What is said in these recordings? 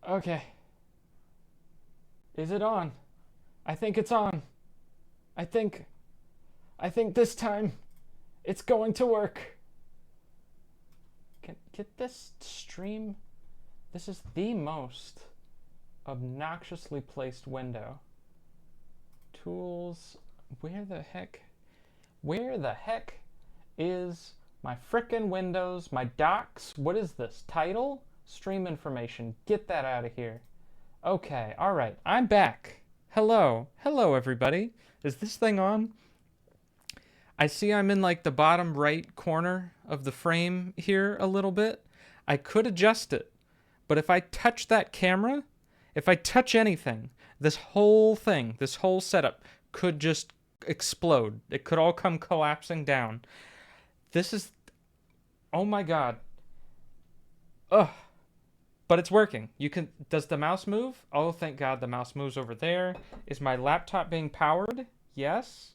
Okay. Is it on? I think it's on. I think I think this time it's going to work. Can get this stream. This is the most obnoxiously placed window. Tools. Where the heck? Where the heck is my frickin' Windows, my docs? What is this? Title? Stream information. Get that out of here. Okay, alright. I'm back. Hello. Hello, everybody. Is this thing on? I see I'm in like the bottom right corner of the frame here a little bit. I could adjust it, but if I touch that camera, if I touch anything, this whole thing, this whole setup could just explode. It could all come collapsing down. This is, oh my god. Ugh. But it's working. You can, does the mouse move? Oh, thank god the mouse moves over there. Is my laptop being powered? Yes.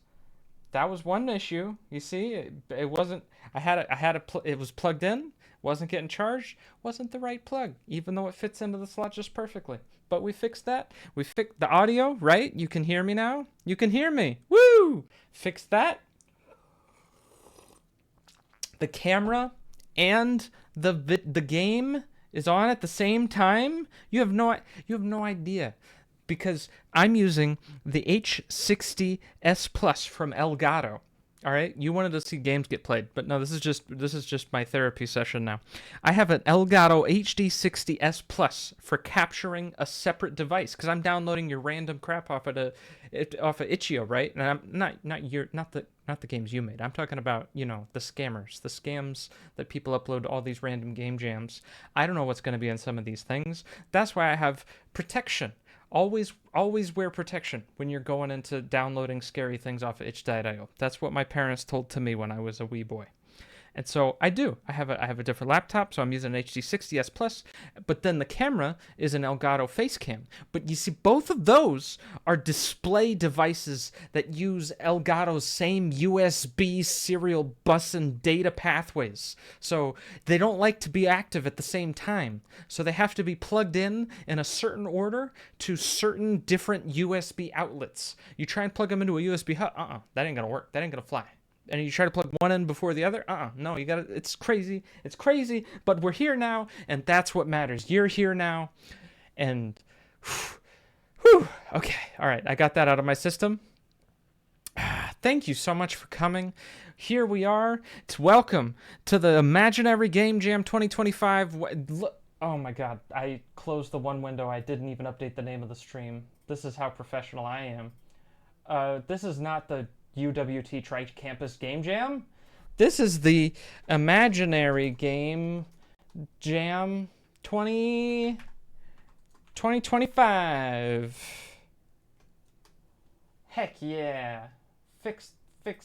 That was one issue. You see, it wasn't, it was plugged in, wasn't getting charged, wasn't the right plug, even though it fits into the slot just perfectly. But we fixed that. We fixed the audio, right? You can hear me now? You can hear me. Woo! Fixed that. The camera and the game is on at the same time. You have no idea, because I'm using the H60S Plus from Elgato. All right, you wanted to see games get played, but no, this is just my therapy session now. I have an Elgato HD60S Plus for capturing a separate device, because I'm downloading your random crap off of Itch.io, right? And I'm not the games you made. I'm talking about, the scammers, the scams that people upload all these random game jams. I don't know what's going to be in some of these things. That's why I have protection. Always wear protection when you're going into downloading scary things off of itch.io. That's what my parents told to me when I was a wee boy. And so I do. I have a different laptop, so I'm using an HD60S Plus, but then the camera is an Elgato Facecam. But you see, both of those are display devices that use Elgato's same USB serial bus and data pathways. So they don't like to be active at the same time. So they have to be plugged in a certain order to certain different USB outlets. You try and plug them into a USB hub, that ain't gonna work. That ain't gonna fly. And you try to plug one in before the other, no, you gotta, it's crazy, but we're here now, and that's what matters. You're here now, and, whew, okay, all right, I got that out of my system. Thank you so much for coming. Here we are. It's welcome to the Imaginary Game Jam 2025. Oh my god, I closed the one window. I didn't even update the name of the stream. This is how professional I am. This is not the UWT Tri-Campus Game Jam. This is the Imaginary Game Jam 2025. Heck yeah. Fix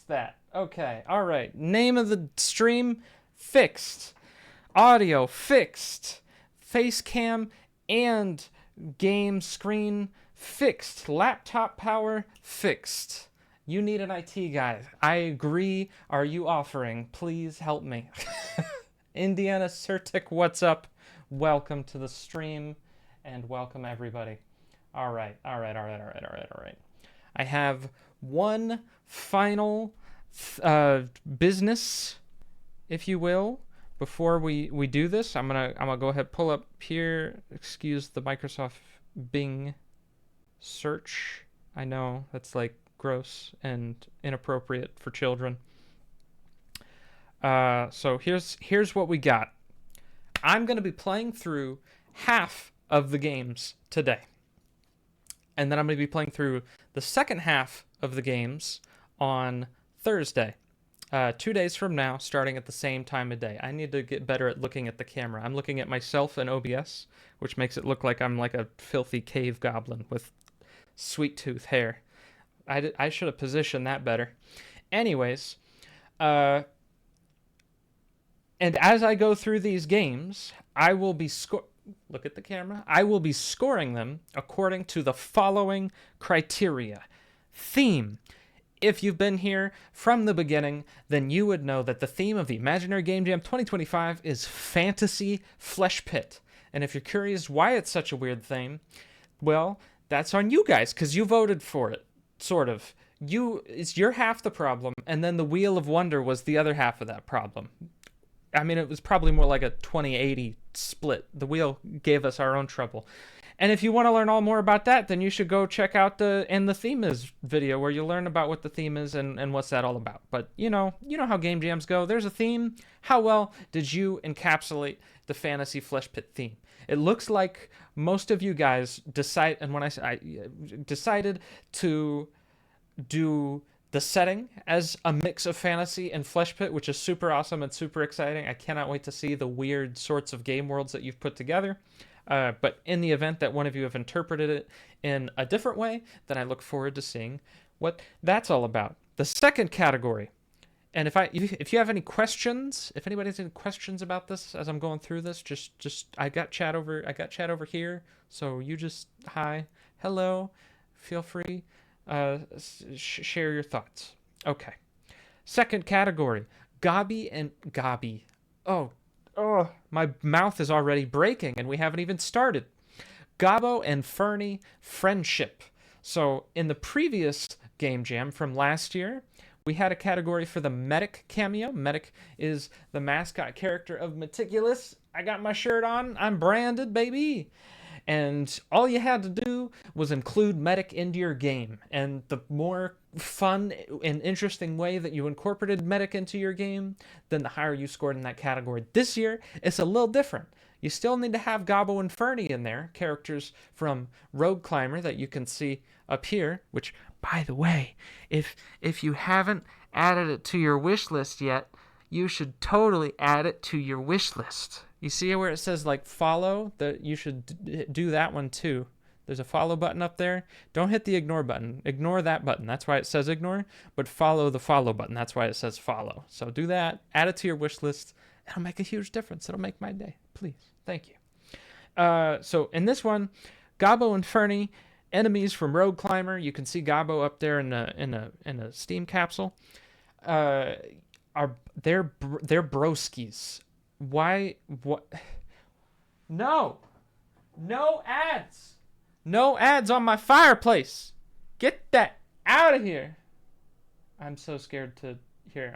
that. Okay, alright. Name of the stream, fixed. Audio, fixed. Facecam and game screen, fixed. Laptop power, fixed. You need an IT guy. I agree. Are you offering? Please help me. Indiana Certic, what's up? Welcome to the stream, and welcome everybody. All right. I have one final business, if you will, before we do this. I'm gonna go ahead, pull up here. Excuse the Microsoft Bing search. I know that's like gross and inappropriate for children. So here's what we got. I'm going to be playing through half of the games today. And then I'm going to be playing through the second half of the games on Thursday. 2 days from now, starting at the same time of day. I need to get better at looking at the camera. I'm looking at myself in OBS, which makes it look like I'm like a filthy cave goblin with sweet tooth hair. I should have positioned that better. Anyways, and as I go through these games, I will be look at the camera. I will be scoring them according to the following criteria. Theme. If you've been here from the beginning, then you would know that the theme of the Imaginary Game Jam 2025 is Fantasy Flesh Pit. And if you're curious why it's such a weird thing, well, that's on you guys, because you voted for it, sort of. You're half the problem, and then the Wheel of Wonder was the other half of that problem. I mean, it was probably more like a 20-80 split. The wheel gave us our own trouble. And if you want to learn all more about that, then you should go check out the "And the Theme Is" video, where you learn about what the theme is and what's that all about. But you know how game jams go. There's a theme. How well did you encapsulate the fantasy flesh pit theme? It looks like most of you guys decided to do the setting as a mix of fantasy and flesh pit, which is super awesome and super exciting. I cannot wait to see the weird sorts of game worlds that you've put together. But in the event that one of you have interpreted it in a different way, then I look forward to seeing what that's all about. The second category, and if you have any questions, if anybody has any questions about this as I'm going through this, just I got chat over here, so you just hello, feel free, share your thoughts. Okay. Second category, Gobby. Oh, my mouth is already breaking and we haven't even started. Gobbo and Furny friendship. So in the previous game jam from last year, we had a category for the Medic cameo. Medic is the mascot character of Meticulous. I got my shirt on. I'm branded, baby. And all you had to do was include Medic into your game. And the more fun and interesting way that you incorporated Medic into your game, then the higher you scored in that category. This year, it's a little different. You still need to have Gobbo and Furny in there, characters from Rogue Climber that you can see up here, which, by the way, if you haven't added it to your wish list yet, you should totally add it to your wish list. You see where it says like follow? You should do that one too. There's a follow button up there. Don't hit the ignore button. Ignore that button. That's why it says ignore. But follow the follow button. That's why it says follow. So do that. Add it to your wish list. It'll make a huge difference. It'll make my day. Please. Thank you. So in this one, Gobbo and Furny, enemies from Rogue Climber. You can see Gobbo up there in a Steam capsule. They're broskies. Why? What? No ads. No ads on my fireplace. Get that out of here. I'm so scared to hear.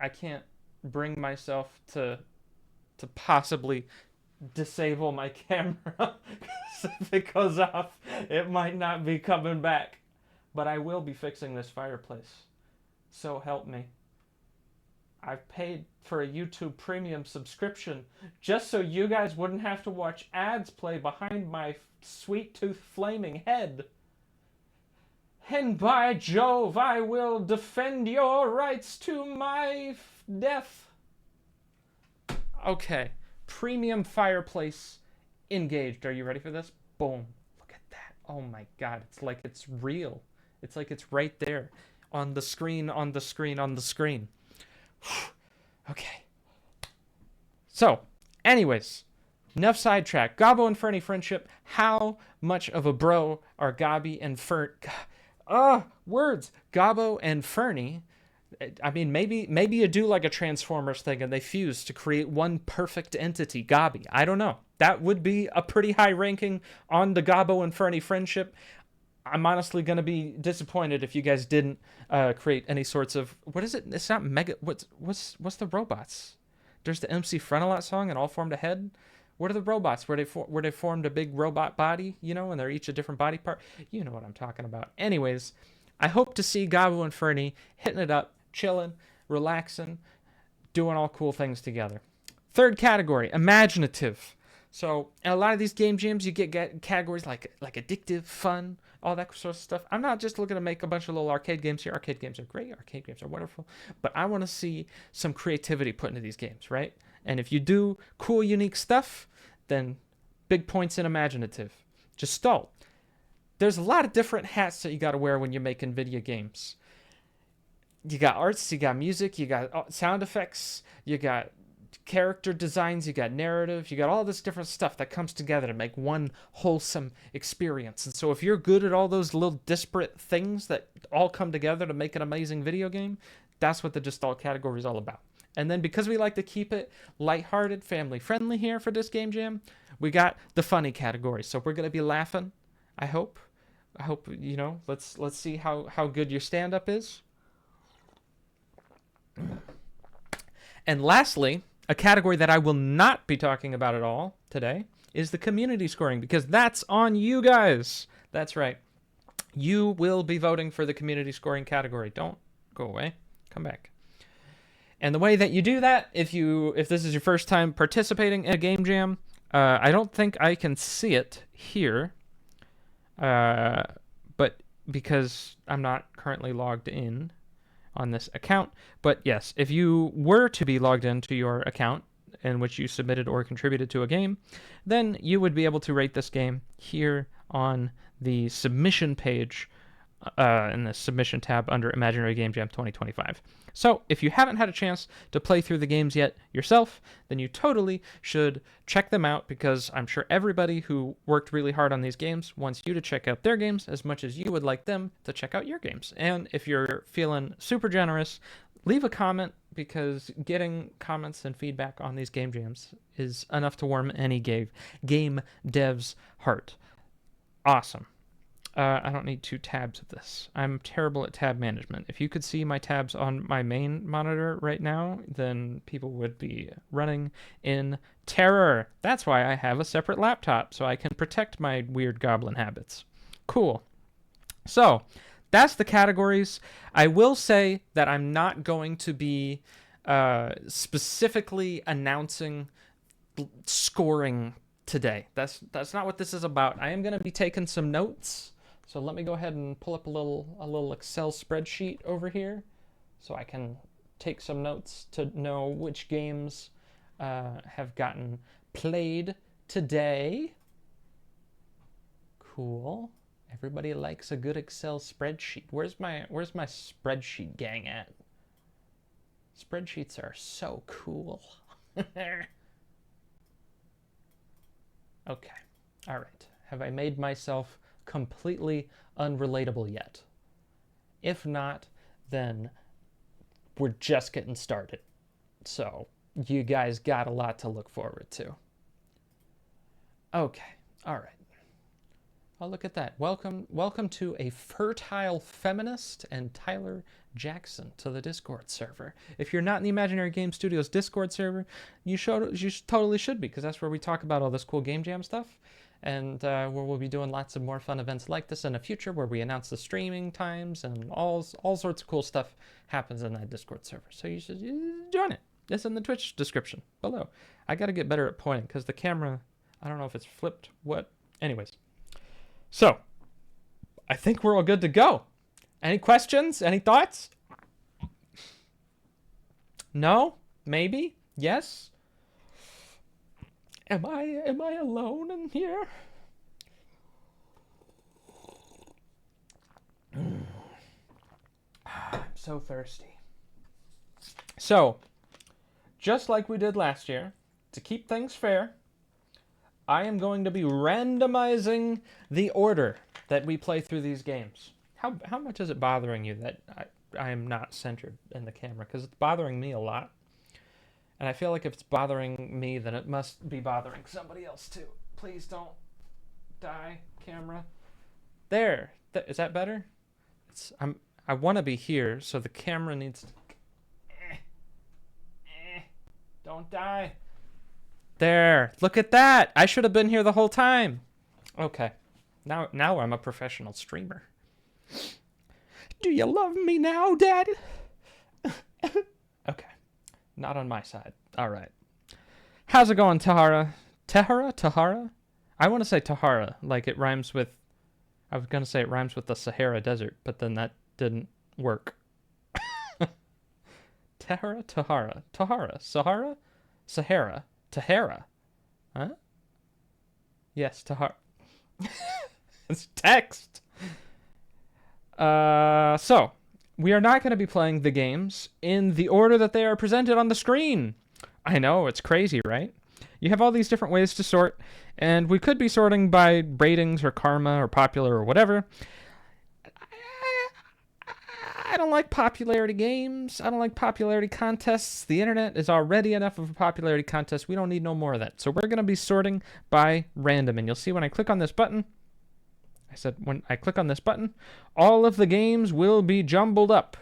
I can't bring myself to possibly disable my camera. If it goes off, it might not be coming back. But I will be fixing this fireplace. So help me. I've paid for a YouTube Premium subscription just so you guys wouldn't have to watch ads play behind my sweet tooth flaming head. And by Jove, I will defend your rights to my death. Okay, Premium fireplace engaged. Are you ready for this? Boom. Look at that. Oh my God, it's like it's real. It's like it's right there on the screen. Okay. So, anyways, enough sidetrack. Gobbo and Furny friendship. How much of a bro are Gobby and words. Gobbo and Furny. I mean, maybe you do like a Transformers thing and they fuse to create one perfect entity, Gobby. I don't know. That would be a pretty high ranking on the Gobbo and Furny friendship. I'm honestly going to be disappointed if you guys didn't create any sorts of... What is it? It's not mega... What's the robots? There's the MC Frontalot song and All Formed Ahead. What are the robots? Where they formed a big robot body, and they're each a different body part? You know what I'm talking about. Anyways, I hope to see Gobbo and Furny hitting it up, chilling, relaxing, doing all cool things together. Third category, imaginative. So in a lot of these game jams, you get categories like addictive, fun, all that sort of stuff. I'm not just looking to make a bunch of little arcade games here. Arcade games are great. Arcade games are wonderful. But I want to see some creativity put into these games, right? And if you do cool, unique stuff, then big points in imaginative. Gestalt. There's a lot of different hats that you got to wear when you're making video games. You got arts, you got music, you got sound effects, you got character designs, you got narrative, you got all this different stuff that comes together to make one wholesome experience. And so if you're good at all those little disparate things that all come together to make an amazing video game, that's what the Gestalt category is all about. And then because we like to keep it lighthearted, family-friendly here for this game jam, we got the funny category. So we're going to be laughing, I hope. I hope, you know, let's see how good your stand-up is. And lastly, a category that I will not be talking about at all today is the community scoring, because that's on you guys. That's right. You will be voting for the community scoring category. Don't go away. Come back. And the way that you do that, if this is your first time participating in a game jam, I don't think I can see it here, but because I'm not currently logged in on this account. But yes, if you were to be logged into your account in which you submitted or contributed to a game, then you would be able to rate this game here on the submission page in the submission tab under Imaginary Game Jam 2025. So if you haven't had a chance to play through the games yet yourself, then you totally should check them out, because I'm sure everybody who worked really hard on these games wants you to check out their games as much as you would like them to check out your games. And if you're feeling super generous, leave a comment, because getting comments and feedback on these game jams is enough to warm any game dev's heart. Awesome. I don't need 2 tabs of this. I'm terrible at tab management. If you could see my tabs on my main monitor right now, then people would be running in terror. That's why I have a separate laptop, so I can protect my weird goblin habits. Cool. So, that's the categories. I will say that I'm not going to be specifically announcing scoring today. That's not what this is about. I am going to be taking some notes. So let me go ahead and pull up a little Excel spreadsheet over here so I can take some notes to know which games have gotten played today. Cool. Everybody likes a good Excel spreadsheet. Where's my spreadsheet gang at? Spreadsheets are so cool. Okay. All right. Have I made myself completely unrelatable yet? If not, then we're just getting started. So you guys got a lot to look forward to. Okay. All right. Oh, look at that. Welcome to a fertile feminist and Tyler Jackson to the Discord server. If you're not in the Imaginary Game Studios Discord server, you totally should be, because that's where we talk about all this cool game jam stuff. And where we'll be doing lots of more fun events like this in the future, where we announce the streaming times and all sorts of cool stuff happens in that Discord server. So you should join it. It's in the Twitch description below. I got to get better at pointing, because the camera, I don't know if it's flipped. What? Anyways. So, I think we're all good to go. Any questions? Any thoughts? No? Maybe? Yes? Am I alone in here? I'm so thirsty. So, just like we did last year, to keep things fair, I am going to be randomizing the order that we play through these games. How much is it bothering you that I am not centered in the camera? Because it's bothering me a lot. And I feel like if it's bothering me, then it must be bothering somebody else too. Please don't die, camera. There. Is that better? I want to be here, so the camera needs to... Don't die. There. Look at that. I should have been here the whole time. Okay. Now I'm a professional streamer. Do you love me now, Dad? Okay. Not on my side. All right. How's it going, Tahara? Tahara? I want to say Tahara, like it rhymes with... I was going to say it rhymes with the Sahara Desert, but then that didn't work. Tahara. Sahara? Sahara. Tahara. Huh? Yes, Tahara. It's text. So, we are not going to be playing the games in the order that they are presented on the screen. I know, it's crazy, right? You have all these different ways to sort, and we could be sorting by ratings or karma or popular or whatever. I don't like popularity games. I don't like popularity contests. The internet is already enough of a popularity contest. We don't need no more of that. So we're going to be sorting by random. And you'll see when I click on this button, I said when I click on this button, all of the games will be jumbled up.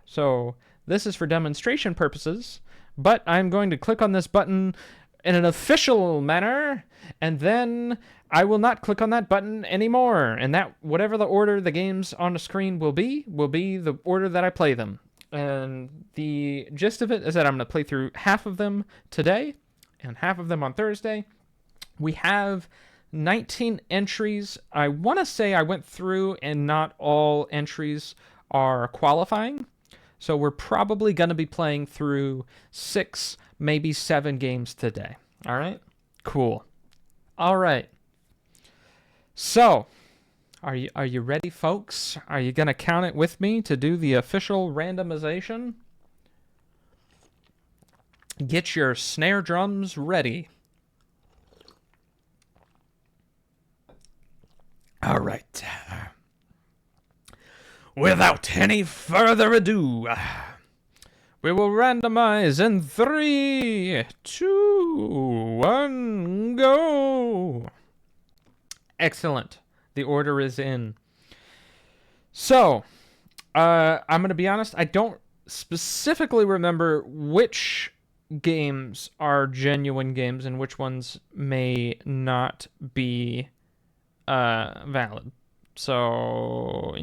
So this is for demonstration purposes, but I'm going to click on this button in an official manner, and then I will not click on that button anymore. And that, whatever the order the games on the screen will be the order that I play them. And the gist of it is that I'm going to play through half of them today and half of them on Thursday. We have 19 entries. I want to say I went through and not all entries are qualifying. So we're probably going to be playing through 6, maybe 7 games today. All right? Cool. All right. So, are you ready, folks? Are you going to count it with me to do the official randomization? Get your snare drums ready. All right. Without any further ado, we will randomize in 3, 2, 1, go. Excellent. The order is in. So, I'm going to be honest, I don't specifically remember which games are genuine games and which ones may not be valid. So,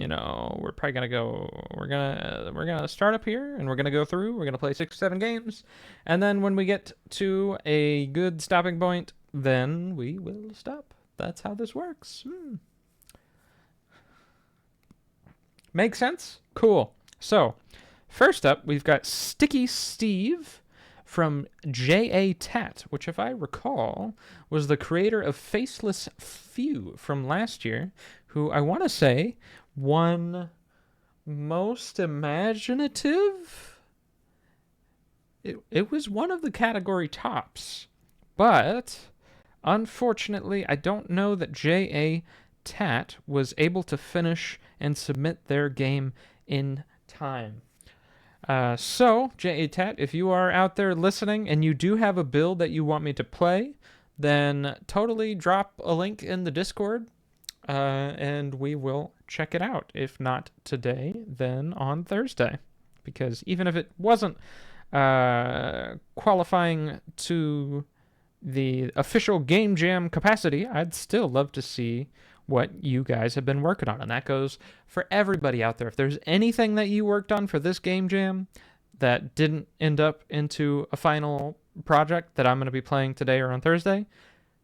we're probably going to go, we're going to start up here and we're going to go through, we're going to play 6 or 7 games. And then when we get to a good stopping point, then we will stop. That's how this works. Make sense? Cool. So, first up, we've got Sticky Steve from J.A. Tat, which, if I recall, was the creator of Faceless Few from last year, who I want to say won Most Imaginative? It was one of the category tops, but unfortunately, I don't know that J.A. Tat was able to finish and submit their game in time. So, J.A. Tat, if you are out there listening and you do have a build that you want me to play, then totally drop a link in the Discord, and we will check it out. If not today, then on Thursday. Because even if it wasn't qualifying to the official Game Jam capacity, I'd still love to see what you guys have been working on. And that goes for everybody out there. If there's anything that you worked on for this Game Jam that didn't end up into a final project that I'm going to be playing today or on Thursday,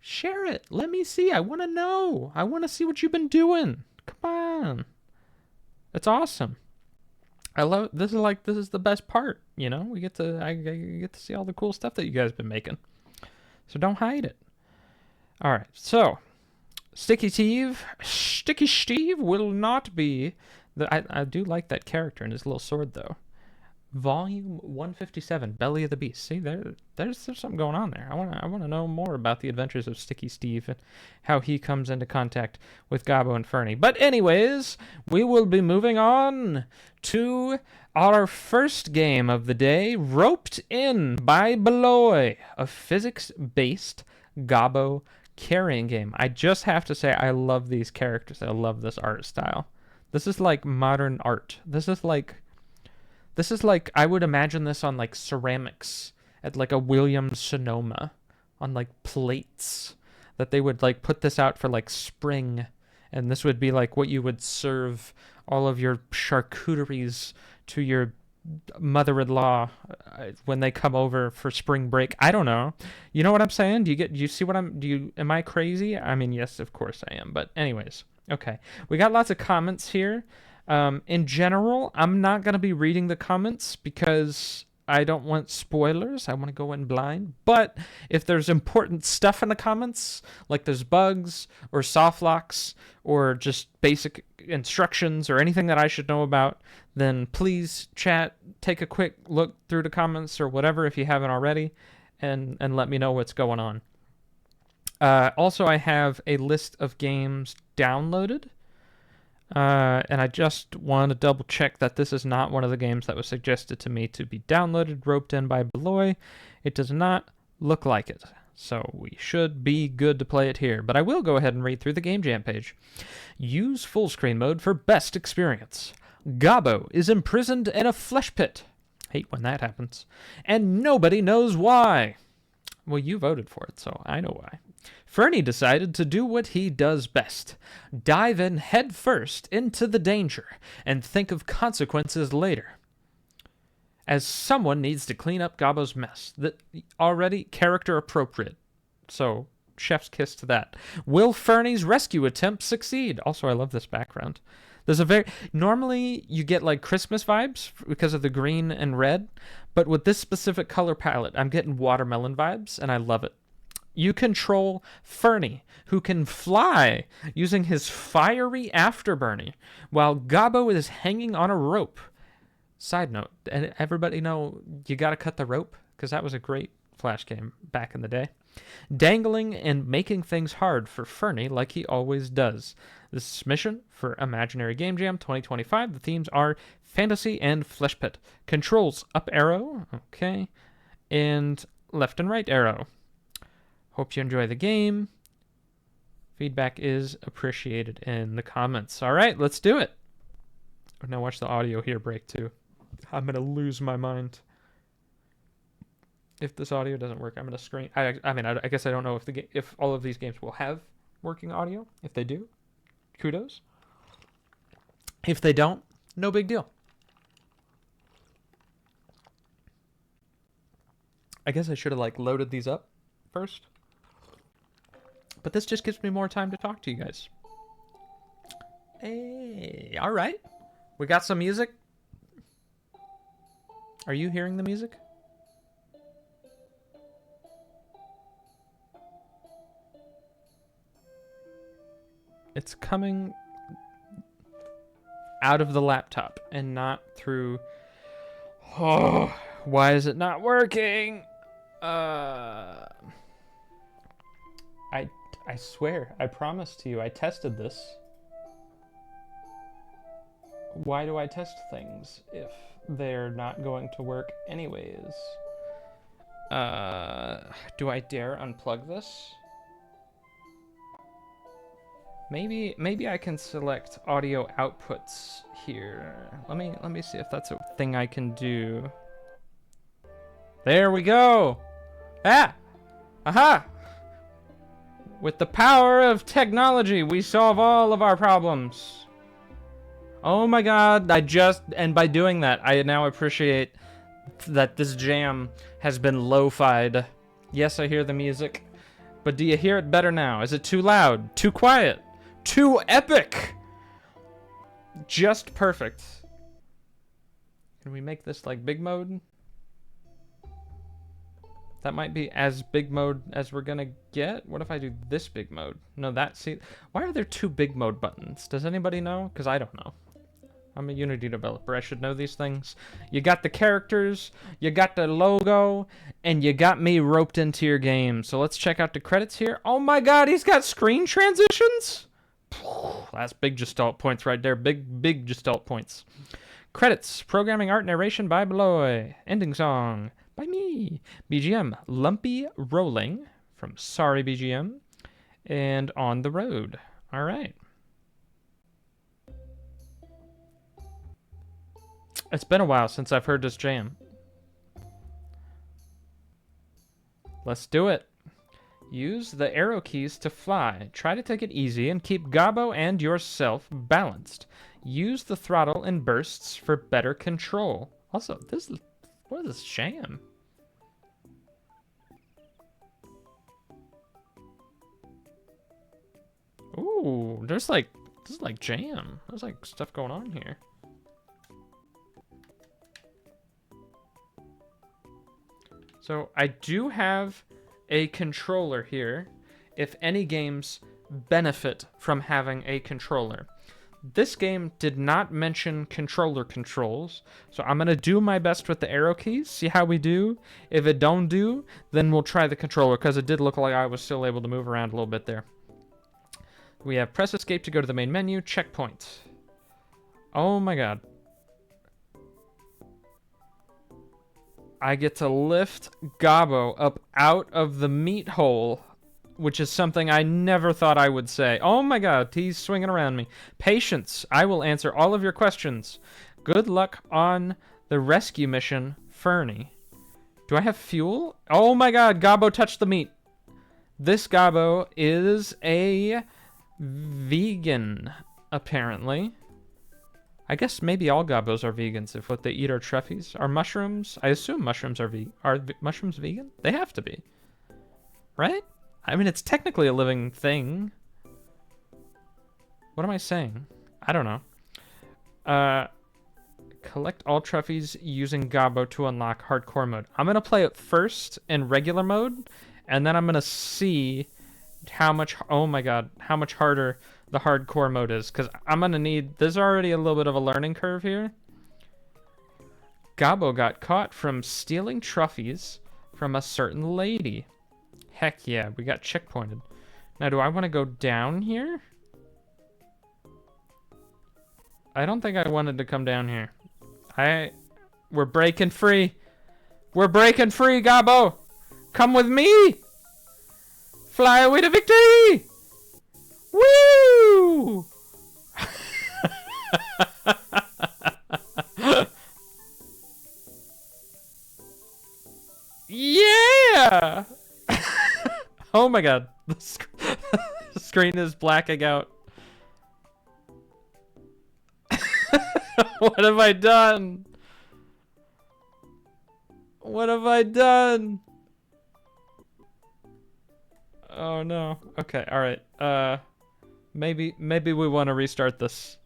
share it. Let me see. I want to know. I want to see what you've been doing. Come on. It's awesome. I love it. This is the best part, I get to see all the cool stuff that you guys have been making. So don't hide it. All right. So, Sticky Steve will not be I do like that character and his little sword though. Volume 157, Belly of the Beast. See, there's something going on there. I want to know more about the adventures of Sticky Steve and how he comes into contact with Gobbo and Furny. But anyways, we will be moving on to our first game of the day, Roped In by Beloy, a physics-based Gobbo carrying game. I just have to say I love these characters. I love this art style. This is like modern art. This is like I would imagine this on like ceramics at like a Williams Sonoma on like plates that they would like put this out for like spring, and this would be like what you would serve all of your charcuteries to your mother-in-law when they come over for spring break. I don't know. You know what I'm saying? Do you see what am I crazy? I mean, yes, of course I am. But anyways, okay. We got lots of comments here. In general, I'm not going to be reading the comments because I don't want spoilers. I want to go in blind. But if there's important stuff in the comments, like there's bugs or soft locks or just basic instructions or anything that I should know about, then please chat, take a quick look through the comments or whatever if you haven't already, and let me know what's going on. Also, I have a list of games downloaded And I just want to double check that this is not one of the games that was suggested to me to be downloaded, roped in by Beloy. It does not look like it. So we should be good to play it here. But I will go ahead and read through the Game Jam page. Use full screen mode for best experience. Gobbo is imprisoned in a flesh pit. Hate when that happens. And nobody knows why. Well, you voted for it, so I know why. Furny decided to do what he does best. Dive in head first into the danger and think of consequences later. As someone needs to clean up Gobbo's mess. That already character appropriate. So, chef's kiss to that. Will Furny's rescue attempt succeed? Also, I love this background. There's a very... Normally, you get like Christmas vibes because of the green and red. But with this specific color palette, I'm getting watermelon vibes, and I love it. You control Furny, who can fly using his fiery afterburner, while Gobbo is hanging on a rope. Side note, and everybody know you gotta cut the rope, because that was a great Flash game back in the day. Dangling and making things hard for Furny like he always does. This mission for Imaginary Game Jam 2025. The themes are fantasy and flesh pit. Controls up arrow, okay, and left and right arrow. Hope you enjoy the game. Feedback is appreciated in the comments. All right, let's do it. Now watch the audio here break too. I'm gonna lose my mind. If this audio doesn't work, I'm gonna scream. I guess I don't know if all of these games will have working audio. If they do, kudos. If they don't, no big deal. I guess I should have like loaded these up first. But this just gives me more time to talk to you guys. Hey, all right. We got some music. Are you hearing the music? It's coming out of the laptop and not through... Oh, why is it not working? I swear, I promise to you, I tested this. Why do I test things if they're not going to work anyways? Do I dare unplug this? Maybe I can select audio outputs here. Let me see if that's a thing I can do. There we go. Ah! Aha! With the power of technology, we solve all of our problems. Oh my god, and by doing that, I now appreciate that this jam has been lo-fied. Yes, I hear the music, but do you hear it better now? Is it too loud? Too quiet? Too epic? Just perfect. Can we make this like big mode? That might be as big mode as we're gonna get. What if I do this big mode? No, why are there two big mode buttons? Does anybody know? Because I don't know. I'm a Unity developer. I should know these things. You got the characters, you got the logo, and you got me roped into your game. So let's check out the credits here. Oh my god, he's got screen transitions? That's big Gestalt points right there. Big Gestalt points. Credits. Programming, art, narration by Beloy. Ending song by me. BGM, Lumpy Rolling from Sorry BGM. And On the Road. All right. It's been a while since I've heard this jam. Let's do it. Use the arrow keys to fly. Try to take it easy and keep Gobbo and yourself balanced. Use the throttle in bursts for better control. Also, what is this jam? Ooh, this is like jam. There's like stuff going on here. So I do have a controller here, if any games benefit from having a controller. This game did not mention controller controls, so I'm going to do my best with the arrow keys, see how we do. If it don't do, then we'll try the controller, because it did look like I was still able to move around a little bit there. We have press escape to go to the main menu, checkpoint. Oh my god. I get to lift Gobbo up out of the meat hole, which is something I never thought I would say. Oh my god, he's swinging around me. Patience, I will answer all of your questions. Good luck on the rescue mission, Furny. Do I have fuel? Oh my god, Gobbo touched the meat. This Gobbo is a vegan, apparently. I guess maybe all Gobbos are vegans if what they eat are treffies. Are mushrooms? I assume mushrooms are mushrooms vegan? They have to be. Right? I mean, it's technically a living thing. What am I saying? I don't know. Collect all treffies using Gobbo to unlock hardcore mode. I'm going to play it first in regular mode, and then I'm going to see how much, oh my god, how much harder the hardcore mode is, because I'm going to need, there's already a little bit of a learning curve here. Gobbo got caught from stealing trophies from a certain lady. Heck yeah, we got checkpointed. Now, do I want to go down here? I don't think I wanted to come down here. We're breaking free. We're breaking free, Gobbo. Come with me. Fly away to victory. Woo! Yeah! Oh my god. The screen is blacking out. What have I done? What have I done? Oh no. Okay, alright. Maybe we want to restart this.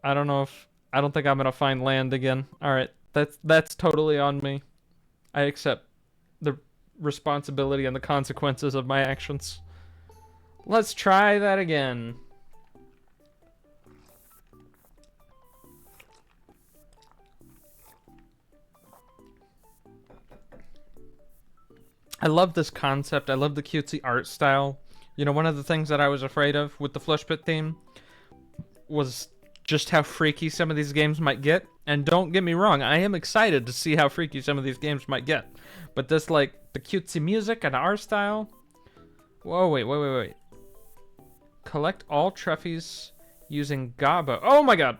I don't know if I don't think I'm gonna find land again. Alright, that's totally on me. I accept the responsibility and the consequences of my actions. Let's try that again. I love this concept. I love the cutesy art style. You know, one of the things that I was afraid of with the Flesh Pit theme was just how freaky some of these games might get. And don't get me wrong, I am excited to see how freaky some of these games might get. But this, like, the cutesy music and art style... Whoa, wait. Collect all trophies using Gobbo. Oh my god!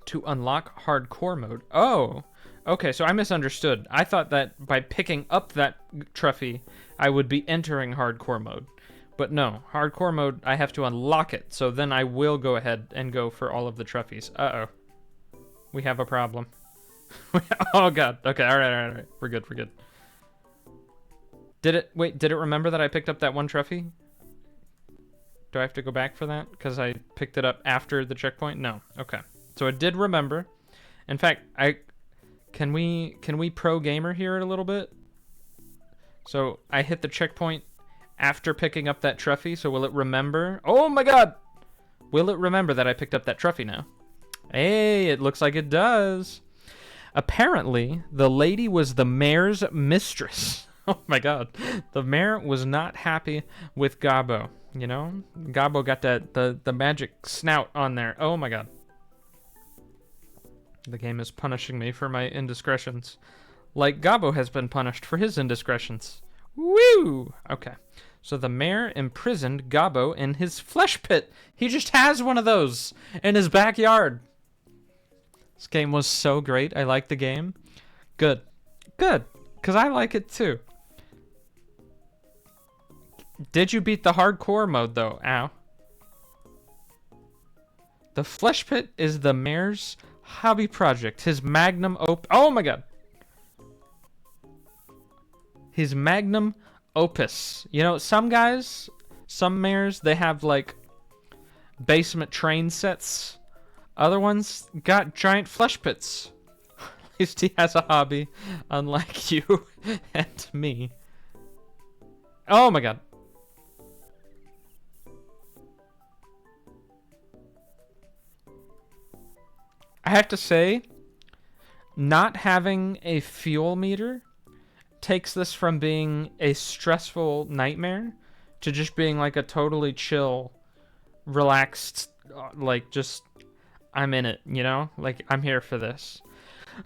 To unlock hardcore mode. Oh! Okay, so I misunderstood. I thought that by picking up that trophy, I would be entering hardcore mode. But no, hardcore mode, I have to unlock it. So then I will go ahead and go for all of the trophies. Uh-oh. We have a problem. Oh god. Okay, alright. We're good. Did it remember that I picked up that one trophy? Do I have to go back for that? Because I picked it up after the checkpoint? No. Okay. So it did remember. In fact, Can we pro gamer here a little bit? So I hit the checkpoint after picking up that trophy, so will it remember? Oh my god! Will it remember that I picked up that trophy now? Hey, it looks like it does. Apparently, the lady was the mayor's mistress. Oh my god. The mayor was not happy with Gobbo, you know? Gobbo got the magic snout on there. Oh my god. The game is punishing me for my indiscretions. Like Gobbo has been punished for his indiscretions. Woo! Okay. So the mayor imprisoned Gobbo in his flesh pit. He just has one of those in his backyard. This game was so great. I like the game. Good. Because I like it too. Did you beat the hardcore mode though? Ow. The flesh pit is the mayor's hobby project, his magnum oh my god, his magnum opus. You know, some guys, some mayors, they have like basement train sets. Other ones got giant flesh pits. At least he has a hobby, unlike you and me. Oh my god. I have to say, not having a fuel meter takes this from being a stressful nightmare to just being like a totally chill relaxed, like just I'm in it, you know? Like I'm here for this.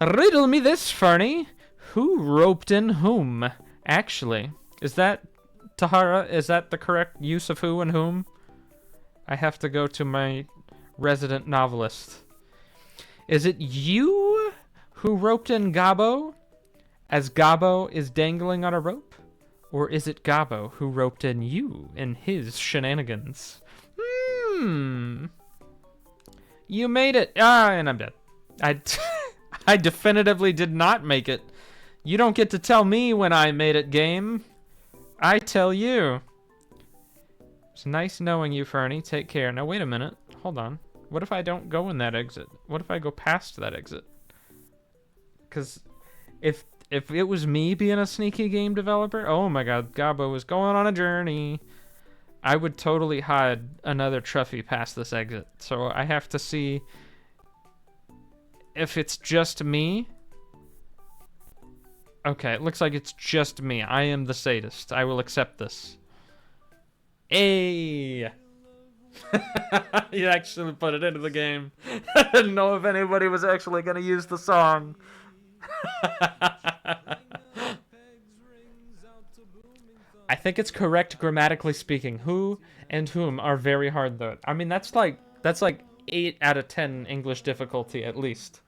Riddle me this, Furny. Who roped in whom? Actually, is that Tahara? Is that the correct use of who and whom? I have to go to my resident novelist. Is it you who roped in Gobbo, as Gobbo is dangling on a rope? Or is it Gobbo who roped in you in his shenanigans? You made it. And I'm dead. I definitively did not make it. You don't get to tell me when I made it, game. I tell you. It's nice knowing you, Fernie. Take care. Now, wait a minute. Hold on. What if I don't go in that exit? What if I go past that exit? Because if it was me being a sneaky game developer, oh my god, Gobbo was going on a journey. I would totally hide another trophy past this exit. So I have to see if it's just me. Okay, it looks like it's just me. I am the sadist. I will accept this. Hey! You actually put it into the game. I didn't know if anybody was actually going to use the song. I think it's correct grammatically speaking. Who and whom are very hard though. I mean, that's like 8 out of 10 English difficulty at least.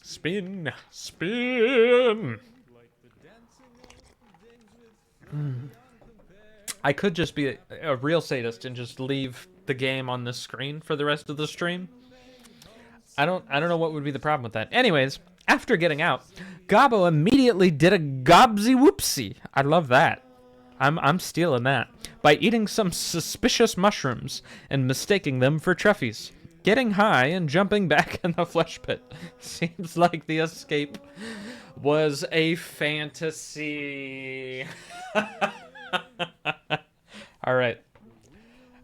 Spin, spin. I could just be a real sadist and just leave the game on this screen for the rest of the stream. I don't know what would be the problem with that. Anyways, after getting out, Gobbo immediately did a gobsy whoopsie. I love that. I'm stealing that. By eating some suspicious mushrooms and mistaking them for truffies. Getting high and jumping back in the flesh pit. Seems like the escape was a fantasy. Alright.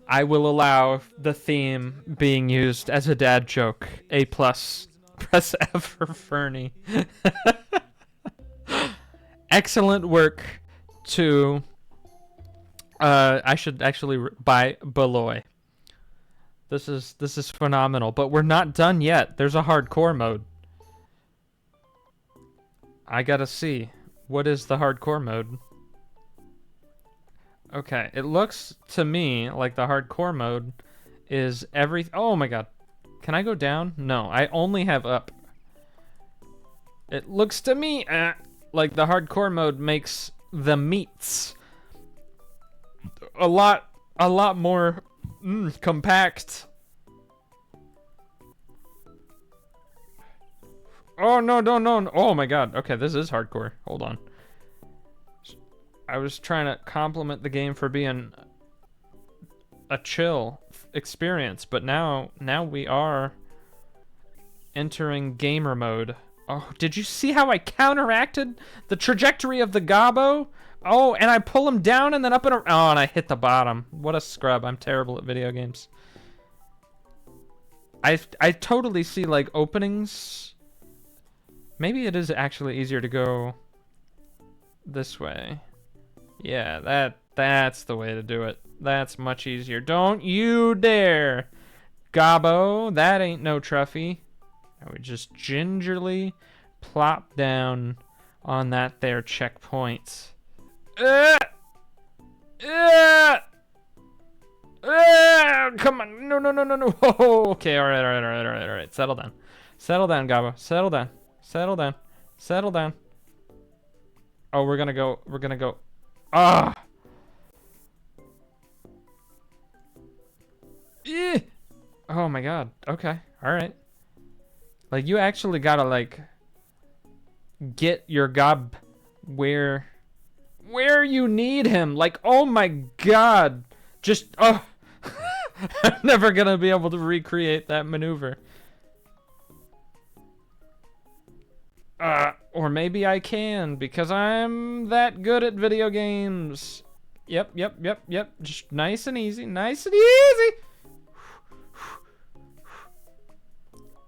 I will allow the theme being used as a dad joke. A+. Press F for Fernie. Excellent work to... I should actually buy Beloy. This is phenomenal, but we're not done yet. There's a hardcore mode. I gotta see. What is the hardcore mode? Okay, it looks to me like the hardcore mode is oh my god. Can I go down? No, I only have up. It looks to me like the hardcore mode makes the meats a lot more compact. Oh no. Oh my god. Okay, this is hardcore. Hold on. I was trying to compliment the game for being a chill experience, but now we are entering gamer mode. Oh, did you see how I counteracted the trajectory of the Gobbo? Oh, and I pull him down and then up and around. Oh, and I hit the bottom. What a scrub. I'm terrible at video games. I totally see, like, openings. Maybe it is actually easier to go this way. Yeah, that's the way to do it. That's much easier. Don't you dare, Gobbo. That ain't no trophy. Now we just gingerly plop down on that there checkpoint. Come on. No. Oh, okay, all right. Settle down. Settle down, Gobbo. Settle down. Oh, we're gonna go. Ah! Oh my god. Okay. Alright. Like, you actually gotta, like, get your gob where you need him. Like, oh my god. Just, oh. I'm never gonna be able to recreate that maneuver. Or maybe I can, because I'm that good at video games. Yep. Just nice and easy.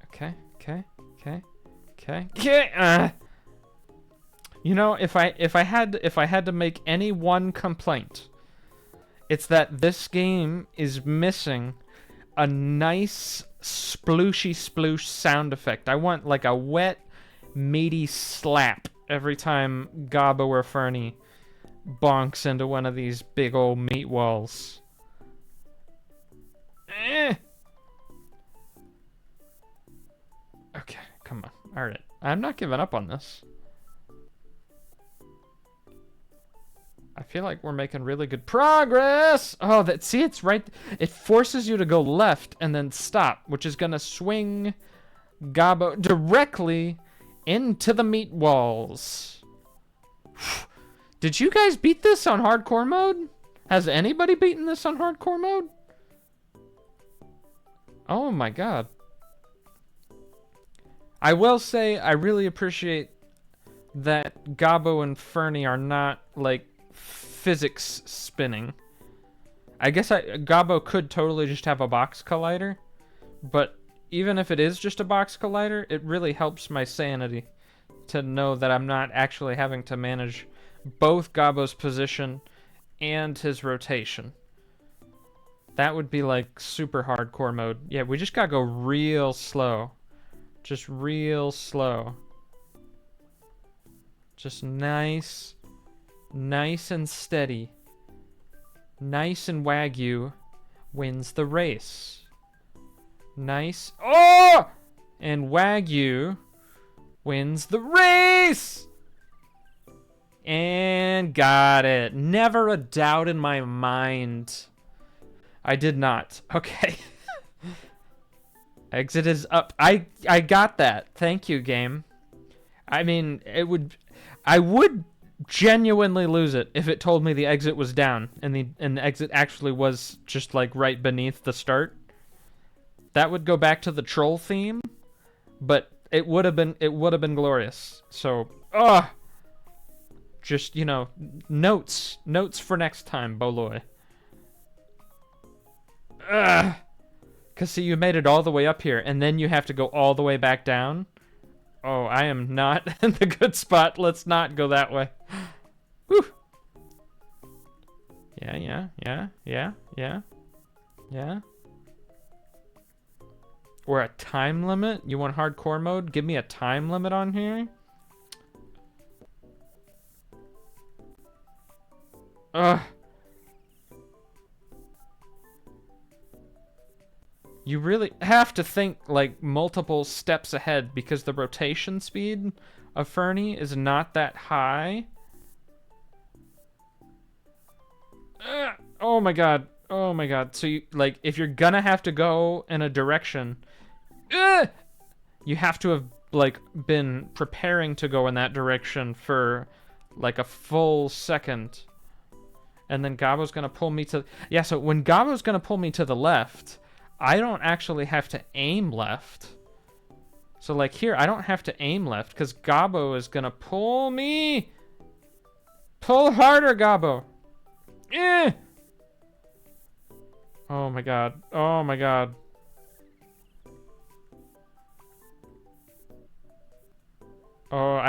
Okay. Okay. You know, if I had to make any one complaint, it's that this game is missing a nice splooshy sploosh sound effect. I want like a wet, meaty slap every time Gobbo or Furny bonks into one of these big old meat walls. Okay, come on. Alright. I'm not giving up on this. I feel like we're making really good progress. Oh, see, it's right. It forces you to go left and then stop, which is going to swing Gobbo directly into the meat walls. Did you guys beat this on hardcore mode? Has anybody beaten this on hardcore mode? Oh my god. I will say I really appreciate that Gobbo and Furny are not like physics spinning. I guess Gobbo could totally just have a box collider, but even if it is just a box collider, it really helps my sanity to know that I'm not actually having to manage both Gobbo's position and his rotation. That would be like super hardcore mode. Yeah, we just gotta go real slow. Just real slow. Just nice and steady. Nice and Wagyu wins the race. Nice. Oh! And Wagyu wins the race! And got it. Never a doubt in my mind. I did not. Okay. Exit is up. I got that. Thank you, game. I mean, I would genuinely lose it if it told me the exit was down and the exit actually was just like right beneath the start. That would go back to the troll theme, but it would have been glorious. So, just, you know, notes for next time, Boloy. Cause see, you made it all the way up here and then you have to go all the way back down. Oh, I am not in the good spot. Let's not go that way. Whew. Yeah. Or a time limit? You want hardcore mode? Give me a time limit on here? Ugh. You really have to think like multiple steps ahead because the rotation speed of Furny is not that high. Oh my god. Oh my god. So you, like, if you're gonna have to go in a direction, you have to have like been preparing to go in that direction for like a full second. And then Gobbo's gonna pull me to... Yeah, so when Gobbo's gonna pull me to the left, I don't actually have to aim left. So like here, I don't have to aim left because Gobbo is gonna pull me. Pull harder, Gobbo. Oh my god. Oh my god. Oh,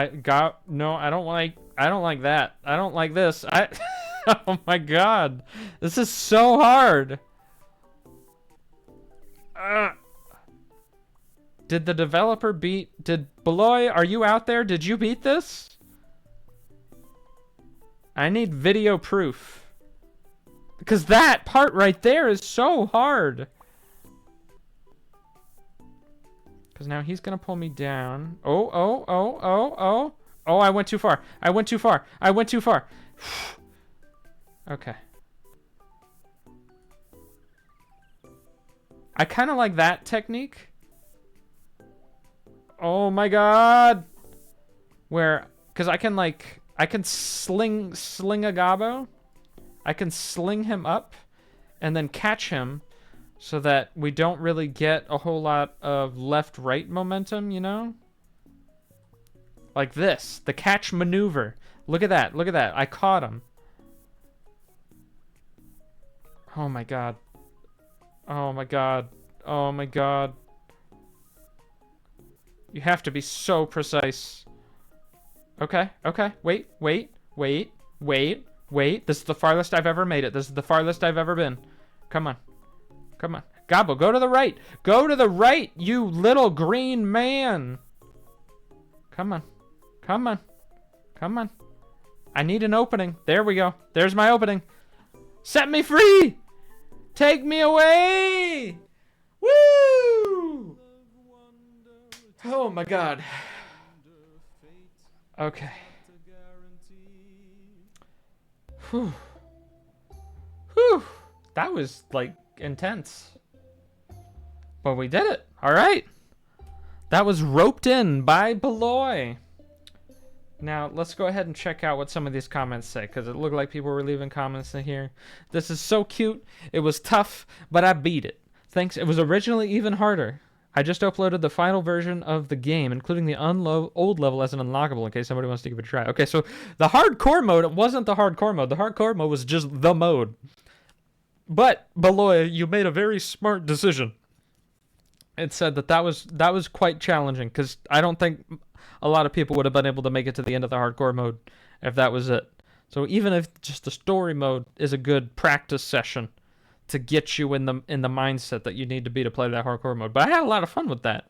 no, I don't like that. I don't like this. Oh my god. This is so hard. Did the developer did Beloy, are you out there? Did you beat this? I need video proof. Because that part right there is so hard. Because now he's going to pull me down. Oh, I went too far. I went too far. Okay. I kind of like that technique. Oh my god. Because I can sling a Gobbo. I can sling him up and then catch him so that we don't really get a whole lot of left-right momentum, you know? Like this, the catch maneuver. Look at that, I caught him. Oh my god. You have to be so precise. Okay, okay. Wait. This is the farthest I've ever made it. This is the farthest I've ever been. Come on. Gobbo, go to the right. Go to the right, you little green man. Come on. I need an opening. There we go. There's my opening. Set me free. Take me away. Woo! Oh my God. Okay. Whew. That was like intense. But we did it. All right. That was Roped In by Beloy. Now, let's go ahead and check out what some of these comments say, because it looked like people were leaving comments in here. This is so cute. It was tough, but I beat it. Thanks. It was originally even harder. I just uploaded the final version of the game, including the old level as an unlockable, in case somebody wants to give it a try. Okay, so the hardcore mode, it wasn't the hardcore mode. The hardcore mode was just the mode. But, Beloy, you made a very smart decision. It said that was quite challenging, because I don't think a lot of people would have been able to make it to the end of the hardcore mode if that was it. So even if just the story mode is a good practice session to get you in the mindset that you need to be to play that hardcore mode. But I had a lot of fun with that.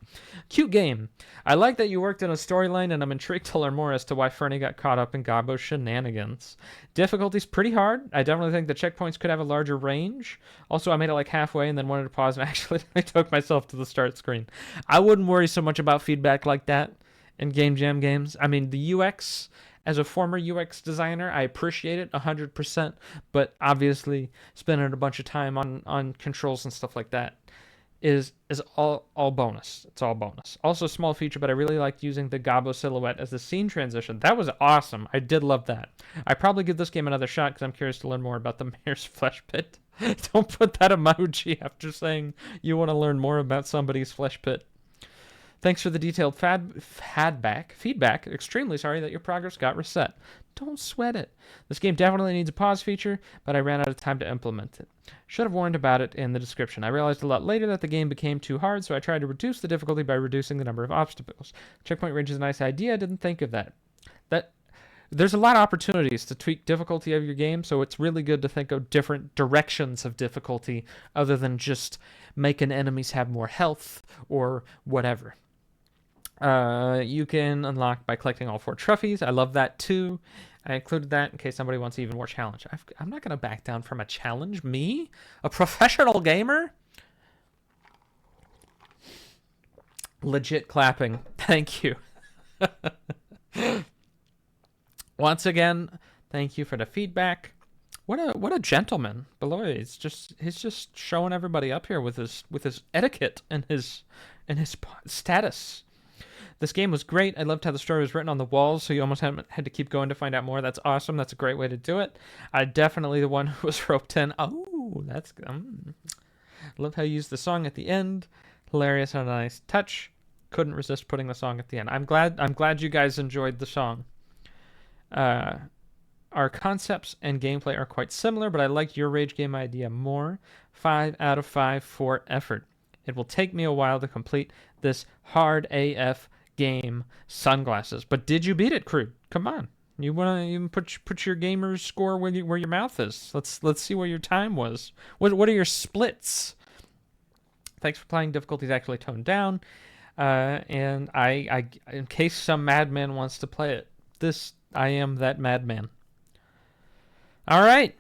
Cute game. I like that you worked in a storyline, and I'm intrigued to learn more as to why Furny got caught up in Gobbo's shenanigans. Difficulty's pretty hard. I definitely think the checkpoints could have a larger range. Also, I made it like halfway and then wanted to pause and actually I took myself to the start screen. I wouldn't worry so much about feedback like that in Game Jam games. I mean, the UX, as a former UX designer, I appreciate it 100%, but obviously spending a bunch of time on controls and stuff like that is all bonus. It's all bonus. Also a small feature, but I really liked using the Gobbo silhouette as the scene transition. That was awesome. I did love that. I probably give this game another shot because I'm curious to learn more about the mayor's flesh pit. Don't put that emoji after saying you want to learn more about somebody's flesh pit. Thanks for the detailed feedback. Extremely sorry that your progress got reset. Don't sweat it. This game definitely needs a pause feature, but I ran out of time to implement it. Should have warned about it in the description. I realized a lot later that the game became too hard, so I tried to reduce the difficulty by reducing the number of obstacles. Checkpoint range is a nice idea. I didn't think of that. There's a lot of opportunities to tweak difficulty of your game, so it's really good to think of different directions of difficulty other than just making enemies have more health or whatever. You can unlock by collecting all 4 trophies. I love that too. I included that in case somebody wants even more challenge. I'm not going to back down from a challenge. Me? A professional gamer? Legit clapping. Thank you. Once again, thank you for the feedback. What a gentleman. Beloy, he's just showing everybody up here with his etiquette and his status. This game was great. I loved how the story was written on the walls, so you almost had to keep going to find out more. That's awesome. That's a great way to do it. I'm definitely the one who was roped in. Oh, that's good. Love how you used the song at the end. Hilarious and a nice touch. Couldn't resist putting the song at the end. I'm glad you guys enjoyed the song. Our concepts and gameplay are quite similar, but I like your rage game idea more. 5 out of 5 for effort. It will take me a while to complete this hard AF game. Sunglasses. But did you beat it, Crude? Come on. You want to even put your gamer's score where your mouth is. Let's see what your time was. What are your splits? Thanks for playing. Difficulty's actually toned down. And I in case some madman wants to play it, I am that madman. All right.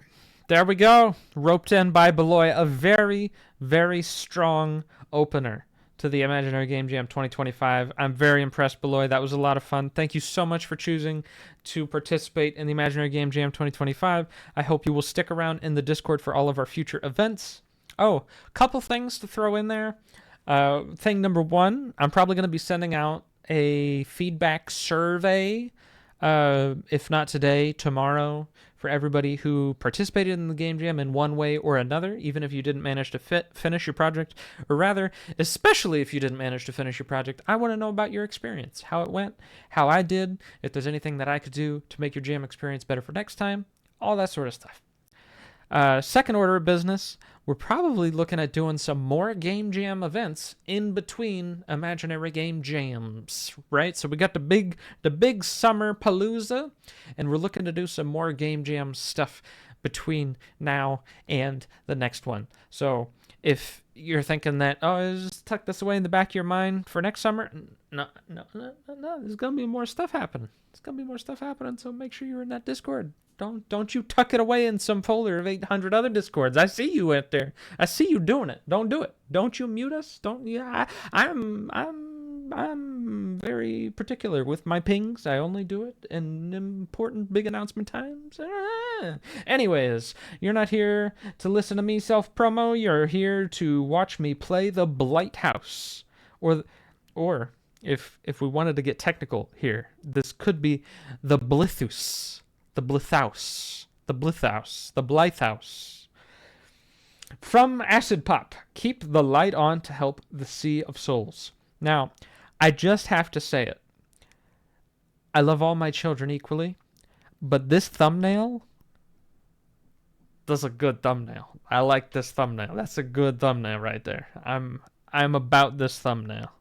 There we go. Roped In by Beloy. A very, very strong opener to the Imaginary Game Jam 2025. I'm very impressed, Beloy. That was a lot of fun. Thank you so much for choosing to participate in the Imaginary Game Jam 2025. I hope you will stick around in the Discord for all of our future events. Oh, couple things to throw in there. Thing number 1, I'm probably going to be sending out a feedback survey, if not today, tomorrow, for everybody who participated in the Game Jam in one way or another, even if you didn't manage to finish your project, or rather, especially if you didn't manage to finish your project. I want to know about your experience, how it went, how I did, if there's anything that I could do to make your jam experience better for next time, all that sort of stuff. Second order of business, we're probably looking at doing some more Game Jam events in between imaginary game jams, right? So we got the big summer palooza, and we're looking to do some more Game Jam stuff between now and the next one. So if you're thinking that, oh, just tuck this away in the back of your mind for next summer, no. There's gonna be more stuff happening. So make sure you're in that Discord. Don't you tuck it away in some folder of 800 other Discords. I see you out there. I see you doing it. Don't do it. Don't you mute us. Don't. Yeah, I'm very particular with my pings. I only do it in important big announcement times. Anyways, you're not here to listen to me self-promo. You're here to watch me play the Blight House. Or if we wanted to get technical here, this could be the Blithus. The Blithouse. From Acid Pop, keep the light on to help the Sea of Souls. Now, I just have to say it. I love all my children equally, but this thumbnail does a good thumbnail. I like this thumbnail. That's a good thumbnail right there. I'm about this thumbnail.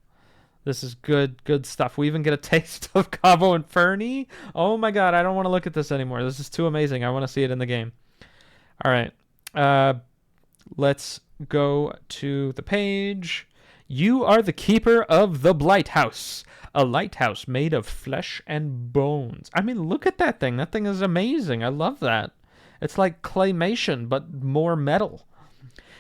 This is good stuff. We even get a taste of Gobbo and Furny. Oh my god, I don't want to look at this anymore. This is too amazing. I want to see it in the game. All right. Let's go to the page. You are the keeper of the Blight House, a lighthouse made of flesh and bones. I mean, look at that thing. That thing is amazing. I love that. It's like claymation, but more metal.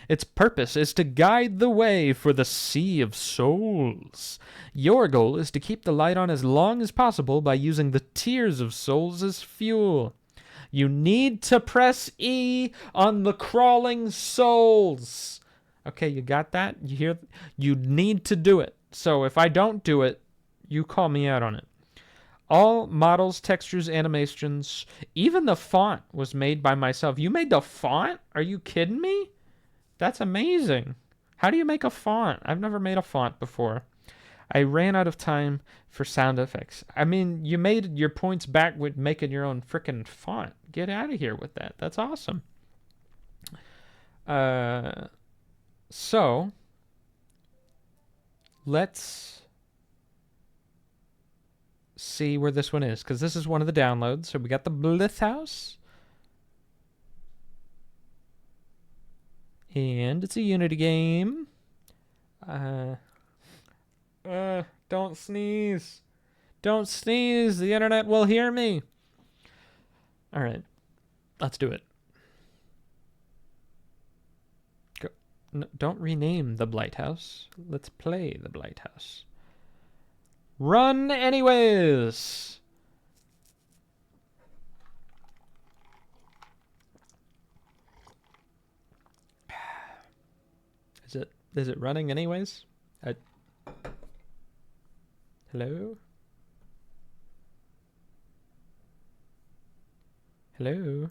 Its purpose is to guide the way for the Sea of Souls. Your goal is to keep the light on as long as possible by using the Tears of Souls as fuel. You need to press E on the crawling souls. Okay, you got that? You hear? You need to do it. So if I don't do it, you call me out on it. All models, textures, animations, even the font was made by myself. You made the font? Are you kidding me? That's amazing. How do you make a font? I've never made a font before. I ran out of time for sound effects. I mean, you made your points back with making your own frickin' font. Get out of here with that. That's awesome. So, let's see where this one is, because this is one of the downloads. So we got the Blith House. And it's a Unity game. Don't sneeze. Don't sneeze. The internet will hear me. All right. Let's do it. Go. No, don't rename the Blight House. Let's play the Blight House. Run anyways. Is it running anyways? Hello? Hello?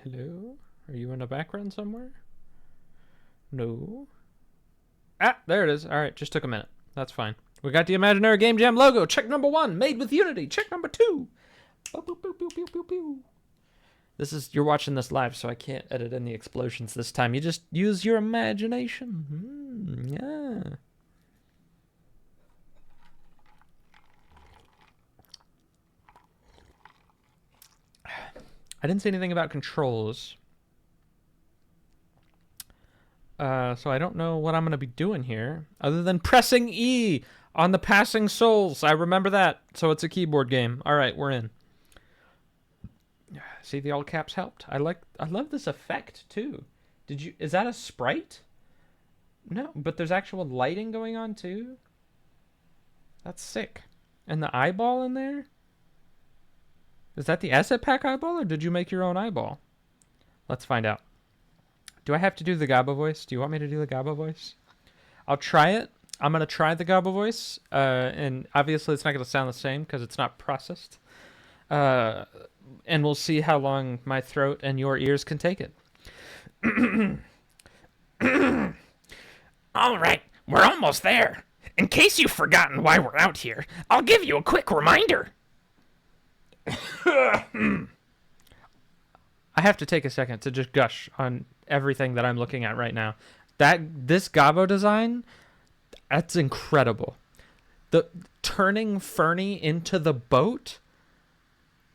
Hello? Are you in the background somewhere? No. Ah, there it is. All right, just took a minute. That's fine. We got the Imaginary Game Jam logo. Check number 1, made with Unity. Check number 2. Boop, boop, boop, boop, boop, boop, boop. You're watching this live, so I can't edit in the explosions this time. You just use your imagination. Yeah. I didn't say anything about controls. So I don't know what I'm going to be doing here, other than pressing E on the passing souls. I remember that. So it's a keyboard game. All right, we're in. See, the all caps helped. I love this effect too. Is that a sprite? No, but there's actual lighting going on too. That's sick. And the eyeball in there? Is that the asset pack eyeball, or did you make your own eyeball? Let's find out. Do I have to do the Gobbo voice? Do you want me to do the Gobbo voice? I'll try it. I'm going to try the Gobbo voice. And obviously it's not going to sound the same because it's not processed. And we'll see how long my throat and your ears can take it. All right, we're almost there. In case you've forgotten why we're out here, I'll give you a quick reminder. I have to take a second to just gush on everything that I'm looking at right now. This Gobbo design, that's incredible. The turning Furny into the boat,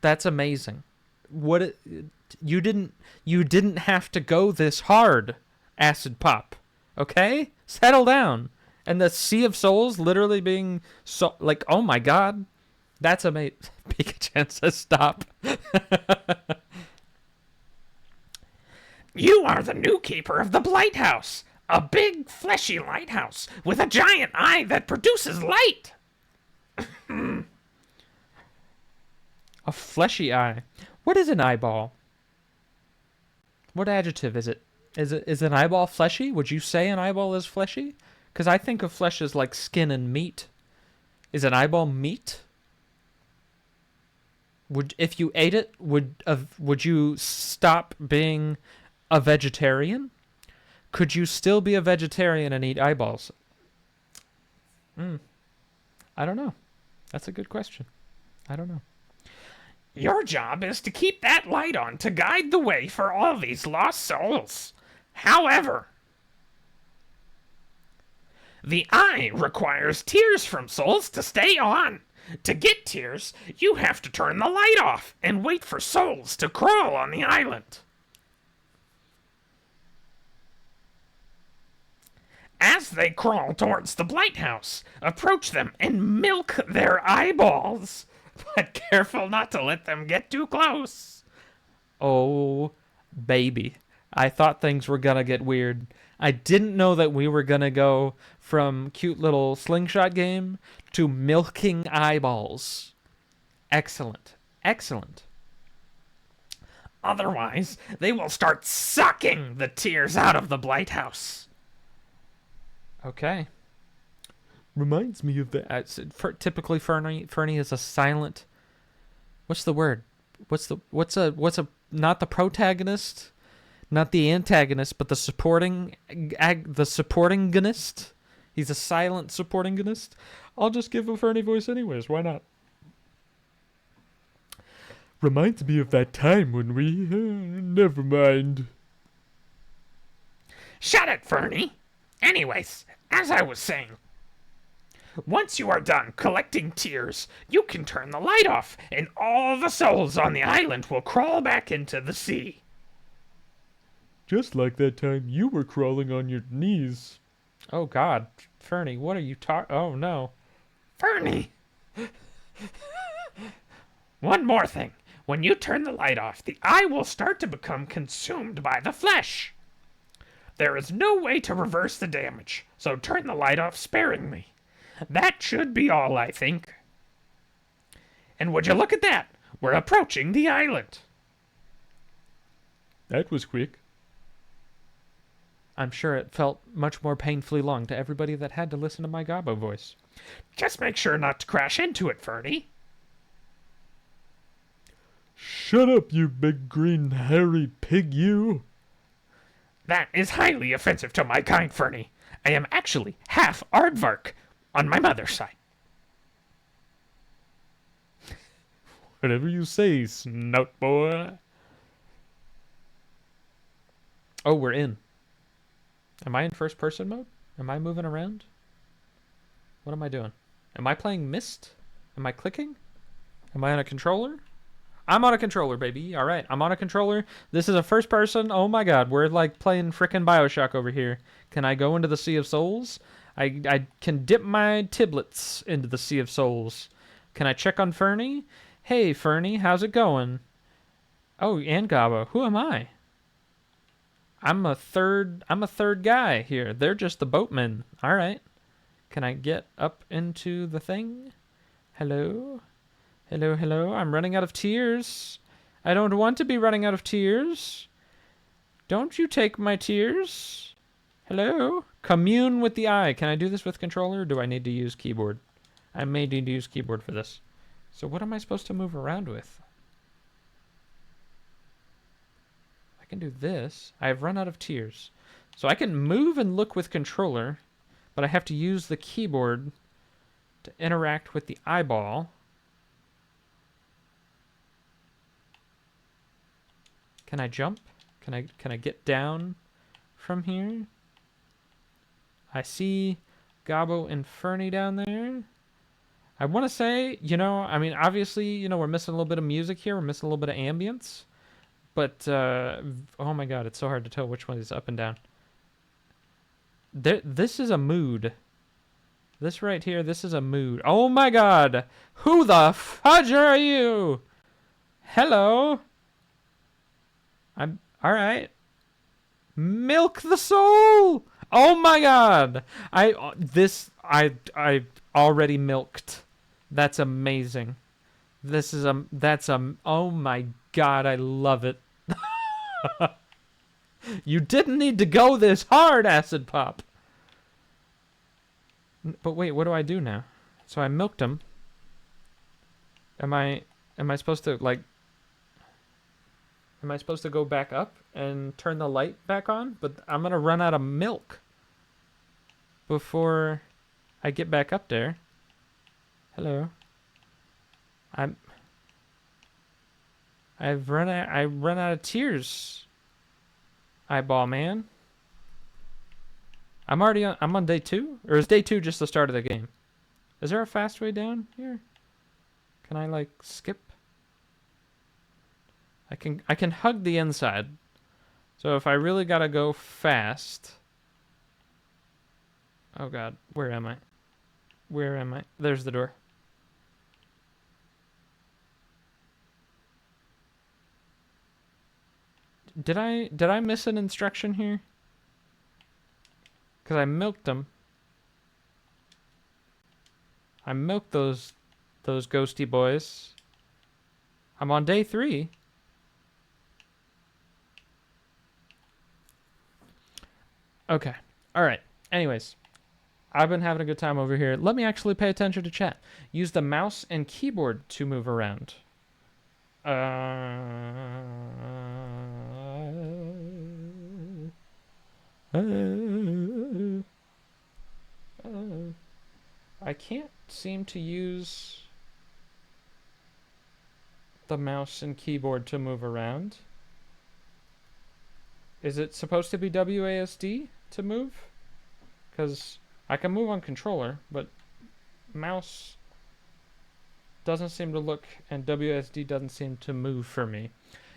that's amazing. You didn't have to go this hard, Acid Pop. Okay? Settle down. And the Sea of Souls literally being so like, oh my god. That's amazing. Pikachu says stop. You are the new keeper of the Blight House, a big, fleshy lighthouse with a giant eye that produces light. A fleshy eye. What is an eyeball? What adjective is it? Is an eyeball fleshy? Would you say an eyeball is fleshy? Because I think of flesh as like skin and meat. Is an eyeball meat? If you ate it, would you stop being a vegetarian? Could you still be a vegetarian and eat eyeballs? I don't know. That's a good question. I don't know. Your job is to keep that light on to guide the way for all these lost souls. However, the eye requires tears from souls to stay on. To get tears, you have to turn the light off and wait for souls to crawl on the island. As they crawl towards the Blight House, approach them and milk their eyeballs. But careful not to let them get too close. Oh, baby. I thought things were gonna get weird. I didn't know that we were gonna go from cute little slingshot game to milking eyeballs. Excellent. Excellent. Otherwise, they will start sucking the tears out of the Blight House. Okay. Reminds me of the typically Furny is a silent. What's the word? What's a not the protagonist, not the antagonist, but the supportingist. He's a silent supportingist. I'll just give a Furny voice anyways. Why not? Reminds me of that time when we. Never mind. Shut it, Furny. Anyways, as I was saying, once you are done collecting tears, you can turn the light off, and all the souls on the island will crawl back into the sea. Just like that time you were crawling on your knees. Oh God, Furny, what are you talking? Oh no. Furny! One more thing. When you turn the light off, the eye will start to become consumed by the flesh. There is no way to reverse the damage, so turn the light off sparingly. That should be all, I think. And would you look at that? We're approaching the island. That was quick. I'm sure it felt much more painfully long to everybody that had to listen to my Gobbo voice. Just make sure not to crash into it, Furny. Shut up, you big green hairy pig, you. That is highly offensive to my kind, Furny. I am actually half aardvark on my mother's side. Whatever you say, snout boy. Oh, we're in. Am I in first person mode? Am I moving around? What am I doing? Am I playing Myst? Am I clicking? Am I on a controller? I'm on a controller, baby. All right, I'm on a controller. This is a first person. Oh my god, we're like playing frickin' Bioshock over here. Can I go into the Sea of Souls? I can dip my tiblets into the Sea of Souls. Can I check on Furny? Hey, Furny, how's it going? Oh, and Gobbo. Who am I? I'm a third guy here. They're just the boatmen. All right. Can I get up into the thing? Hello? Hello, hello. I'm running out of tears. I don't want to be running out of tears. Don't you take my tears? Hello? Commune with the eye. Can I do this with controller, or do I need to use keyboard? I may need to use keyboard for this. So what am I supposed to move around with? I can do this. I have run out of tears. So I can move and look with controller, but I have to use the keyboard to interact with the eyeball. Can I jump? Can I get down from here? I see Gobbo and Furny down there. I want to say, I mean, obviously, we're missing a little bit of music here. We're missing a little bit of ambience. But, oh my god, it's so hard to tell which one is up and down. This is a mood. This right here, this is a mood. Oh my god! Who the fudge are you? Hello? Alright. Milk the soul! Oh my god! I already milked. That's amazing. Oh my god, I love it. You didn't need to go this hard, Acid Pop. But wait, what do I do now? So I milked him. Am I supposed to am I supposed to go back up and turn the light back on? But I'm gonna run out of milk before I get back up there. Hello. I run out of tears. Eyeball man. I'm on day 2? Or is day 2 just the start of the game? Is there a fast way down here? Can I skip? I can hug the inside. So if I really gotta go fast. Oh god, where am I? Where am I? There's the door. Did I miss an instruction here? Because I milked them. I milked those ghosty boys. I'm on day 3. Okay. Alright. Anyways. I've been having a good time over here. Let me actually pay attention to chat. Use the mouse and keyboard to move around. I can't seem to use the mouse and keyboard to move around. Is it supposed to be WASD to move? Because I can move on controller, but mouse doesn't seem to look, and WASD doesn't seem to move for me.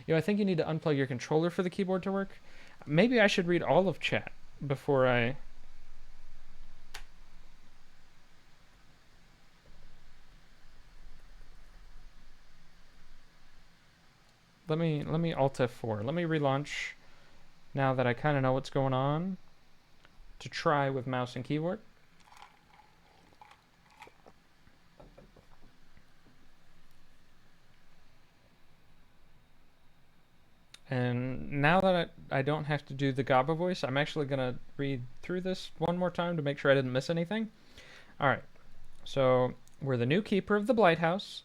I think you need to unplug your controller for the keyboard to work. Maybe I should read all of chat before I... Let me Alt F4. Let me relaunch now that I kind of know what's going on to try with mouse and keyboard. And now that I don't have to do the Gobbo voice, I'm actually going to read through this one more time to make sure I didn't miss anything. Alright, so we're the new keeper of the Blight House.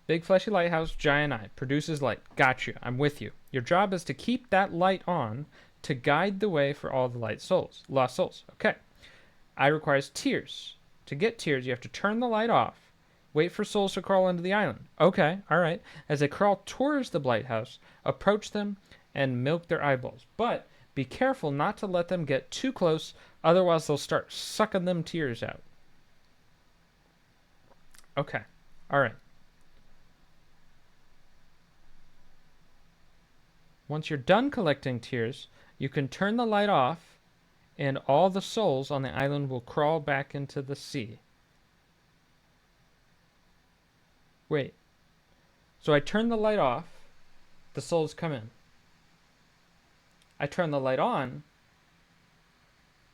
Big fleshy lighthouse, giant eye, produces light. Got you, I'm with you. Your job is to keep that light on to guide the way for all the lost souls. Okay. Eye requires tears. To get tears, you have to turn the light off. Wait for souls to crawl into the island. Okay, alright. As they crawl towards the Blight House, approach them and milk their eyeballs. But be careful not to let them get too close, otherwise they'll start sucking them tears out. Okay, alright. Once you're done collecting tears, you can turn the light off, and all the souls on the island will crawl back into the sea. Wait. So I turn the light off, the souls come in. I turn the light on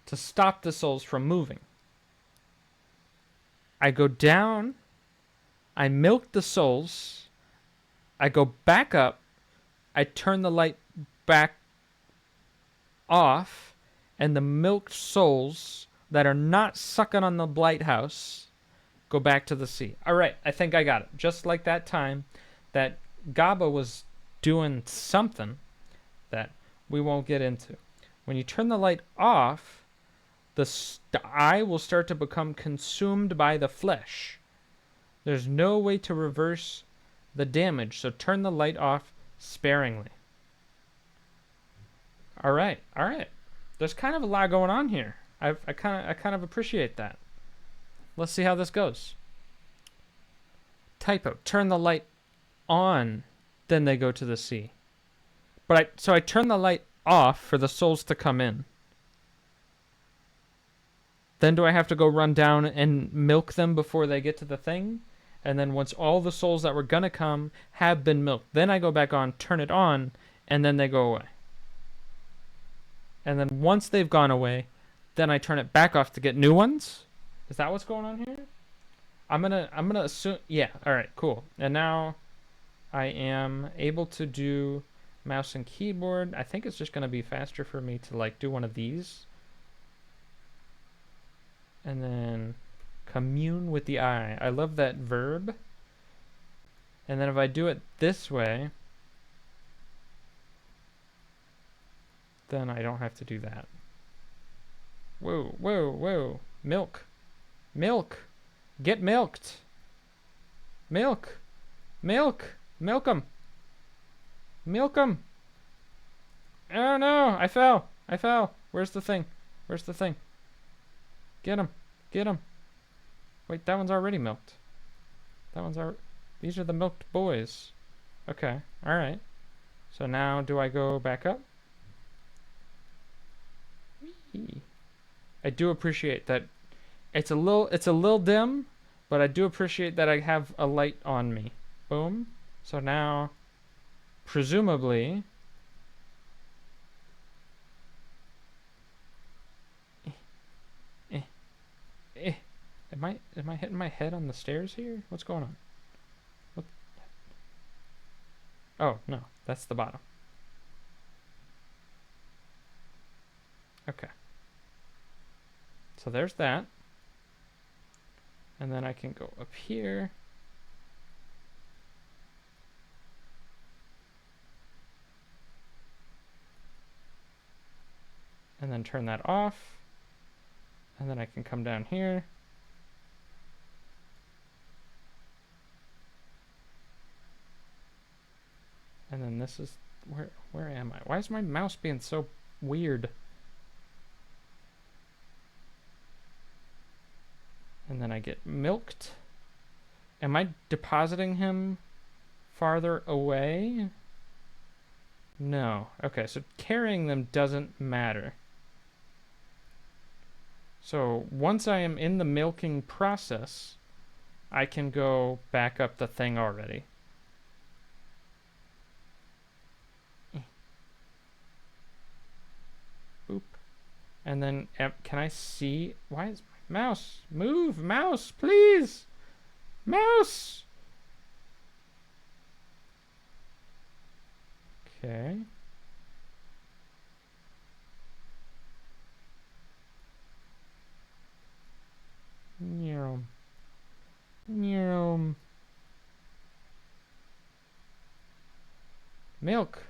to stop the souls from moving. I go down, I milk the souls, I go back up, I turn the light back off, and the milked souls that are not sucking on the Blight House go back to the sea. Alright, I think I got it. Just like that time that Gobbo was doing something that we won't get into. When you turn the light off, the eye will start to become consumed by the flesh. There's no way to reverse the damage, so turn the light off sparingly. All right, all right. There's kind of a lot going on here. I kind of appreciate that. Let's see how this goes. Typo. Turn the light on, then they go to the sea. So I turn the light off for the souls to come in. Then do I have to go run down and milk them before they get to the thing? And then once all the souls that were gonna come have been milked, then I go back on, turn it on, and then they go away. And then once they've gone away, then I turn it back off to get new ones? Is that what's going on here? I'm gonna assume, yeah, alright, cool. And now I am able to do mouse and keyboard. I think it's just gonna be faster for me to like do one of these. And then commune with the eye. I love that verb. And then if I do it this way, then I don't have to do that. Whoa, whoa, whoa. Milk. Milk. Get milked. Milk. Milk. Milk 'em. Milk 'em. Oh no, I fell. I fell. Where's the thing? Where's the thing? Get him. Get him. Wait, that one's already milked. That one's already... These are the milked boys. Okay, alright. So now do I go back up? Whee. I do appreciate that it's a little dim, but I do appreciate that I have a light on me. Boom. So now, presumably... Am I hitting my head on the stairs here? What's going on? What? Oh, no. That's the bottom. Okay. So there's that. And then I can go up here. And then turn that off. And then I can come down here. And then this is... Where am I? Why is my mouse being so weird? And then I get milked. Am I depositing him farther away? No. Okay, so carrying them doesn't matter. So once I am in the milking process, I can go back up the thing already. Boop. And then, can I see? Why is my mouse? Move, mouse, please! Mouse! Okay. Nyom. Nyom. Milk.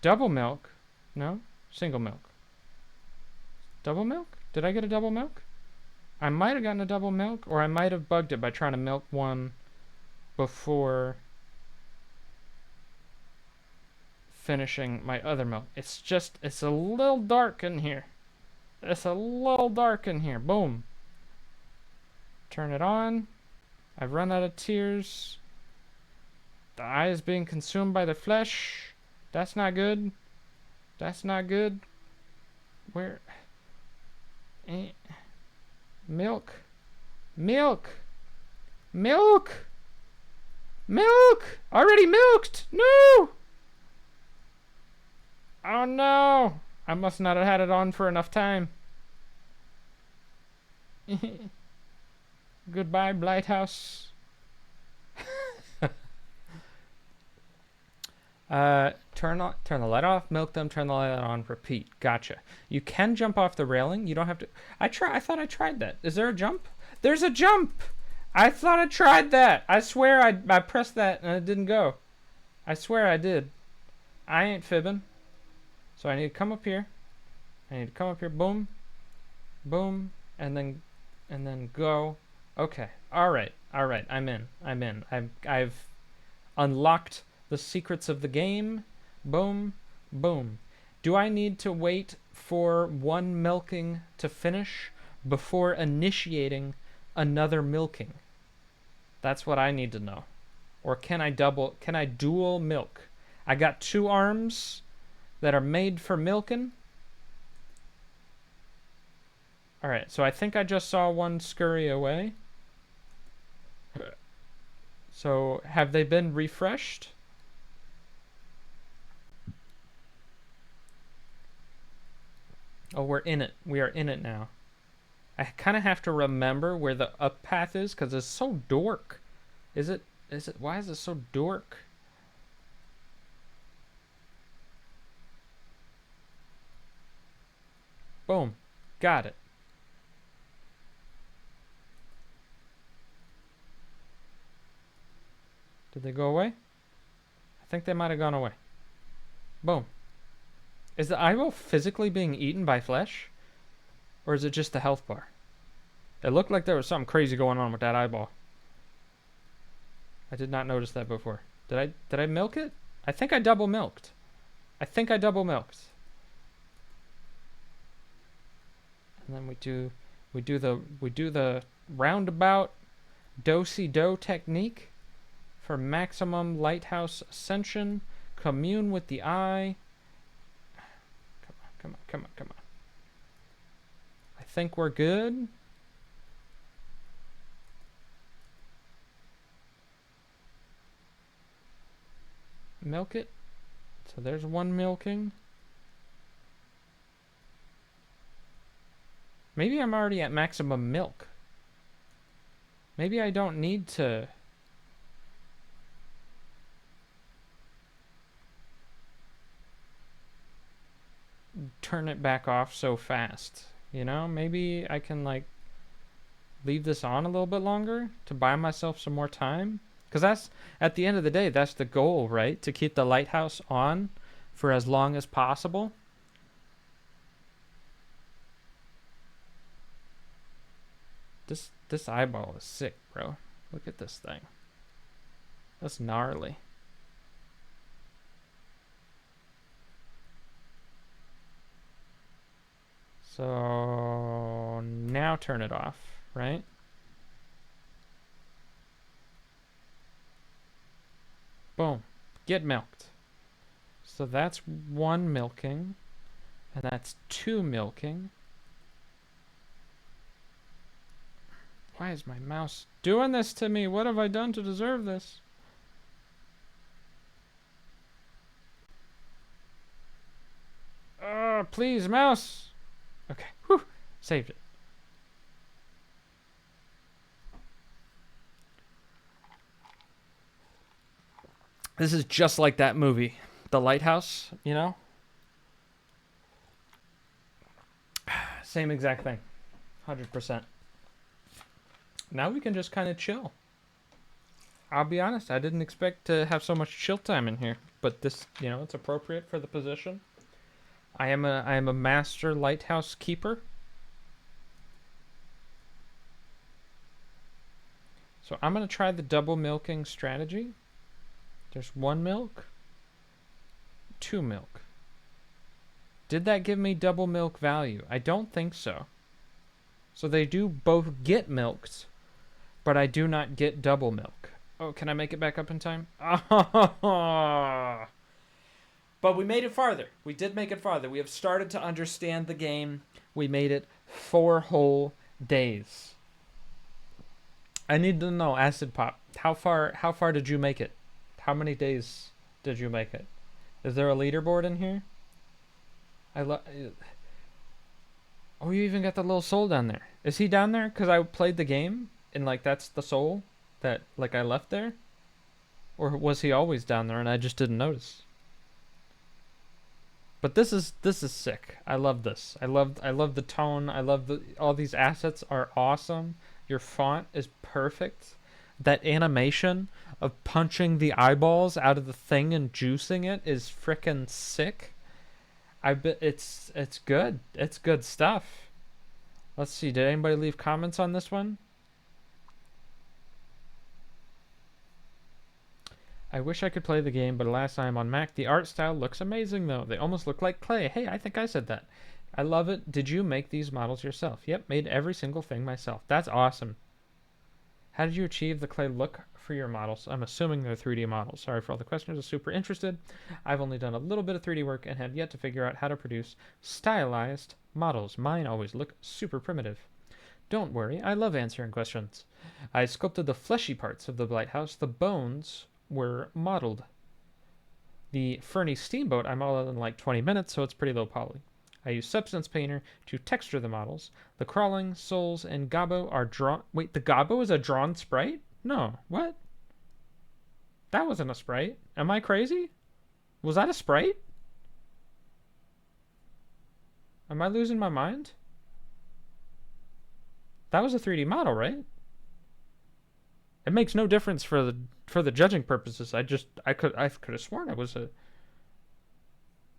Double milk? No? Single milk. Double milk? Did I get a double milk? I might have gotten a double milk, or I might have bugged it by trying to milk one before finishing my other milk. It's a little dark in here. It's a little dark in here. Boom. Turn it on. I've run out of tears. The eye is being consumed by the flesh. That's not good. That's not good. Where? Milk. Milk. Milk. Milk. Already milked. No. Oh no. I must not have had it on for enough time. Goodbye, Blighthouse. Turn the light off, milk them, turn the light on, repeat. Gotcha. You can jump off the railing. You don't have to. I thought I tried that. Is there a jump? There's a jump. I thought I tried that. I swear I pressed that and it didn't go. I swear I did. I ain't fibbing. So I need to come up here. Boom, boom, and then go. Okay. All right. I'm in. I've unlocked the secrets of the game. Boom, Boom. Do I need to wait for one milking to finish before initiating another milking? That's what I need to know. Or can I dual milk? I got 2 arms that are made for milking. Alright, so I think I just saw one scurry away. So, have they been refreshed? Oh, we're in it. We are in it now. I kind of have to remember where the up path is because it's so dork. Is it? Why is it so dork? Boom. Got it. Did they go away? I think they might have gone away. Boom. Is the eyeball physically being eaten by flesh? Or is it just the health bar? It looked like there was something crazy going on with that eyeball. I did not notice that before. Did I milk it? I think I double milked. And then we do the roundabout do-si-do technique for maximum lighthouse ascension. Commune with the eye. Come on. I think we're good. Milk it. So there's one milking. Maybe I'm already at maximum milk. Maybe I don't need to turn it back off so fast. You know, maybe I can like leave this on a little bit longer to buy myself some more time. Because that's, at the end of the day, that's the goal, right? To keep the lighthouse on for as long as possible. This eyeball is sick, bro. Look at this thing. That's gnarly. So now turn it off, right? Boom. Get milked. So that's 1 milking. And that's 2 milking. Why is my mouse doing this to me? What have I done to deserve this? Please, mouse. Okay. Whew. Saved it. This is just like that movie, The Lighthouse, you know? Same exact thing. 100%. Now we can just kind of chill. I'll be honest, I didn't expect to have so much chill time in here, but this, you know, it's appropriate for the position. I am a master lighthouse keeper. So I'm going to try the double milking strategy. There's 1 milk, 2 milk. Did that give me double milk value? I don't think so. So they do both get milked, but I do not get double milk. Oh, can I make it back up in time? But we made it farther. We did make it farther. We have started to understand the game. We made it 4 whole days. I need to know, Acid Pop, how far did you make it? How many days did you make it? Is there a leaderboard in here? Oh, you even got the little soul down there. Is he down there because I played the game and like that's the soul that like I left there? Or was he always down there and I just didn't notice? But this is sick. I love this. I love the tone. I love all these assets are awesome. Your font is perfect. That animation of punching the eyeballs out of the thing and juicing it is frickin' sick. I bet it's good. It's good stuff. Let's see. Did anybody leave comments on this one? I wish I could play the game, but alas, I am on Mac. The art style looks amazing, though. They almost look like clay. Hey, I think I said that. I love it. Did you make these models yourself? Yep, made every single thing myself. That's awesome. How did you achieve the clay look for your models? I'm assuming they're 3D models. Sorry for all the questioners. I'm super interested. I've only done a little bit of 3D work and have yet to figure out how to produce stylized models. Mine always look super primitive. Don't worry, I love answering questions. I sculpted the fleshy parts of the lighthouse. The bones were modeled. The Furny steamboat I modeled in like 20 minutes, so it's pretty low poly. I use Substance Painter to texture the models. The crawling, souls, and Gobbo are drawn... Wait, the Gobbo is a drawn sprite? No, what? That wasn't a sprite. Am I crazy? Was that a sprite? Am I losing my mind? That was a 3D model, right? It makes no difference for the judging purposes. I could have sworn it was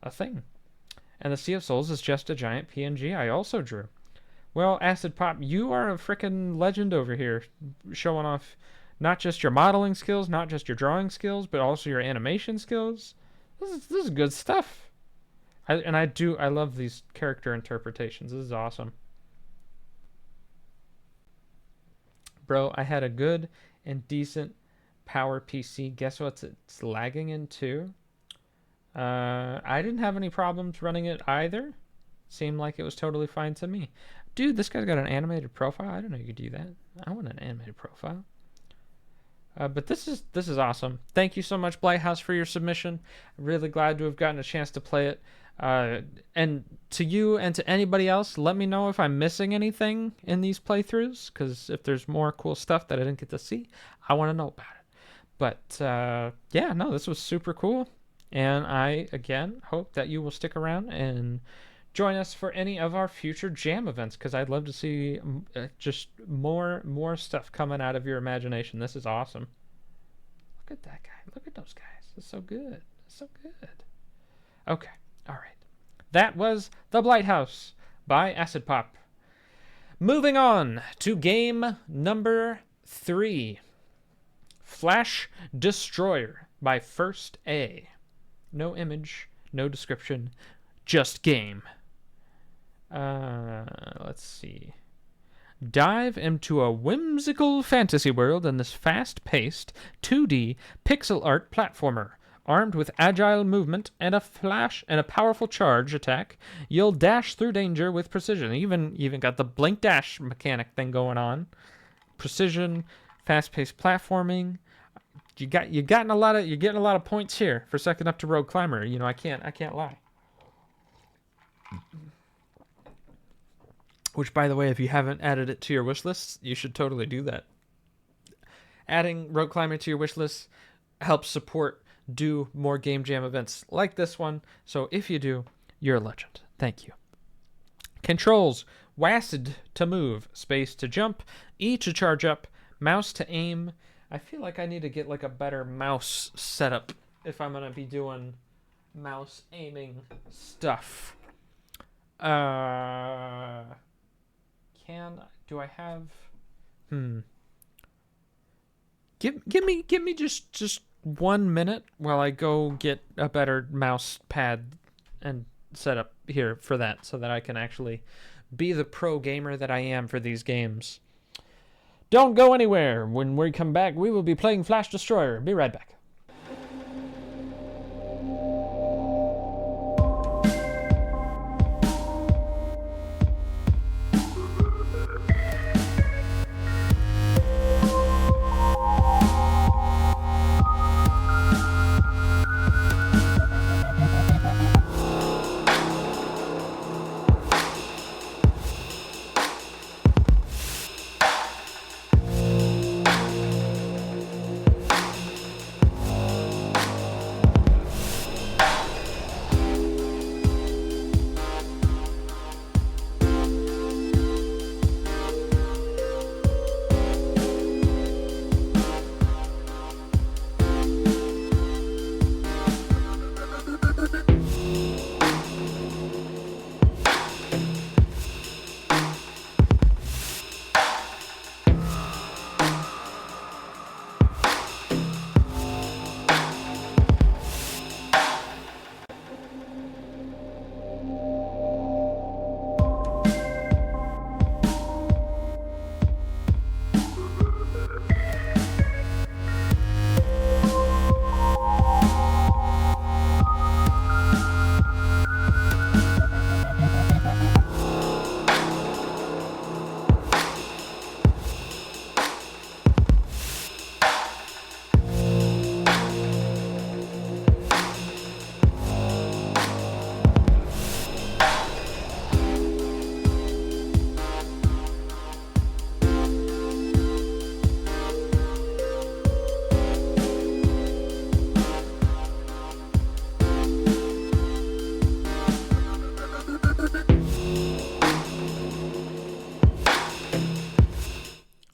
a thing. And the Sea of Souls is just a giant PNG I also drew. Well, Acid Pop, you are a frickin' legend over here, showing off not just your modeling skills, not just your drawing skills, but also your animation skills. This is good stuff. I love these character interpretations. This is awesome. Bro, I had a good and decent power PC. Guess what it's lagging in too? I didn't have any problems running it either. Seemed like it was totally fine to me. Dude, this guy's got an animated profile. I didn't know you could do that. I want an animated profile. But this is awesome. Thank you so much, Blighthouse, for your submission. I'm really glad to have gotten a chance to play it. And to you and to anybody else, let me know if I'm missing anything in these playthroughs, because if there's more cool stuff that I didn't get to see, I want to know about it. But yeah, no, this was super cool. And I, again, hope that you will stick around and join us for any of our future jam events, because I'd love to see just more stuff coming out of your imagination. This is awesome. Look at that guy. Look at those guys. It's so good. It's so good. Okay. All right. That was The Blighthouse by Acid Pop. Moving on to game number 3. Flash Destroyer by First A. No image, no description, just game. Let's see. Dive into a whimsical fantasy world in this fast-paced 2D pixel art platformer. Armed with agile movement and a powerful charge attack, you'll dash through danger with precision. Even got the blink dash mechanic thing going on. Precision, fast-paced platforming. You're getting a lot of points here for second up to Rogue Climber. You know, I can't lie. Which, by the way, if you haven't added it to your wish list, you should totally do that. Adding Rogue Climber to your wish list helps support do more game jam events like this one. So if you do, you're a legend. Thank you. Controls: WASD to move, space to jump, E to charge up, mouse to aim. I feel like I need to get like a better mouse setup if I'm gonna be doing mouse aiming stuff. Do I have? Give me just 1 minute while I go get a better mouse pad and set up here for that, so that I can actually be the pro gamer that I am for these games. Don't go anywhere. When we come back, we will be playing Flash Destroyer. Be right back.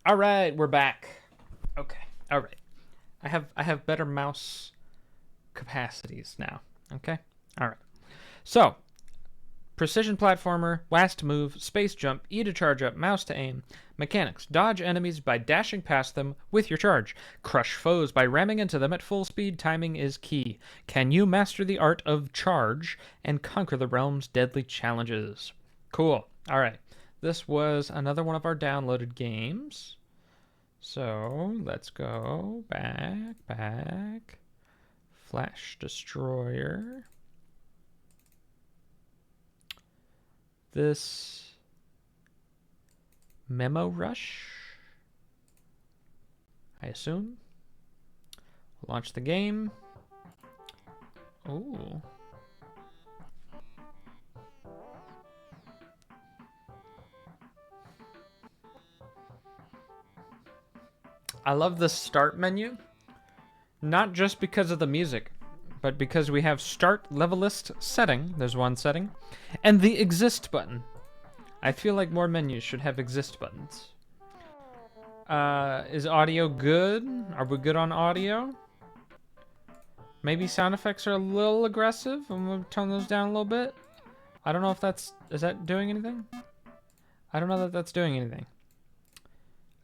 All right, we're back. Okay. All right. I have better mouse capacities now. Okay. All right. So, precision platformer, last move, space jump, E to charge up, mouse to aim. Mechanics: dodge enemies by dashing past them with your charge. Crush foes by ramming into them at full speed. Timing is key. Can you master the art of charge and conquer the realm's deadly challenges? Cool. All right. This was another one of our downloaded games. So let's go back. Flash Destroyer. This Memo Rush, I assume. Launch the game. Ooh. I love the start menu, not just because of the music, but because we have start level list setting, there's one setting, and the exist button. I feel like more menus should have exist buttons. Is audio good? Are we good on audio? Maybe sound effects are a little aggressive. I'm gonna tone those down a little bit. I don't know if is that doing anything? I don't know that that's doing anything.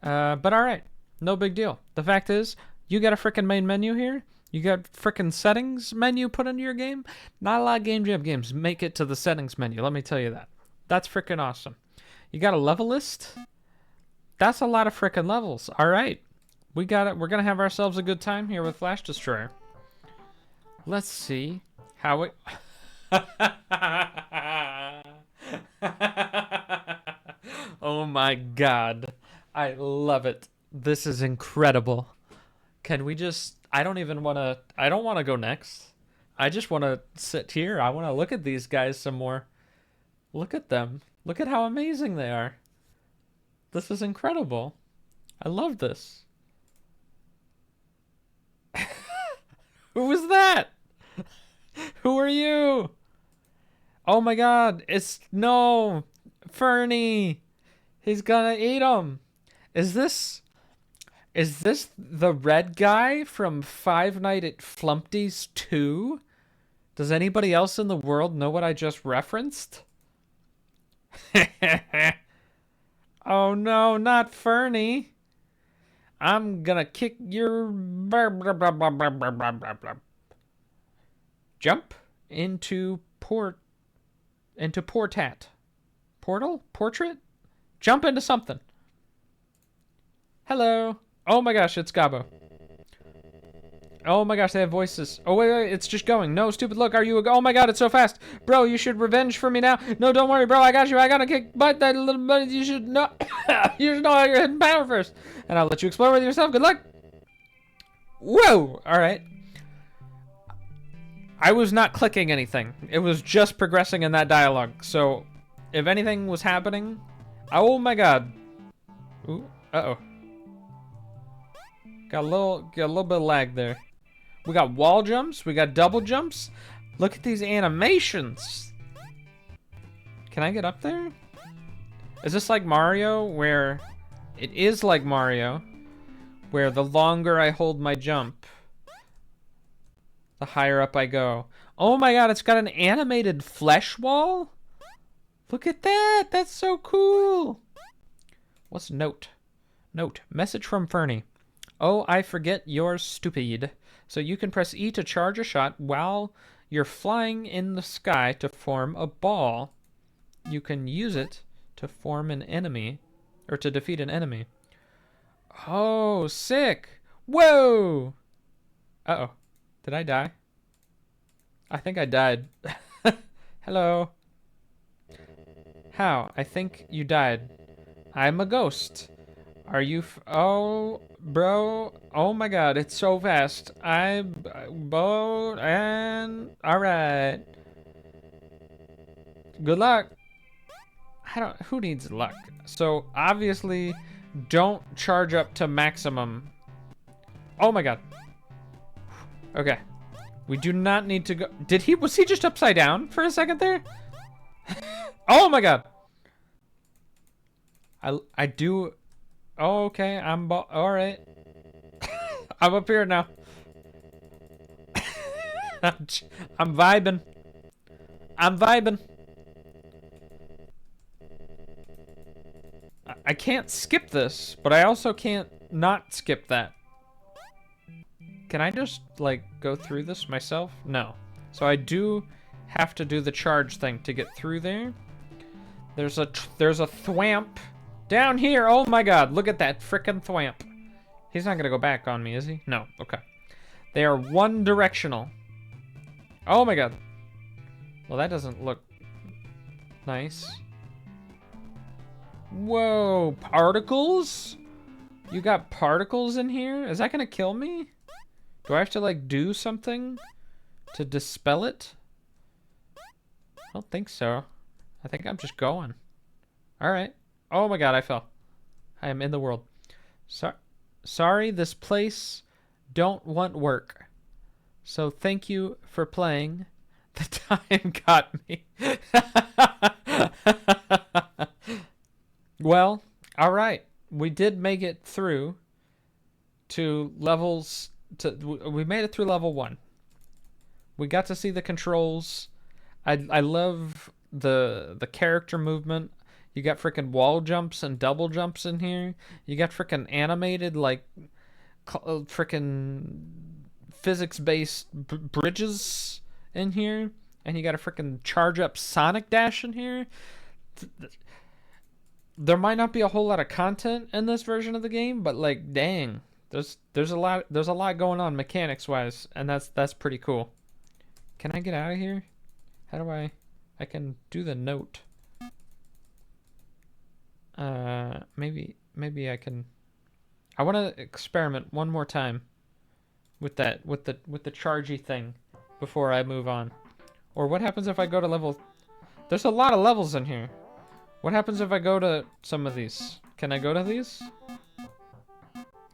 But alright. No big deal. The fact is, you got a frickin' main menu here. You got frickin' settings menu put into your game. Not a lot of Game Jam games make it to the settings menu, let me tell you that. That's frickin' awesome. You got a level list? That's a lot of frickin' levels. Alright. We got it. We're gonna have ourselves a good time here with Flash Destroyer. Let's see how it... Oh my god. I love it. This is incredible. Can we just... I don't want to go next. I just want to sit here. I want to look at these guys some more. Look at them. Look at how amazing they are. This is incredible. I love this. Who was that? Who are you? Oh my god. No. Furny. He's gonna eat him. Is this the red guy from Five Nights at Flumpty's 2? Does anybody else in the world know what I just referenced? Oh no, not Furny. I'm gonna kick your... Jump into portat. Portal? Portrait? Jump into something. Hello. Oh my gosh, it's Gobbo. Oh my gosh, they have voices. Oh wait, it's just going. No, stupid, look, are you oh my god, it's so fast. Bro, you should revenge for me now. No, don't worry, bro, I got you. I gotta kick butt, that little buddy. You should know you should know how your hidden power first. And I'll let you explore with yourself. Good luck. Whoa! Alright. I was not clicking anything. It was just progressing in that dialogue. So if anything was happening. Oh my god. Ooh, uh-oh. Got a little bit of lag there. We got wall jumps. We got double jumps. Look at these animations. Can I get up there? Is this like Mario where... It is like Mario where the longer I hold my jump, the higher up I go. Oh my god, it's got an animated flesh wall? Look at that. That's so cool. What's note? Note. Message from Furny. Oh, I forget you're stupid. So you can press E to charge a shot while you're flying in the sky to form a ball. You can use it to form an enemy, or to defeat an enemy. Oh, sick. Whoa. Uh-oh. Did I die? I think I died. Hello. How? I think you died. I'm a ghost. Are you oh, bro. Oh my god, it's so fast. And alright. Good luck. Who needs luck? So, obviously, don't charge up to maximum. Oh my god. Okay. We do not need to go. Was he just upside down for a second there? Oh my god. I do. Oh, okay. All right. I'm up here now. I'm vibing. I'm vibing. I can't skip this, but I also can't not skip that. Can I just, like, go through this myself? No. So I do have to do the charge thing to get through there. There's a thwamp down here. Oh my god, look at that frickin' thwamp. He's not gonna go back on me, is he? No, okay. They are one directional. Oh my god. Well, that doesn't look nice. Whoa, particles? You got particles in here? Is that gonna kill me? Do I have to, like, do something to dispel it? I don't think so. I think I'm just going. Alright. Oh my god, I fell. I am in the world. Sorry, this place don't want work. So thank you for playing. The time got me. Well, alright. We did make it through to levels... we made it through level 1. We got to see the controls. I love the character movement. You got freaking wall jumps and double jumps in here. You got freaking animated, like, freaking physics-based bridges in here. And you got a freaking charge-up Sonic Dash in here. There might not be a whole lot of content in this version of the game, but, like, dang. There's a lot going on mechanics-wise, and that's pretty cool. Can I get out of here? How do I can do the note. Maybe I can. I want to experiment one more time with the chargy thing before I move on. Or what happens if I go to level? There's a lot of levels in here. What happens if I go to some of these? Can I go to these?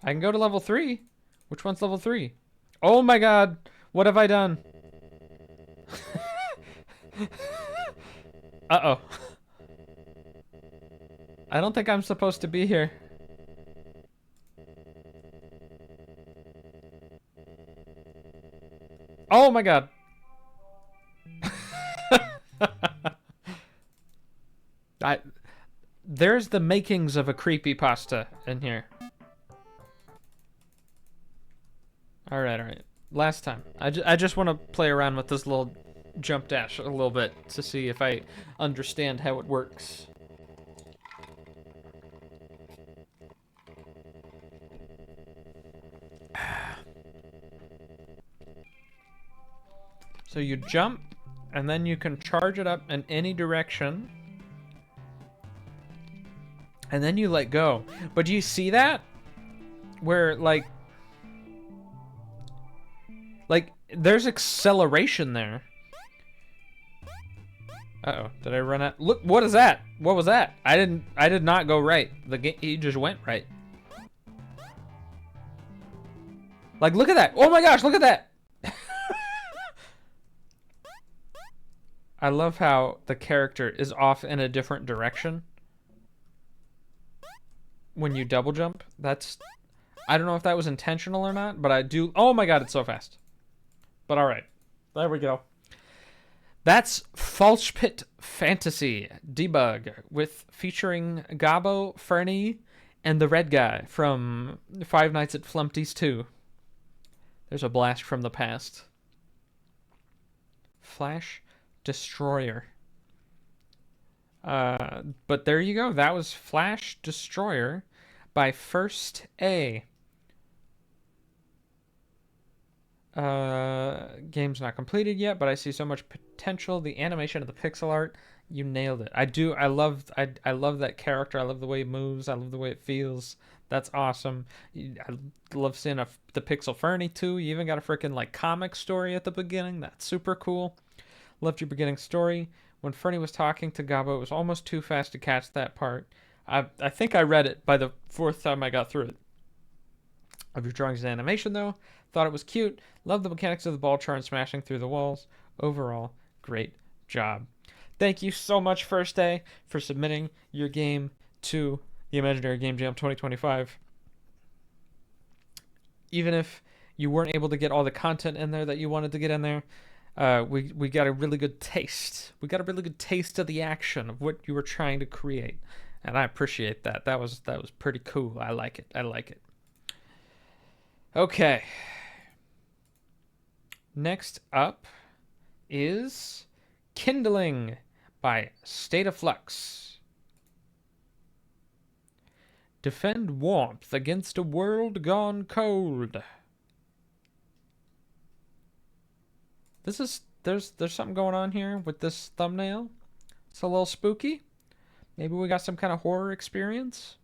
I can go to level 3. Which one's level 3? Oh my god! What have I done? Uh-oh. I don't think I'm supposed to be here. Oh my god. There's the makings of a creepypasta in here. Alright. Last time. I just want to play around with this little jump dash a little bit to see if I understand how it works. So you jump, and then you can charge it up in any direction. And then you let go. But do you see that? Where, like, there's acceleration there. Uh-oh, did I run out? Look, what is that? What was that? I did not go right. He just went right. Like, look at that. Oh my gosh, look at that. I love how the character is off in a different direction when you double jump. I don't know if that was intentional or not, but I do. Oh my god, it's so fast. But alright, there we go. That's False Pit Fantasy Debug featuring Gobbo, Furny, and the red guy from Five Nights at Flumpty's 2. There's a blast from the past. Flash Destroyer. But there you go. That was Flash Destroyer by First A. Game's not completed yet, but I see so much potential. The animation of the pixel art, you nailed it. I love that character. I love the way it moves. I love the way it feels. That's awesome. I love seeing the Pixel Fernie too. You even got a freaking like comic story at the beginning. That's super cool. Loved your beginning story. When Fernie was talking to Gobbo, it was almost too fast to catch that part. I think I read it by the 4th time I got through it. Of your drawings and animation though. Thought it was cute. Loved the mechanics of the ball charm smashing through the walls. Overall, great job. Thank you so much, First Day, for submitting your game to the Imaginary Game Jam 2025. Even if you weren't able to get all the content in there that you wanted to get in there, we got a really good taste. We got a really good taste of the action of what you were trying to create, and I appreciate that. That was pretty cool. I like it. I like it. Okay. Next up is Kindling by State of Flux. Defend warmth against a world gone cold. There's something going on here with this thumbnail. It's a little spooky. Maybe we got some kind of horror experience.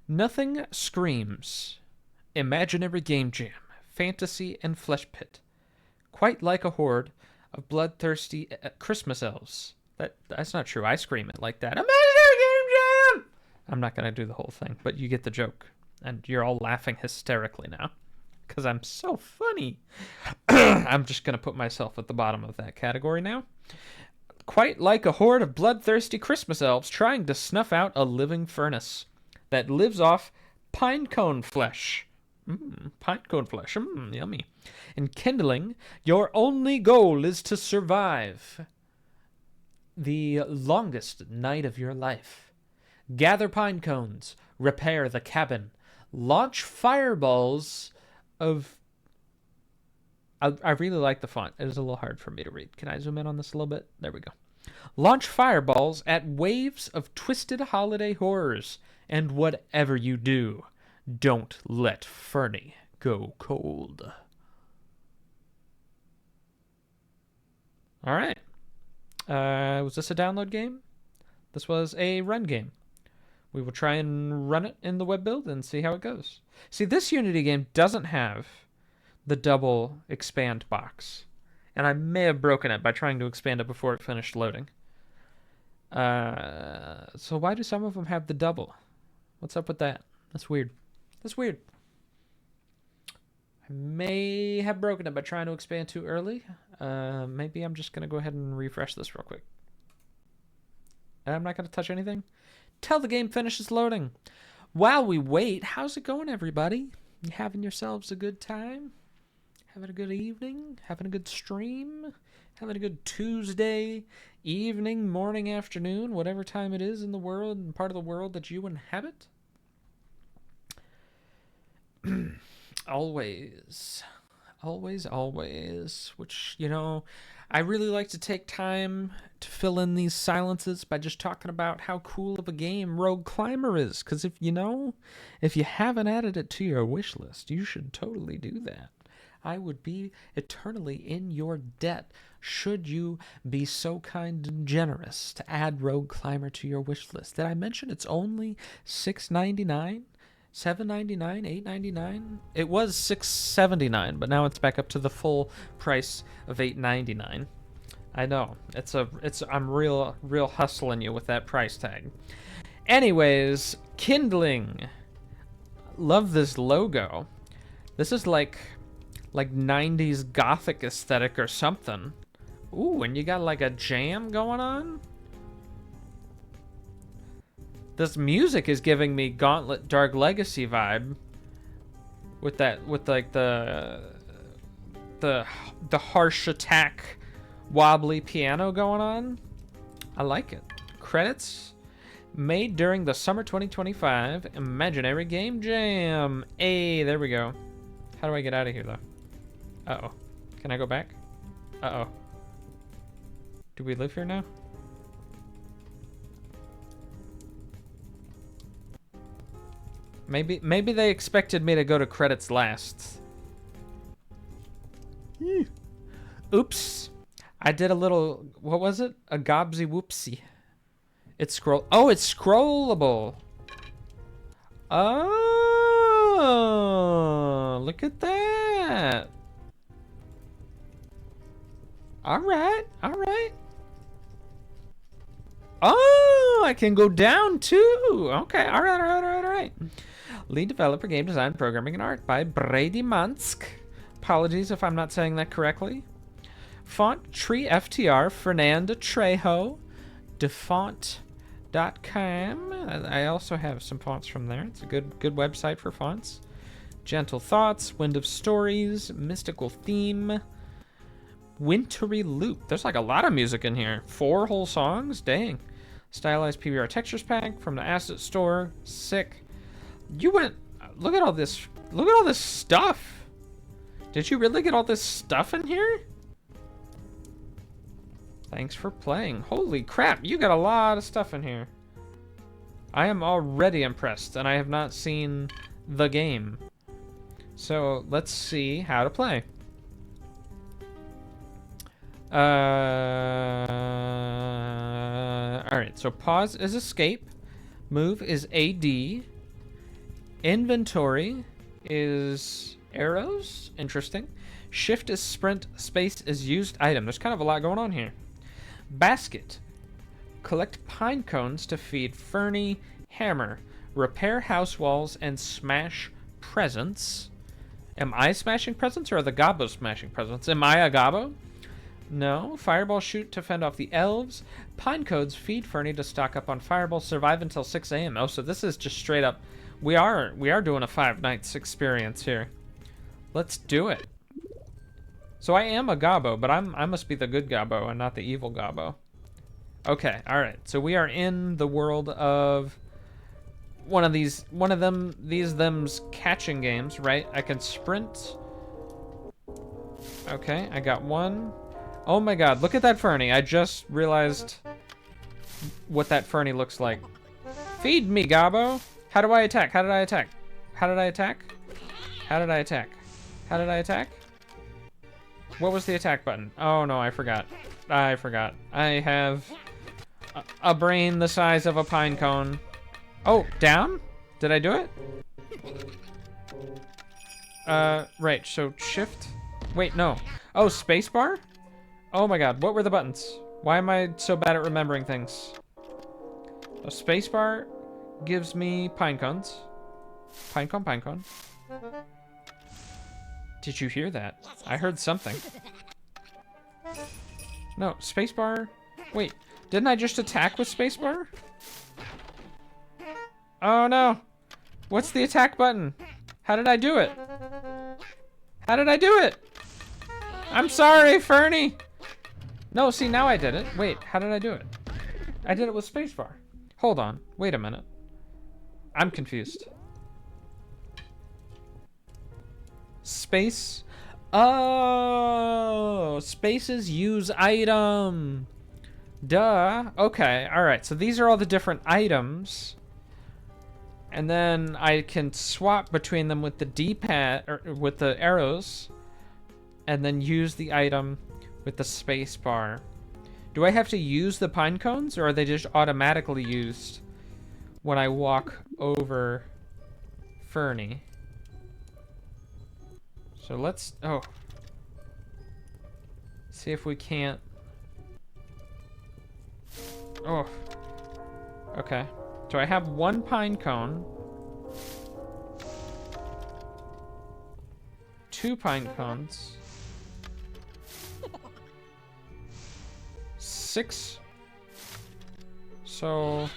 Nothing screams imaginary game jam, fantasy and flesh pit, quite like a horde of bloodthirsty Christmas elves. That's not true. I scream it like that. Imaginary game jam. I'm not gonna do the whole thing, but you get the joke, and you're all laughing hysterically now because I'm so funny. I'm just gonna put myself at the bottom of that category now. Quite like a horde of bloodthirsty Christmas elves trying to snuff out a living furnace that lives off pinecone flesh. Pinecone flesh, yummy. In Kindling, your only goal is to survive the longest night of your life. Gather pine cones, repair the cabin, launch fireballs of... I really like the font. It is a little hard for me to read. Can I zoom in on this a little bit? There we go. Launch fireballs at waves of twisted holiday horrors, and whatever you do, don't let Furny go cold. All right. Was this a download game? This was a run game. We will try and run it in the web build and see how it goes. See, this Unity game doesn't have the double expand box, and I may have broken it by trying to expand it before it finished loading. So why do some of them have the double? What's up with that? That's weird. That's weird. I may have broken it by trying to expand too early. Maybe I'm just going to go ahead and refresh this real quick. And I'm not going to touch anything till the game finishes loading. While we wait, how's it going, everybody? You having yourselves a good time? Having a good evening? Having a good stream? Having a good Tuesday evening, morning, afternoon, whatever time it is in the world and part of the world that you inhabit? Always. Which, you know, I really like to take time to fill in these silences by just talking about how cool of a game Rogue Climber is. Because if you haven't added it to your wish list, you should totally do that. I would be eternally in your debt should you be so kind and generous to add Rogue Climber to your wish list. Did I mention it's only $6.99? $7.99, $8.99. It was $6.79, but now it's back up to the full price of $8.99. I know I'm real hustling you with that price tag. Anyways, Kindling. Love this logo. This is like 90s gothic aesthetic or something. Ooh, and you got like a jam going on. This music is giving me Gauntlet Dark Legacy vibe. With like the harsh attack wobbly piano going on. I like it. Credits made during the summer 2025 Imaginary Game Jam. Hey, there we go. How do I get out of here though? Uh-oh. Can I go back? Uh-oh. Do we live here now? Maybe they expected me to go to credits last. Oops. I did a little, what was it? A gobsy whoopsie. It's scrollable. Oh, look at that. All right. Oh, I can go down too. Okay, all right. Lead developer, game design, programming, and art by Brady Mansk. Apologies if I'm not saying that correctly. Font Tree FTR, Fernanda Trejo. Defont I also have some fonts from there. It's a good website for fonts. Gentle Thoughts, Wind of Stories, Mystical Theme, Wintry Loop. There's like a lot of music in here. 4 whole songs? Dang. Stylized PBR Textures Pack from the Asset Store. Sick. You went... Look at all this... Look at all this stuff. Did you really get all this stuff in here? Thanks for playing. Holy crap, you got a lot of stuff in here. I am already impressed, and I have not seen the game. So, let's see how to play. Alright, so pause is escape. Move is AD. Inventory is arrows. Interesting. Shift is sprint. Space is used item. There's kind of a lot going on here. Basket. Collect pine cones to feed Furny. Hammer. Repair house walls and smash presents. Am I smashing presents or are the Gobbos smashing presents? Am I a Gobbo? No. Fireball shoot to fend off the elves. Pine cones feed Furny to stock up on fireball. Survive until 6 a.m. Oh, so this is just straight up. We are doing a 5 nights experience here. Let's do it. So I am a Gobbo, but I must be the good Gobbo and not the evil Gobbo. Okay, all right. So we are in the world of these them's catching games, right? I can sprint. Okay, I got one. Oh my god, look at that Furny. I just realized what that Furny looks like. Feed me, Gobbo. How do I attack? How did I attack? How did I attack? How did I attack? How did I attack? What was the attack button? Oh no, I forgot. I forgot. I have a brain the size of a pine cone. Oh, down? Did I do it? Right, so shift. Wait, no. Oh, spacebar? Oh my god, what were the buttons? Why am I so bad at remembering things? A spacebar gives me pine cones. Pine cone, pine cone. Did you hear that? I heard something. No, spacebar. Wait, didn't I just attack with spacebar? Oh no. What's the attack button? How did I do it? How did I do it? I'm sorry, Furny. No, see, now I did it. Wait, how did I do it? I did it with spacebar. Hold on. Wait a minute. I'm confused. Space. Oh, spaces use item. Duh. Okay, alright. So these are all the different items. And then I can swap between them with the D-pad, or with the arrows. And then use the item with the space bar. Do I have to use the pine cones, or are they just automatically used when I walk over Furny? So let's, oh. See if we can't. Oh. Okay. So I have one pine cone. 2 pine cones. 6. So.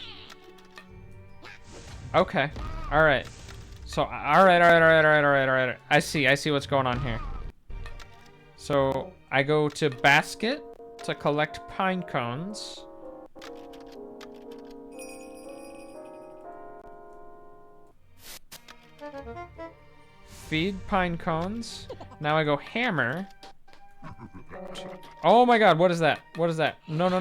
Okay. Alright. So, alright. I see what's going on here. So, I go to basket to collect pine cones. Feed pine cones. Now I go hammer. Oh my god, what is that? What is that? No. No.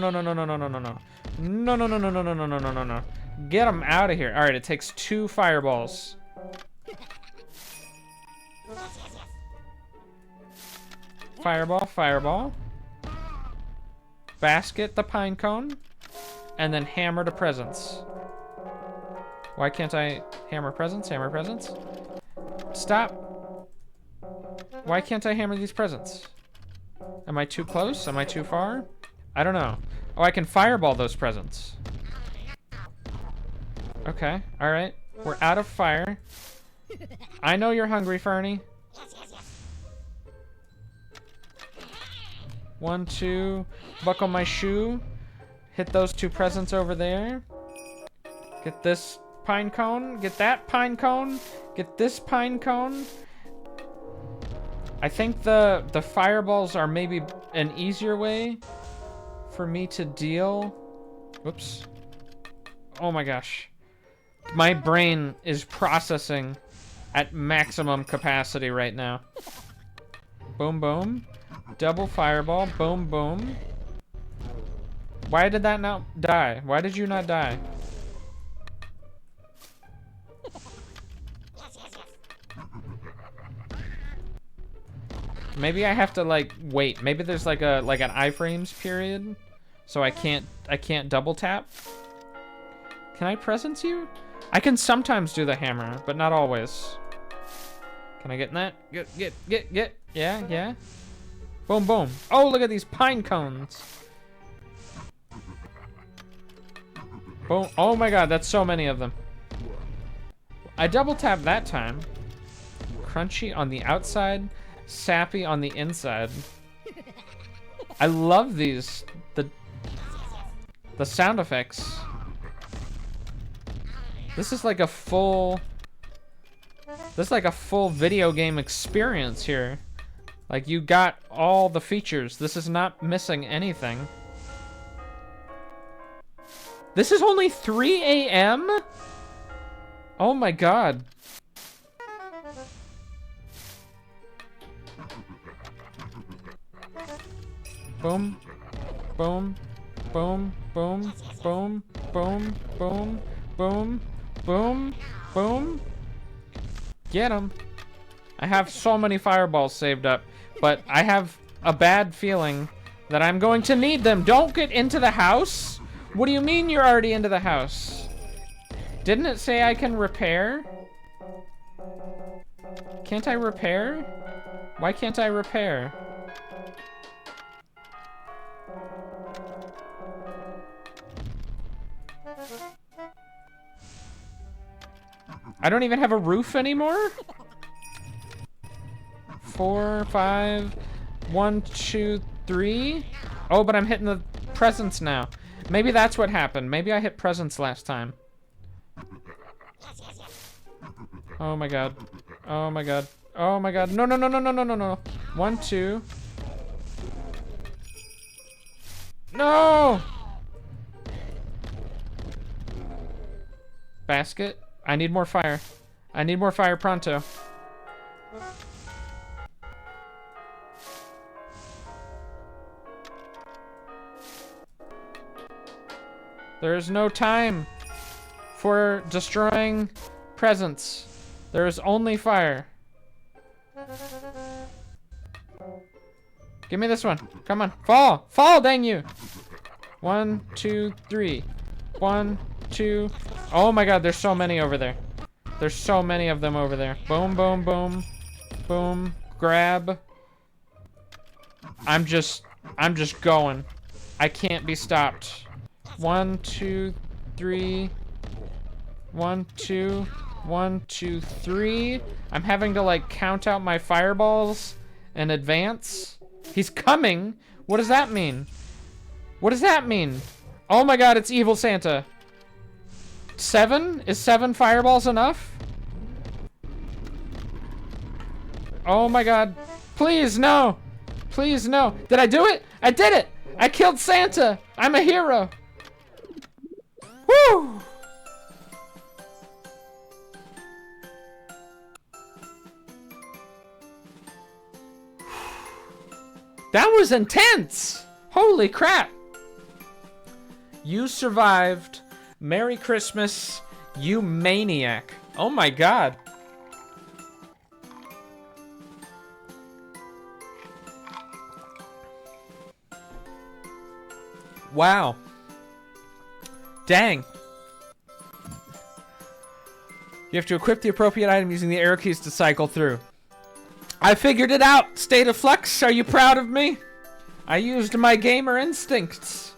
Get them out of here. Alright, it takes 2 fireballs. Fireball. Basket the pine cone. And then hammer the presents. Why can't I hammer presents? Hammer presents? Stop. Why can't I hammer these presents? Am I too close? Am I too far? I don't know. Oh, I can fireball those presents. Okay, alright. We're out of fire. I know you're hungry, Furny. 1, 2. Buckle my shoe. Hit those 2 presents over there. Get this pine cone. Get that pine cone. Get this pine cone. I think the fireballs are maybe an easier way for me to deal. Whoops. Oh my gosh. My brain is processing at maximum capacity right now. Boom, boom. Double fireball. Boom, boom. Why did that not die? Why did you not die? Maybe I have to like wait. Maybe there's like an iframes period, so I can't double tap. Can I presence you? I can sometimes do the hammer, but not always. Can I get in that? Get. Yeah. Boom, boom. Oh, look at these pine cones. Boom. Oh my god, that's so many of them. I double tapped that time. Crunchy on the outside, sappy on the inside. I love these. The sound effects. This is like a full video game experience here. Like, you got all the features. This is not missing anything. This is only 3 a.m.? Oh my god. Boom. Boom. Boom. Boom. Boom. Boom. Boom. Boom. Boom. Boom. Get him. I have so many fireballs saved up, but I have a bad feeling that I'm going to need them. Don't get into the house. What do you mean you're already into the house? Didn't it say I can repair? Can't I repair? Why can't I repair? I don't even have a roof anymore? 4, 5, 1, 2, 3. Oh, but I'm hitting the presents now. Maybe that's what happened. Maybe I hit presents last time. Oh my god. Oh my god. Oh my god. No. 1, 2. No! Basket. I need more fire. I need more fire pronto. There is no time for destroying presents. There is only fire. Give me this one. Come on. Fall! Fall, dang you! 1, 2, 3. 1, 2. Oh my god, there's so many over there. There's so many of them over there. Boom, boom, boom. Boom. Grab. I'm just going. I can't be stopped. 1, 2, 3. 1, 2. 1, 2, 3. I'm having to like count out my fireballs in advance. He's coming. What does that mean? What does that mean? Oh my god, it's evil Santa. 7? Is 7 fireballs enough? Oh my god. Please, no. Please, no. Did I do it? I did it. I killed Santa. I'm a hero. Woo! That was intense! Holy crap! You survived. Merry Christmas, you maniac. Oh my god. Wow. Dang. You have to equip the appropriate item using the arrow keys to cycle through. I figured it out! State of Flux, are you proud of me? I used my gamer instincts.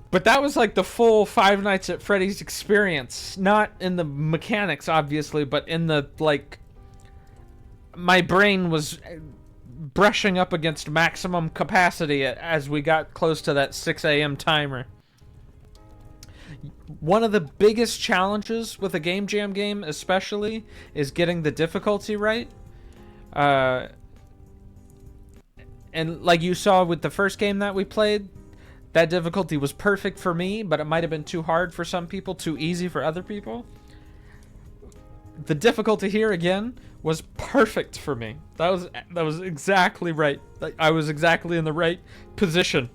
But that was like the full Five Nights at Freddy's experience. Not in the mechanics, obviously, but in the, like... My brain was brushing up against maximum capacity as we got close to that 6 a.m. timer. One of the biggest challenges with a Game Jam game, especially, is getting the difficulty right. And like you saw with the first game that we played, that difficulty was perfect for me, but it might have been too hard for some people, too easy for other people. The difficulty here, again, was perfect for me. That was exactly right. I was exactly in the right position.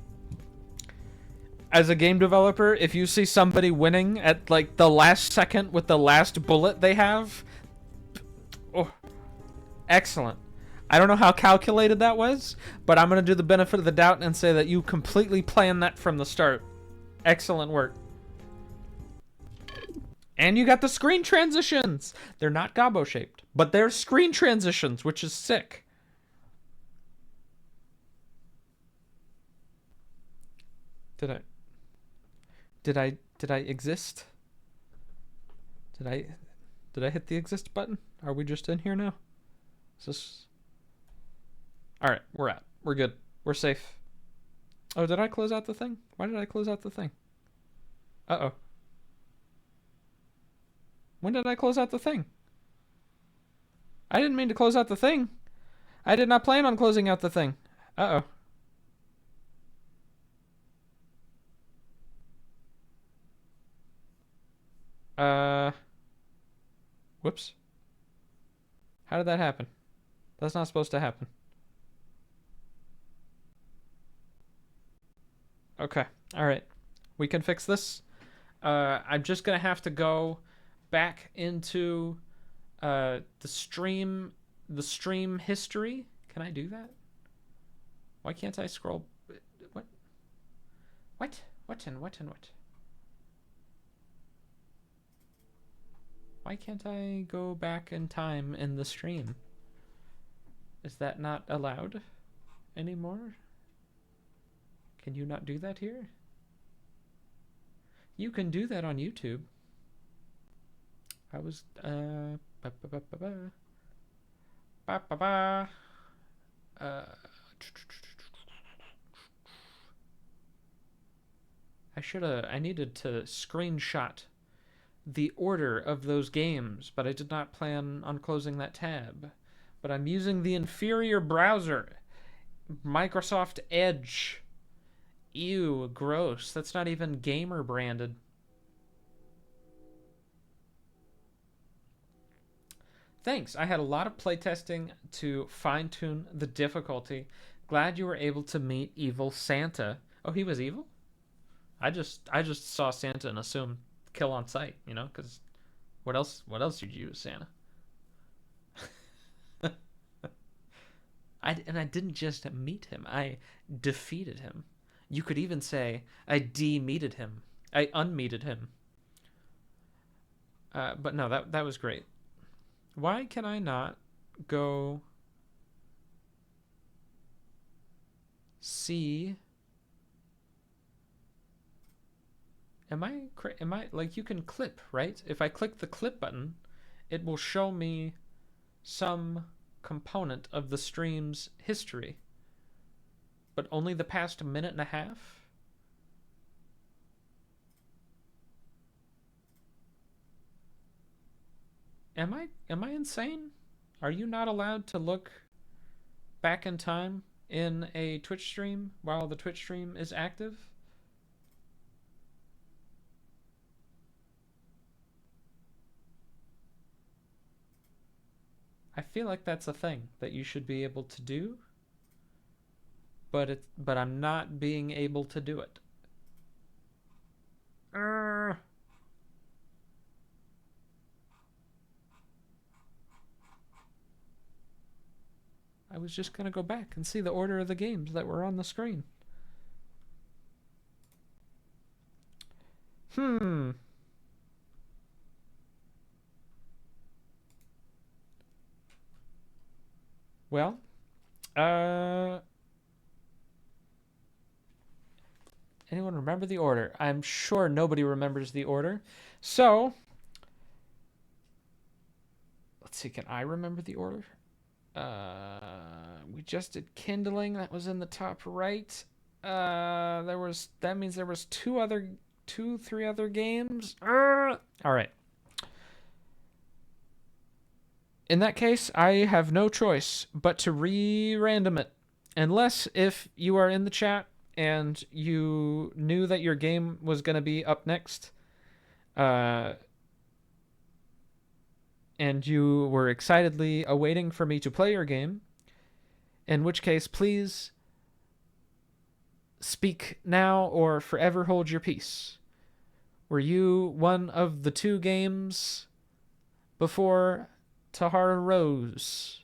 As a game developer, if you see somebody winning at like the last second with the last bullet they have, oh, excellent. I don't know how calculated that was, but I'm going to do the benefit of the doubt and say that you completely planned that from the start. Excellent work. And you got the screen transitions. They're not gobbo shaped, but they're screen transitions, which is sick. Did I exist? Did I hit the exist button? Are we just in here now? Is this... All right, we're good. We're safe. Oh, did I close out the thing? Why did I close out the thing? Uh-oh. When did I close out the thing? I didn't mean to close out the thing. I did not plan on closing out the thing. Uh-oh. Whoops. How did that happen? That's not supposed to happen. Okay. All right. We can fix this. I'm just going to have to go back into the stream history. Can I do that? Why can't I scroll? What? What? Why can't I go back in time in the stream? Is that not allowed anymore? Can you not do that here? You can do that on YouTube. I was I needed to screenshot the order of those games, but I did not plan on closing that tab. But I'm using the inferior browser, Microsoft Edge. Ew, gross. That's not even gamer branded. Thanks. I had a lot of playtesting to fine-tune the difficulty. Glad you were able to meet evil Santa. Oh, he was evil? I just saw Santa and assumed kill on sight, you know, because what else did you use Santa? I didn't just meet him. I defeated him. You could even say I de-meated him. I unmeated him. But no, that was great. Why can I not go see? Am I like, you can clip, right? If I click the clip button, it will show me some component of the stream's history. But only the past minute and a half? Am I insane? Are you not allowed to look back in time in a Twitch stream while the Twitch stream is active? I feel like that's a thing that you should be able to do, but I'm not being able to do it. I was just gonna go back and see the order of the games that were on the screen. Well, anyone remember the order? I'm sure nobody remembers the order. So, let's see, can I remember the order? We just did Kindling. That was in the top right. That means there was three other games. All right. In that case, I have no choice but to re-random it. Unless if you are in the chat and you knew that your game was going to be up next, and you were excitedly awaiting for me to play your game, in which case, please speak now or forever hold your peace. Were you one of the two games before Tahara Rose?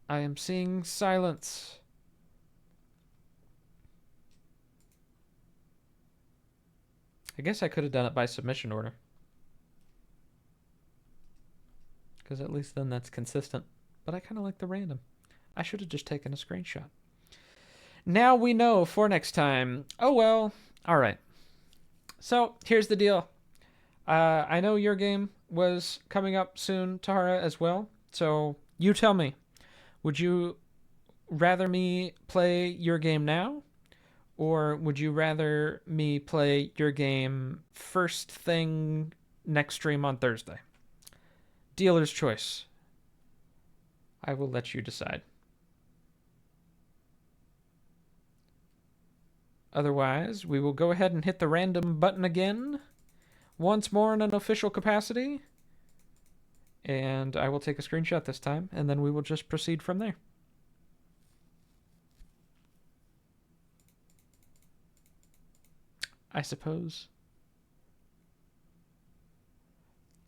I am seeing silence. I guess I could have done it by submission order. Because at least then that's consistent. But I kind of like the random. I should have just taken a screenshot. Now we know for next time. Oh well. Alright. So, here's the deal. I know your game was coming up soon, Tahara, as well. So, you tell me. Would you rather me play your game now? Or would you rather me play your game first thing next stream on Thursday? Dealer's choice. I will let you decide. Otherwise, we will go ahead and hit the random button again. Once more in an official capacity. And I will take a screenshot this time, and then we will just proceed from there. I suppose.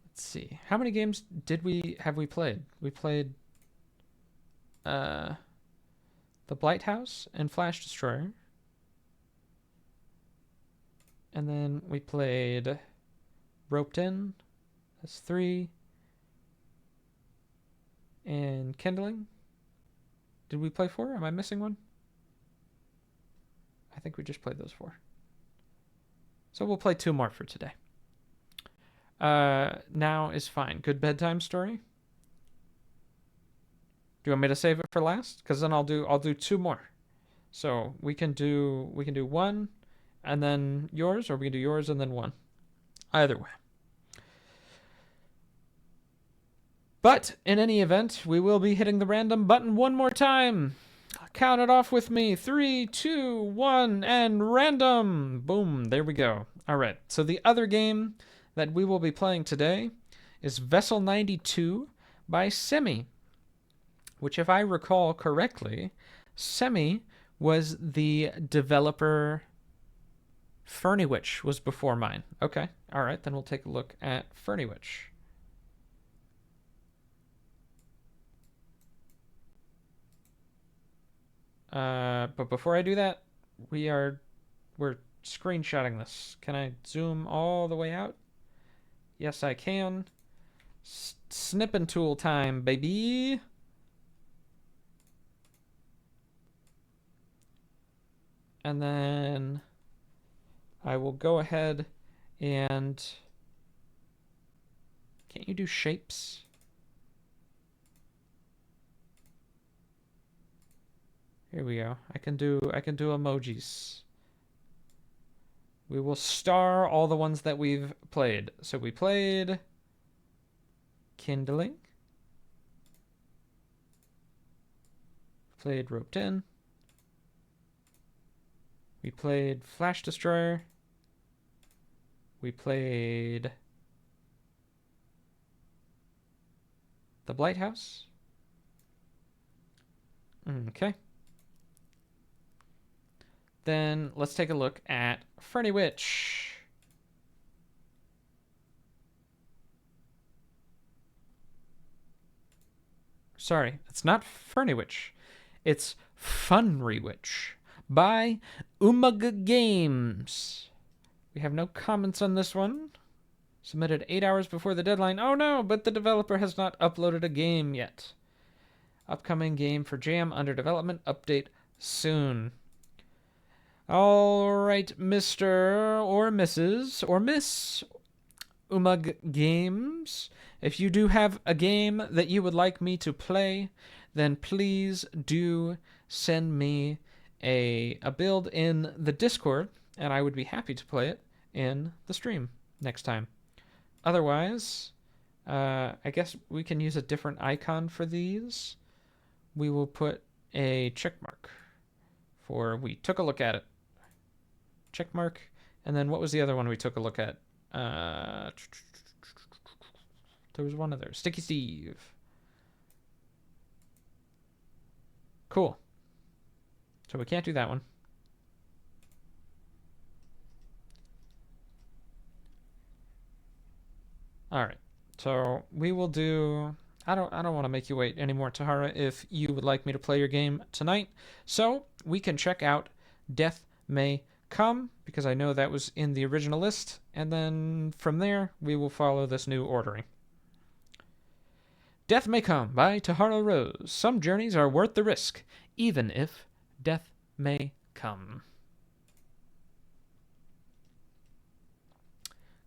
Let's see. How many games have we played? We played The Blight House and Flash Destroyer. And then we played Roped In. That's 3. And Kindling. Did we play 4? Am I missing one? I think we just played those 4. So we'll play 2 more for today. Now is fine. Good bedtime story. Do you want me to save it for last? Because then I'll do 2 more. So we can do 1 and then yours, or we can do yours and then 1. Either way. But in any event, we will be hitting the random button one more time. Count it off with me. 3, 2, 1, and random. Boom. There we go. All right. So the other game that we will be playing today is Vessel 92 by Semi, which, if I recall correctly, Semi was the developer. Furny Witch was before mine. Okay. All right. Then we'll take a look at Furny Witch. But before I do that, we're screenshotting this. Can I zoom all the way out? Yes, I can. Snipping tool time, baby. And then I will go ahead and... Can't you do shapes? Here we go. I can do emojis. We will star all the ones that we've played. So we played Kindling. Played Roped In. We played Flash Destroyer. We played The Blight House. Okay. Then let's take a look at Furny Witch. Sorry, it's not Furny Witch. It's Funry Witch by Umaga Games. We have no comments on this one. Submitted 8 hours before the deadline. Oh no, but the developer has not uploaded a game yet. Upcoming game for Jam under development. Update soon. All right, Mr. or Mrs. or Miss Umag Games. If you do have a game that you would like me to play, then please do send me a build in the Discord, and I would be happy to play it in the stream next time. Otherwise, I guess we can use a different icon for these. We will put a check mark for we took a look at it. Check mark. And then what was the other one we took a look at? There was one other. Sticky Steve. Cool. So we can't do that one. All right. So we will do. I don't want to make you wait anymore, Tahara, if you would like me to play your game tonight. So we can check out Death May Come, because I know that was in the original list, and then from there we will follow this new ordering. Death May Come by Tahara Rose. Some journeys are worth the risk, even if death may come.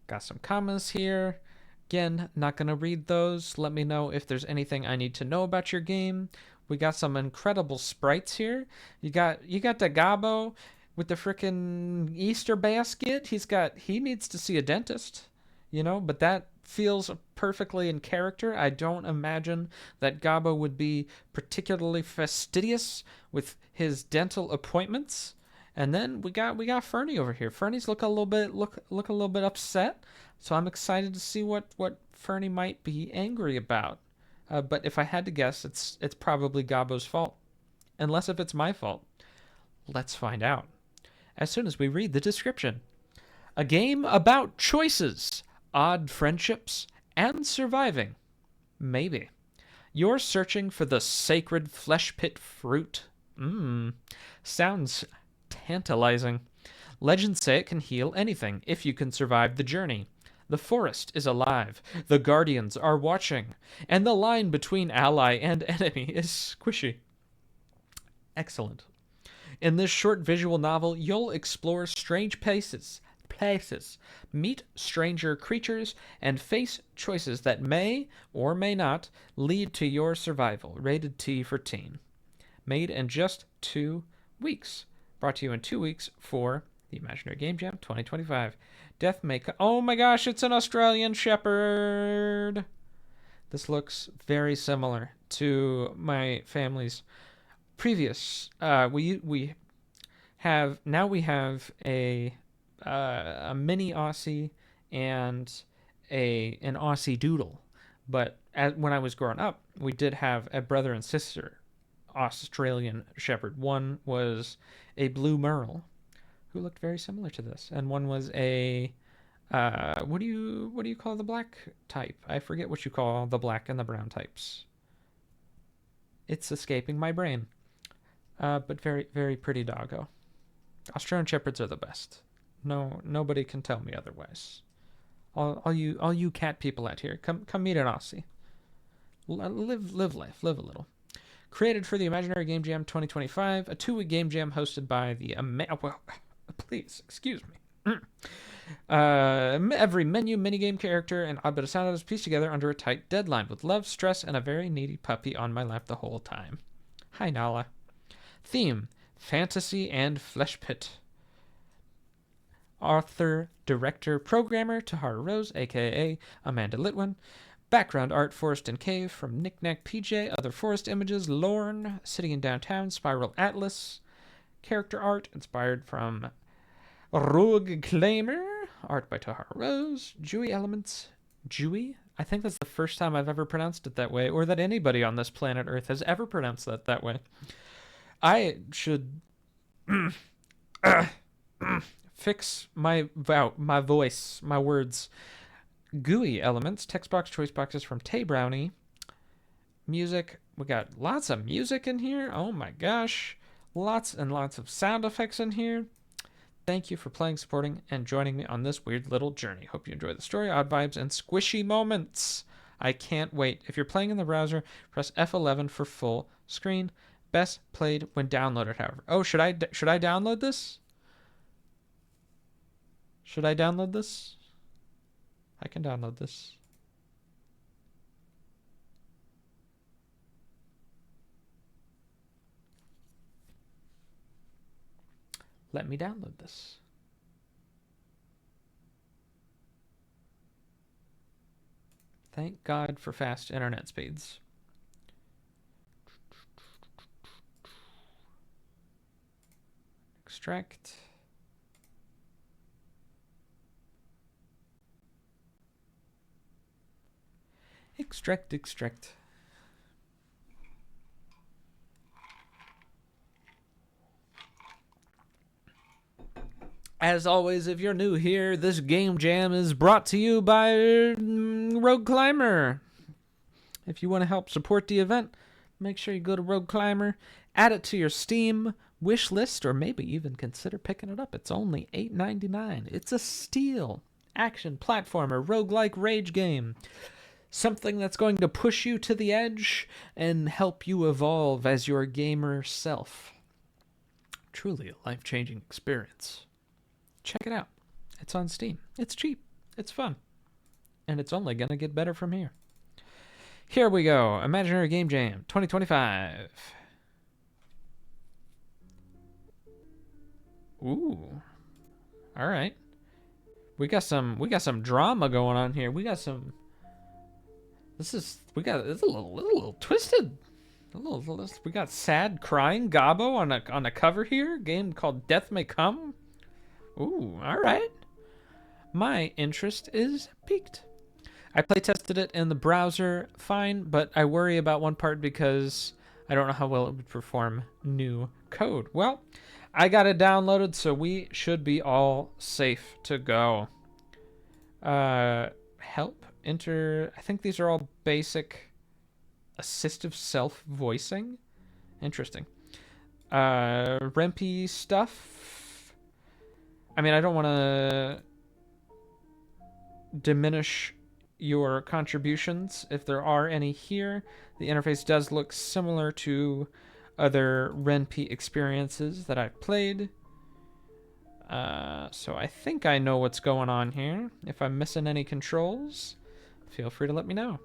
Got some commas here. Again, not going to read those. Let me know if there's anything I need to know about your game. We got some incredible sprites here. You got the Gobbo with the frickin' Easter basket. He needs to see a dentist, but that feels perfectly in character. I don't imagine that Gobbo would be particularly fastidious with his dental appointments. And then we got Furny over here. Furny's look a little bit upset. So I'm excited to see what Furny might be angry about. But if I had to guess, it's probably Gobbo's fault. Unless if it's my fault. Let's find out as soon as we read the description. A game about choices, odd friendships, and surviving. Maybe. You're searching for the sacred flesh pit fruit. Sounds tantalizing. Legends say it can heal anything if you can survive the journey. The forest is alive, the guardians are watching, and the line between ally and enemy is squishy. Excellent. In this short visual novel, you'll explore strange places, meet stranger creatures, and face choices that may or may not lead to your survival. Rated T for teen. Made in just 2 weeks. Brought to you in 2 weeks for the Imaginary Game Jam 2025. Death May Come. Oh my gosh, it's an Australian Shepherd. This looks very similar to my family's previous. We have a mini Aussie and an Aussie Doodle, but when I was growing up, we did have a brother and sister Australian Shepherd. One was a blue merle, who looked very similar to this, and one was a what do you call the black type? I forget what you call the black and the brown types. It's escaping my brain. But very, very pretty doggo. Australian Shepherds are the best. No, nobody can tell me otherwise. All you cat people out here, come meet an Aussie. Live life, live a little. Created for the Imaginary Game Jam 2025, a 2-week game jam hosted by the please excuse me. Every menu, minigame, character, and odd bit of sound is pieced together under a tight deadline, with love, stress, and a very needy puppy on my lap the whole time. Hi, Nala. Theme: fantasy and flesh pit. Author, director, programmer Tahara Rose, aka Amanda Litwin. Background art: Forest and Cave from Knickknack PJ. Other forest images: Lorne, Sitting in Downtown, Spiral Atlas. Character art inspired from Rogue Claimer. Art by Tahara Rose. Jewy elements. Jewy? I think that's the first time I've ever pronounced it that way, or that anybody on this planet Earth has ever pronounced that way. I should fix my voice, my words. GUI elements, text box, choice boxes from Tay Brownie. Music, we got lots of music in here. Oh my gosh. Lots and lots of sound effects in here. Thank you for playing, supporting, and joining me on this weird little journey. Hope you enjoy the story, odd vibes, and squishy moments. I can't wait. If you're playing in the browser, press F11 for full screen. Best played when downloaded, however. Oh, should I download this? Should I download this? I can download this. Let me download this. Thank God for fast internet speeds. Extract. Extract. As always, if you're new here, this game jam is brought to you by Rogue Climber. If you want to help support the event, make sure you go to Rogue Climber, add it to your Steam Wishlist, or maybe even consider picking it up. It's only $8.99. It's a steal. Action, platformer, roguelike rage game. Something that's going to push you to the edge and help you evolve as your gamer self. Truly a life-changing experience. Check it out. It's on Steam. It's cheap. It's fun. And it's only going to get better from here. Here we go. Imaginary Game Jam 2025. Ooh. All right. We got some drama going on here. It's a little twisted. We got sad crying Gobbo on a cover here. A game called Death May Come. Ooh, all right. My interest is piqued. I play tested it in the browser, fine, but I worry about one part because I don't know how well it would perform new code. Well, I got it downloaded, so we should be all safe to go. Help, enter. I think these are all basic assistive self-voicing. Interesting. Rempy stuff. I mean, I don't want to diminish your contributions if there are any here. The interface does look similar to other Ren'Py experiences that I've played. So I think I know what's going on here. If I'm missing any controls, feel free to let me know.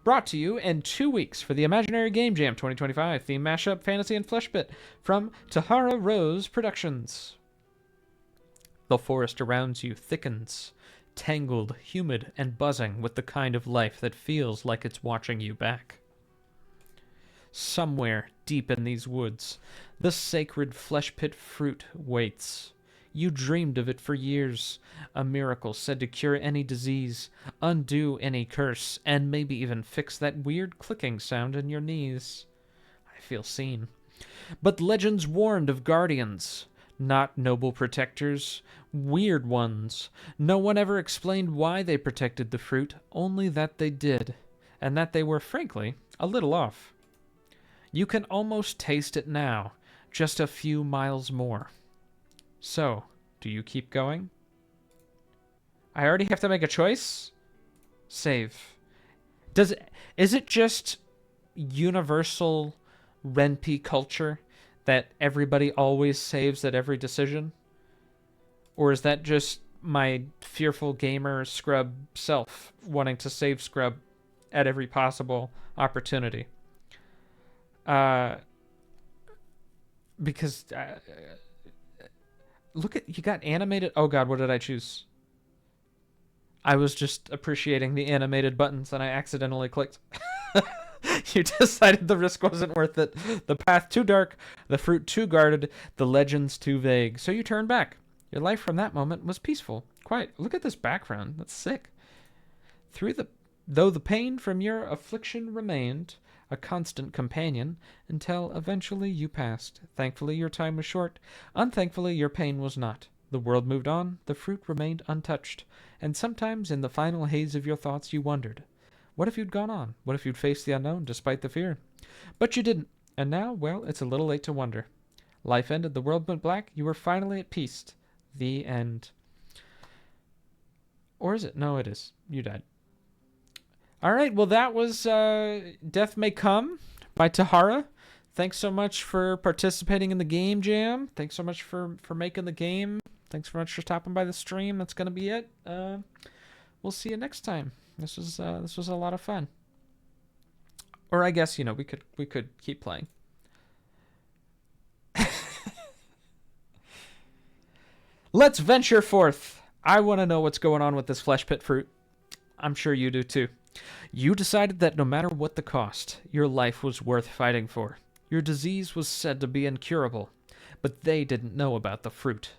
Brought to you in 2 weeks for the Imaginary Game Jam 2025 theme mashup Fantasy and Fleshbit from Tahara Rose Productions. The forest around you thickens, tangled, humid, and buzzing with the kind of life that feels like it's watching you back. Somewhere deep in these woods, the sacred flesh pit fruit waits. You dreamed of it for years, a miracle said to cure any disease, undo any curse, and maybe even fix that weird clicking sound in your knees. I feel seen. But legends warned of guardians. Not noble protectors, weird ones. No one ever explained why they protected the fruit, only that they did, and that they were, frankly, a little off. You can almost taste it now, just a few miles more. So, do you keep going? I already have to make a choice? Save. Is it just universal Ren'Py culture that everybody always saves at every decision? Or is that just my fearful gamer scrub self wanting to save scrub at every possible opportunity? Because look at, you got animated. Oh God, what did I choose? I was just appreciating the animated buttons and I accidentally clicked. You decided the risk wasn't worth it. The path too dark, the fruit too guarded, the legends too vague. So you turned back. Your life from that moment was peaceful, quiet. Look at this background. That's sick. Though the pain from your affliction remained a constant companion until eventually you passed. Thankfully, your time was short. Unthankfully, your pain was not. The world moved on. The fruit remained untouched. And sometimes in the final haze of your thoughts, you wondered, what if you'd gone on? What if you'd faced the unknown despite the fear? But you didn't. And now, well, it's a little late to wonder. Life ended. The world went black. You were finally at peace. The end. Or is it? No, it is. You died. All right, well, that was Death May Come by Tahara. Thanks so much for participating in the game jam. Thanks so much for making the game. Thanks so much for stopping by the stream. That's gonna be it. We'll see you next time. This was a lot of fun. Or I guess we could keep playing. Let's venture forth. I want to know what's going on with this flesh pit fruit. I'm sure you do too. You decided that no matter what the cost, your life was worth fighting for. Your disease was said to be incurable, but they didn't know about the fruit.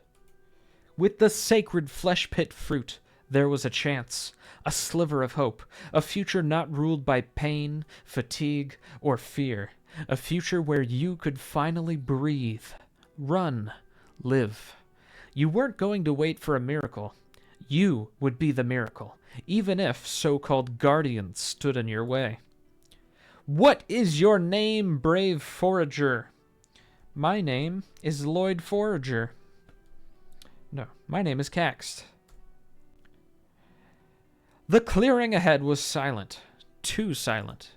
With the sacred flesh pit fruit, there was a chance, a sliver of hope, a future not ruled by pain, fatigue, or fear, a future where you could finally breathe, run, live. You weren't going to wait for a miracle. You would be the miracle, even if so-called guardians stood in your way. What is your name, brave forager? My name is Lloyd Forager. No, my name is Caxed. The clearing ahead was silent, too silent.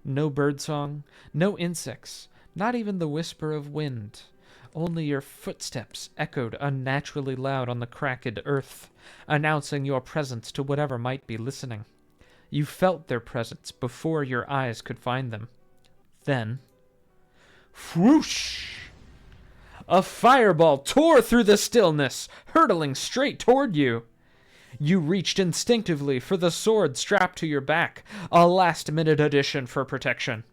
No birdsong, no insects, not even the whisper of wind. Only your footsteps echoed unnaturally loud on the cracked earth, announcing your presence to whatever might be listening. You felt their presence before your eyes could find them. Then, whoosh! A fireball tore through the stillness, hurtling straight toward you. You reached instinctively for the sword strapped to your back, a last-minute addition for protection.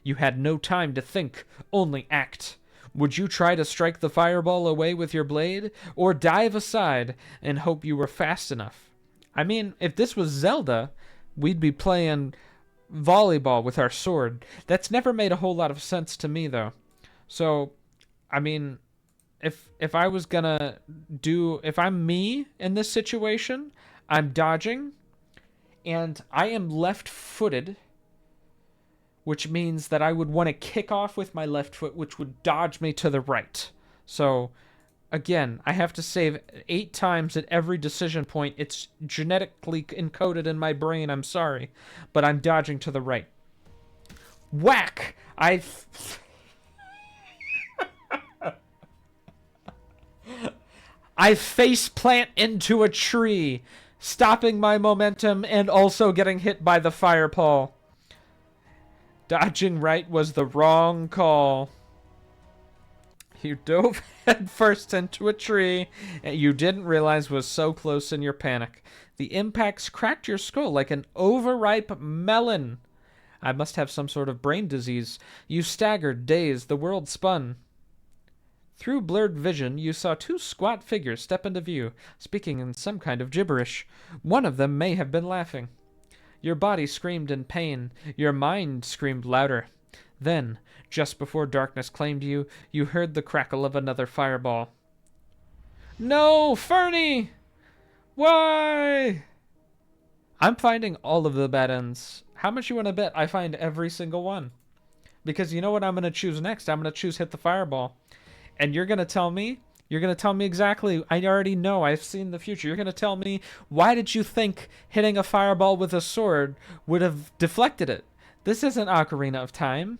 You had no time to think, only act. Would you try to strike the fireball away with your blade, or dive aside and hope you were fast enough? I mean, if this was Zelda, we'd be playing volleyball with our sword. That's never made a whole lot of sense to me, though. So, I mean, if I was gonna if I'm me in this situation, I'm dodging, and I am left-footed, which means that I would want to kick off with my left foot, which would dodge me to the right. So, again, I have to save 8 times at every decision point. It's genetically encoded in my brain, I'm sorry, but I'm dodging to the right. Whack! I face plant into a tree, stopping my momentum and also getting hit by the fireball. Dodging right was the wrong call. You dove headfirst into a tree and you didn't realize was so close in your panic. The impacts cracked your skull like an overripe melon. I must have some sort of brain disease. You staggered, dazed, the world spun. Through blurred vision, you saw 2 squat figures step into view, speaking in some kind of gibberish. One of them may have been laughing. Your body screamed in pain. Your mind screamed louder. Then, just before darkness claimed you, you heard the crackle of another fireball. No, Furny! Why? I'm finding all of the bad ends. How much you want to bet I find every single one? Because you know what I'm going to choose next? I'm going to choose hit the fireball. And you're going to tell me exactly, I already know, I've seen the future. You're going to tell me, why did you think hitting a fireball with a sword would have deflected it? This isn't Ocarina of Time.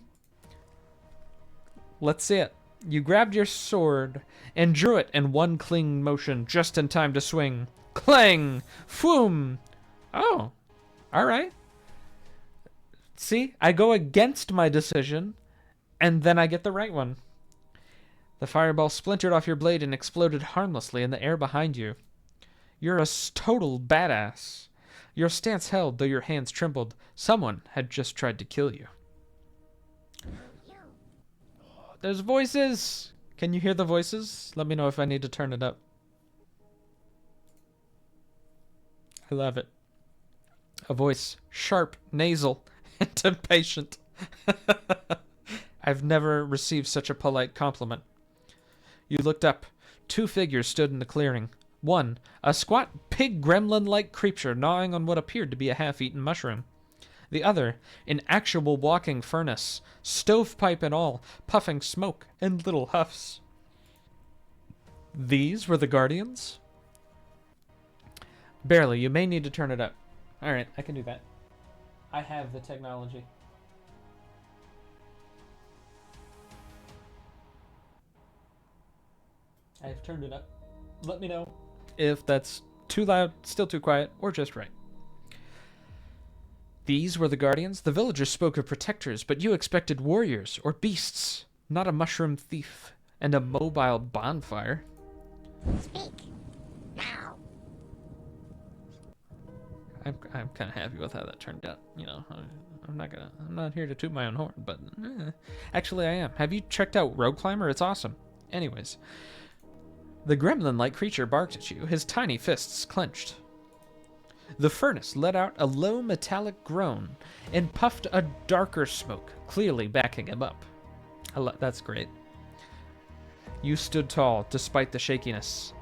Let's see it. You grabbed your sword and drew it in one clean motion, just in time to swing. Clang! Foom! Oh, alright. See, I go against my decision, and then I get the right one. The fireball splintered off your blade and exploded harmlessly in the air behind you. You're a total badass. Your stance held, though your hands trembled. Someone had just tried to kill you. There's voices! Can you hear the voices? Let me know if I need to turn it up. I love it. A voice, sharp, nasal, and impatient. I've never received such a polite compliment. You looked up. 2 figures stood in the clearing. One, a squat pig gremlin-like creature gnawing on what appeared to be a half-eaten mushroom. The other, an actual walking furnace, stovepipe and all, puffing smoke in little huffs. These were the Guardians? Barely. You may need to turn it up. Alright, I can do that. I have the technology. I've turned it up. Let me know if that's too loud, still too quiet, or just right. These were the guardians. The villagers spoke of protectors, but you expected warriors or beasts, not a mushroom thief and a mobile bonfire. Speak now. I'm kind of happy with how that turned out. You know, I'm not here to toot my own horn, but actually I am. Have you checked out Rogue Climber? It's awesome. Anyways, the gremlin-like creature barked at you, his tiny fists clenched. The furnace let out a low metallic groan and puffed a darker smoke, clearly backing him up. That's great. You stood tall, despite the shakiness.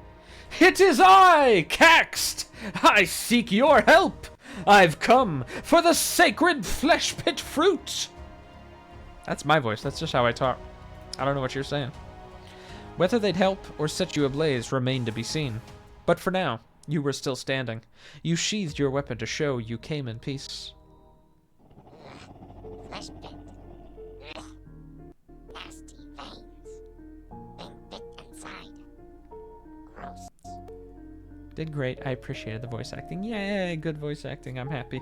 It is I, Caxed! I seek your help! I've come for the sacred flesh pit fruit! That's my voice, that's just how I talk. I don't know what you're saying. Whether they'd help or set you ablaze remained to be seen. But for now, you were still standing. You sheathed your weapon to show you came in peace. Flesh pit. Nasty veins. Been bit inside. Gross. Did great. I appreciated the voice acting. Yay, good voice acting. I'm happy.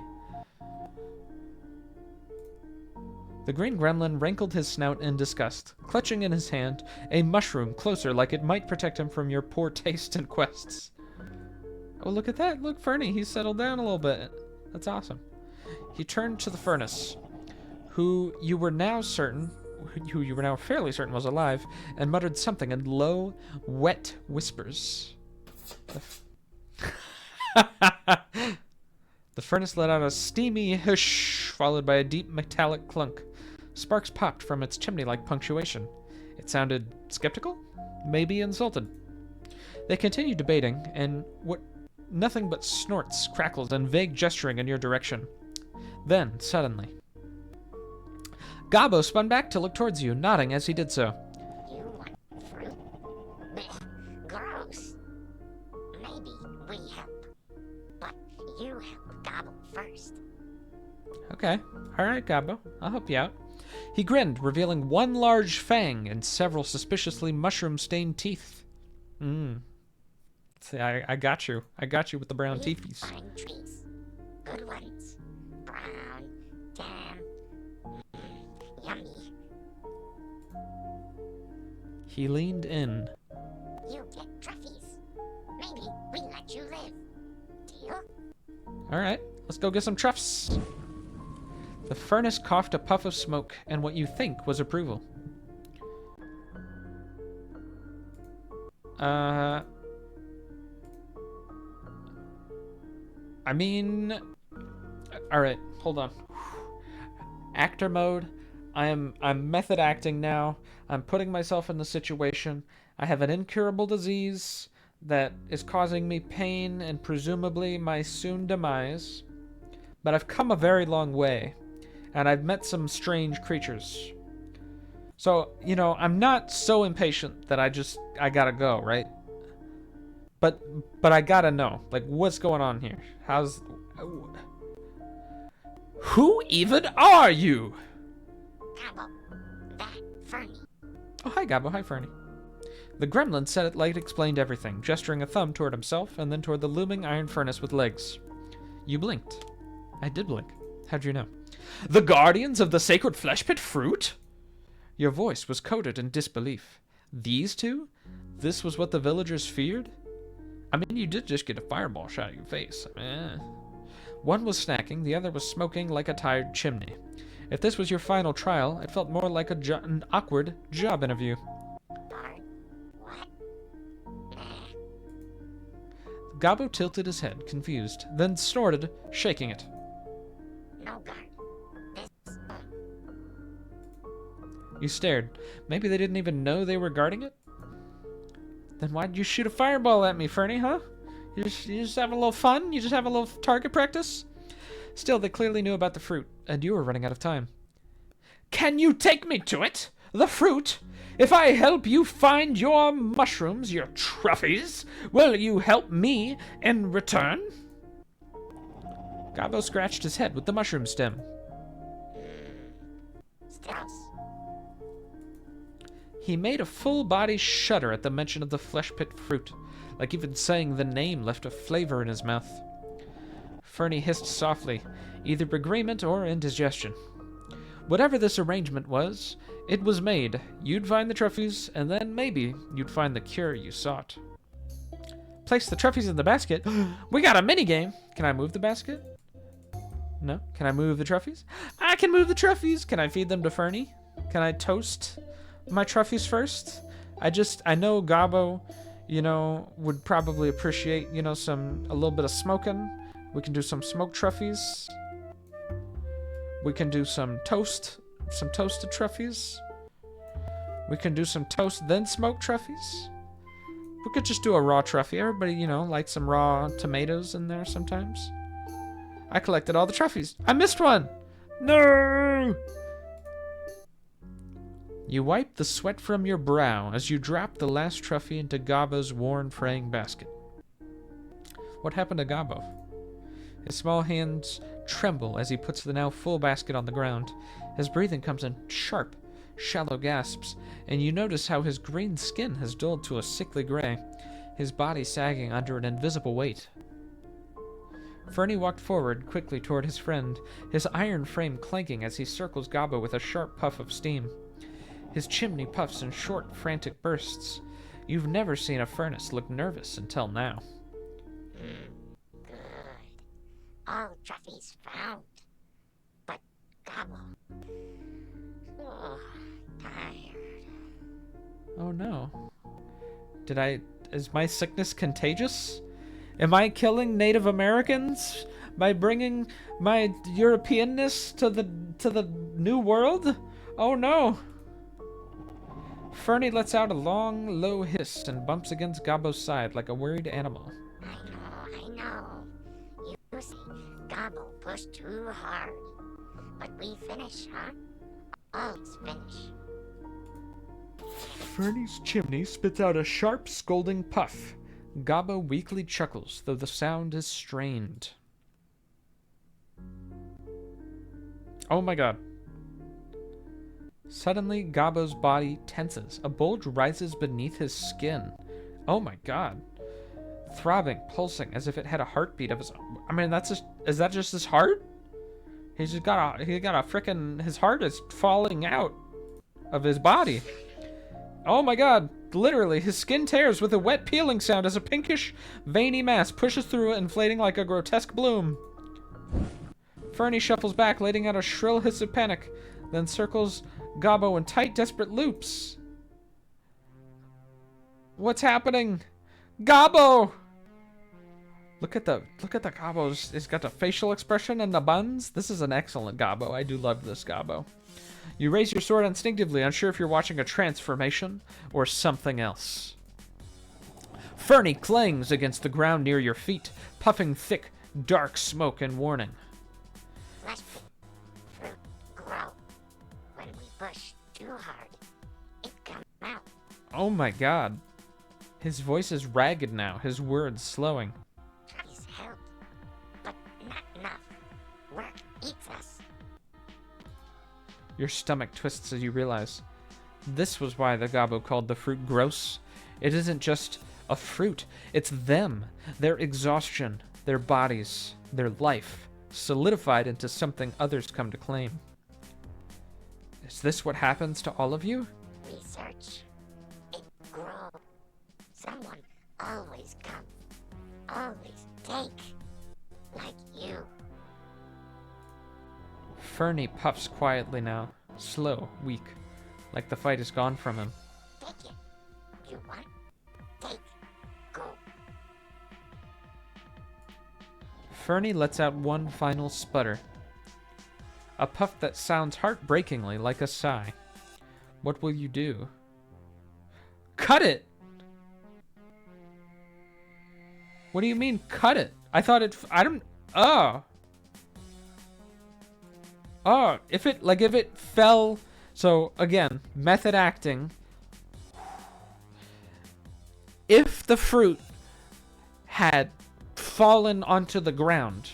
The green gremlin wrinkled his snout in disgust, clutching in his hand a mushroom closer like it might protect him from your poor taste and quests. Oh, look at that. Look, Furny, he's settled down a little bit. That's awesome. He turned to the furnace, who you were now fairly certain was alive, and muttered something in low, wet whispers. The furnace let out a steamy hush, followed by a deep metallic clunk. Sparks popped from its chimney-like punctuation. It sounded skeptical? Maybe insulted. They continued debating, and nothing but snorts crackled and vague gesturing in your direction. Then, suddenly, Gobbo spun back to look towards you, nodding as he did so. You want fruit? Blech. Gross. Maybe we help. But you help Gobbo first. Okay. Alright, Gobbo. I'll help you out. He grinned, revealing one large fang and several suspiciously mushroom-stained teeth. See, I got you. I got you with the brown teethies. Fine trees. Good ones. Brown. Damn. Yummy. He leaned in. You get trophies. Maybe we let you live. Deal? Alright, let's go get some truffs. The furnace coughed a puff of smoke and what you think was approval. I mean... Alright, hold on. Actor mode. I'm method acting now. I'm putting myself in the situation. I have an incurable disease that is causing me pain and presumably my soon demise. But I've come a very long way, and I've met some strange creatures. So, you know, I'm not so impatient that I gotta go, right? But I gotta know, like, what's going on here? Who even are you? Gobbo. That Furny. Oh, hi, Gobbo. Hi, Furny. The gremlin said it like it explained everything, gesturing a thumb toward himself and then toward the looming iron furnace with legs. You blinked. I did blink. How'd you know? The guardians of the sacred flesh pit fruit? Your voice was coated in disbelief. These two? This was what the villagers feared? I mean, you did just get a fireball shot at your face. One was snacking, the other was smoking like a tired chimney. If this was your final trial, it felt more like an awkward job interview. Bart. What? Nah. Gobbo tilted his head, confused, then snorted, shaking it. No guard. This You stared. Maybe they didn't even know they were guarding it? Then why'd you shoot a fireball at me, Furny, huh? You just having a little fun? You just have a little target practice? Still, they clearly knew about the fruit, and you were running out of time. Can you take me to it? The fruit? If I help you find your mushrooms, your trophies, will you help me in return? Gobbo scratched his head with the mushroom stem. Strauss. He made a full body shudder at the mention of the flesh pit fruit, like even saying the name left a flavor in his mouth. Furny hissed softly, either bereavement or indigestion. Whatever this arrangement was, it was made. You'd find the trophies, and then maybe you'd find the cure you sought. Place the trophies in the basket. We got a minigame. Can I move the basket? No. Can I move the trophies? I can move the trophies. Can I feed them to Furny? Can I toast my trophies first? I know Gobbo, would probably appreciate, a little bit of smoking. We can do some smoked trophies. We can do some toasted trophies. We can do some toast, then smoked trophies. We could just do a raw trophy. Everybody, likes some raw tomatoes in there sometimes. I collected all the trophies. I missed one! No! You wipe the sweat from your brow as you drop the last trophy into Gobbo's worn praying basket. What happened to Gobbo? His small hands tremble as he puts the now full basket on the ground. His breathing comes in sharp, shallow gasps, and you notice how his green skin has dulled to a sickly gray, his body sagging under an invisible weight. Furny walked forward quickly toward his friend, his iron frame clanking as he circles Gobbo with a sharp puff of steam. His chimney puffs in short, frantic bursts. You've never seen a furnace look nervous until now. Good. All trophies found. But Gobbo. Oh, tired. Oh no. Is my sickness contagious? Am I killing Native Americans by bringing my Europeanness to the new world? Oh no. Furny lets out a long, low hiss and bumps against Gobbo's side like a worried animal. I know. You see, Gobbo pushed too hard. But we finish, huh? Always finish. Furny's chimney spits out a sharp, scolding puff. Gobbo weakly chuckles, though the sound is strained. Oh my god. Suddenly, Gobbo's body tenses. A bulge rises beneath his skin. Oh my god. Throbbing, pulsing, as if it had a heartbeat of his own. I mean, is that just his heart? He got a frickin', his heart is falling out of his body. Oh my god. Literally, his skin tears with a wet peeling sound as a pinkish, veiny mass pushes through it, inflating like a grotesque bloom. Furny shuffles back, letting out a shrill hiss of panic, then circles Gobbo in tight, desperate loops. What's happening? Gobbo! Look at the Gobbo's. He's got the facial expression and the buns. This is an excellent Gobbo. I do love this Gobbo. You raise your sword instinctively, unsure if you're watching a transformation or something else. Furny clangs against the ground near your feet, puffing thick, dark smoke in warning. Flesh fruit grow. When we push too hard, it comes out. Oh my god. His voice is ragged now, his words slowing. Tries help, but not enough. Work eats us. Your stomach twists as you realize. This was why the Gobbo called the fruit gross. It isn't just a fruit. It's them. Their exhaustion, their bodies, their life, solidified into something others come to claim. Is this what happens to all of you? Research. It grows. Someone always come. Always take. Like you. Furny puffs quietly now, slow, weak, like the fight is gone from him. Take it. You want? Take. Go. Furny lets out one final sputter. A puff that sounds heartbreakingly like a sigh. What will you do? Cut it! What do you mean, cut it? I thought it... I don't... Oh! Oh, if it fell... So, again, method acting. If the fruit had fallen onto the ground,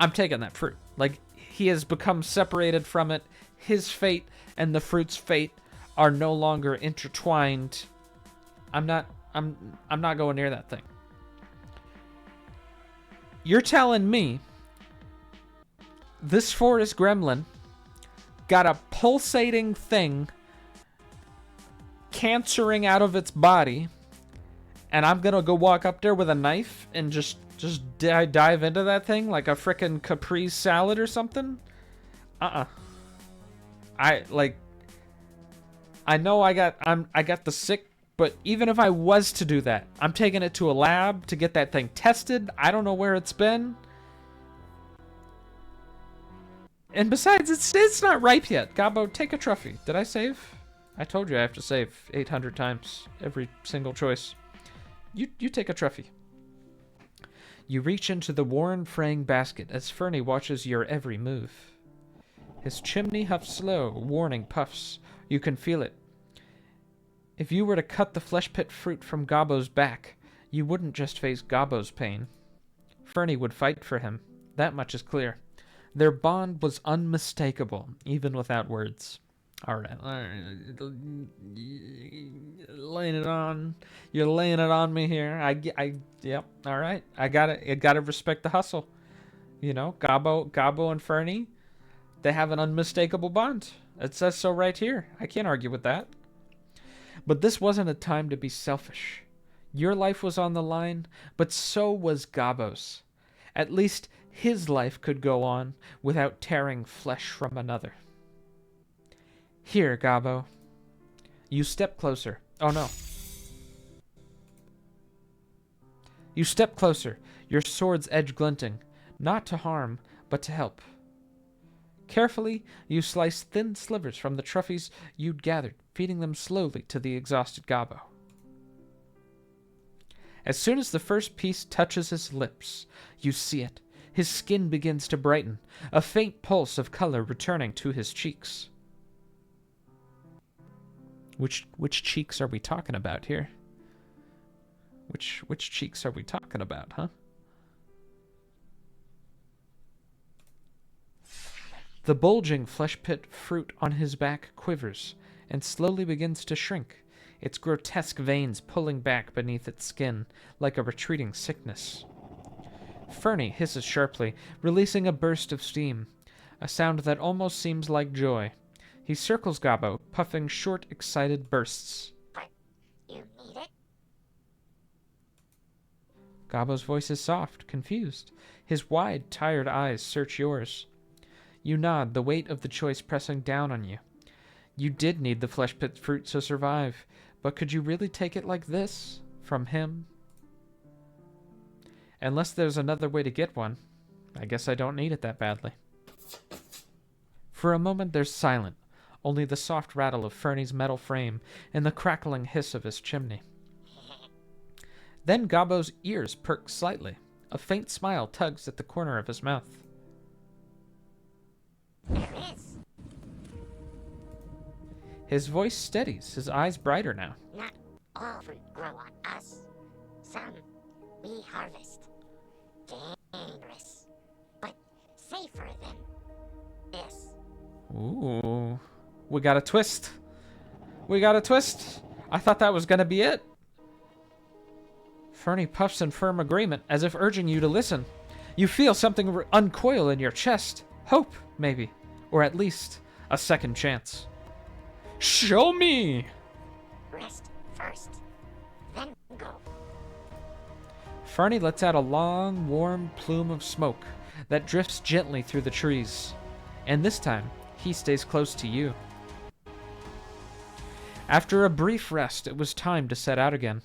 I'm taking that fruit. Like, he has become separated from it. His fate and the fruit's fate are no longer intertwined. I'm not going near that thing. You're telling me this forest gremlin got a pulsating thing cancering out of its body, and I'm gonna go walk up there with a knife and just dive into that thing like a frickin' caprese salad or something? I know I got the sick, but even if I was to do that, I'm taking it to a lab to get that thing tested. I don't know where it's been. And besides, it's not ripe yet. Gobbo, take a trophy. Did I save? I told you I have to save 800 times every single choice. You take a trophy. You reach into the worn fraying basket as Furny watches your every move. His chimney huffs slow, warning puffs. You can feel it. If you were to cut the flesh pit fruit from Gobbo's back, you wouldn't just face Gobbo's pain. Furny would fight for him. That much is clear. Their bond was unmistakable, even without words. All right. Laying it on. You're laying it on me here. Yep. All right. I gotta respect the hustle. You know, Gobbo and Furny, they have an unmistakable bond. It says so right here. I can't argue with that. But this wasn't a time to be selfish. Your life was on the line, but so was Gobbo's. At least his life could go on without tearing flesh from another. Here, Gobbo. You step closer. Oh, no. You step closer, your sword's edge glinting, not to harm, but to help. Carefully, you slice thin slivers from the trophies you'd gathered, feeding them slowly to the exhausted Gobbo. As soon as the first piece touches his lips, you see it. His skin begins to brighten, a faint pulse of color returning to his cheeks. Which cheeks are we talking about here? Which cheeks are we talking about, huh? The bulging flesh pit fruit on his back quivers and slowly begins to shrink, its grotesque veins pulling back beneath its skin like a retreating sickness. Furny hisses sharply, releasing a burst of steam, a sound that almost seems like joy. He circles Gobbo, puffing short, excited bursts. But you need it? Gobbo's voice is soft, confused. His wide, tired eyes search yours. You nod, the weight of the choice pressing down on you. You did need the flesh pit fruit to survive, but could you really take it like this? From him? Unless there's another way to get one, I guess I don't need it that badly. For a moment there's silence, only the soft rattle of Furny's metal frame and the crackling hiss of his chimney. Then Gobbo's ears perk slightly. A faint smile tugs at the corner of his mouth. There is. His voice steadies, his eyes brighter now. Not all fruit grow on us. Some we harvest. Dangerous, but safer than this. Ooh. We got a twist. We got a twist. I thought that was gonna be it. Furny puffs in firm agreement, as if urging you to listen. You feel something uncoil in your chest. Hope, maybe. Or at least, a second chance. Show me! Rest first, then go. Furny lets out a long, warm plume of smoke that drifts gently through the trees. And this time, he stays close to you. After a brief rest, it was time to set out again.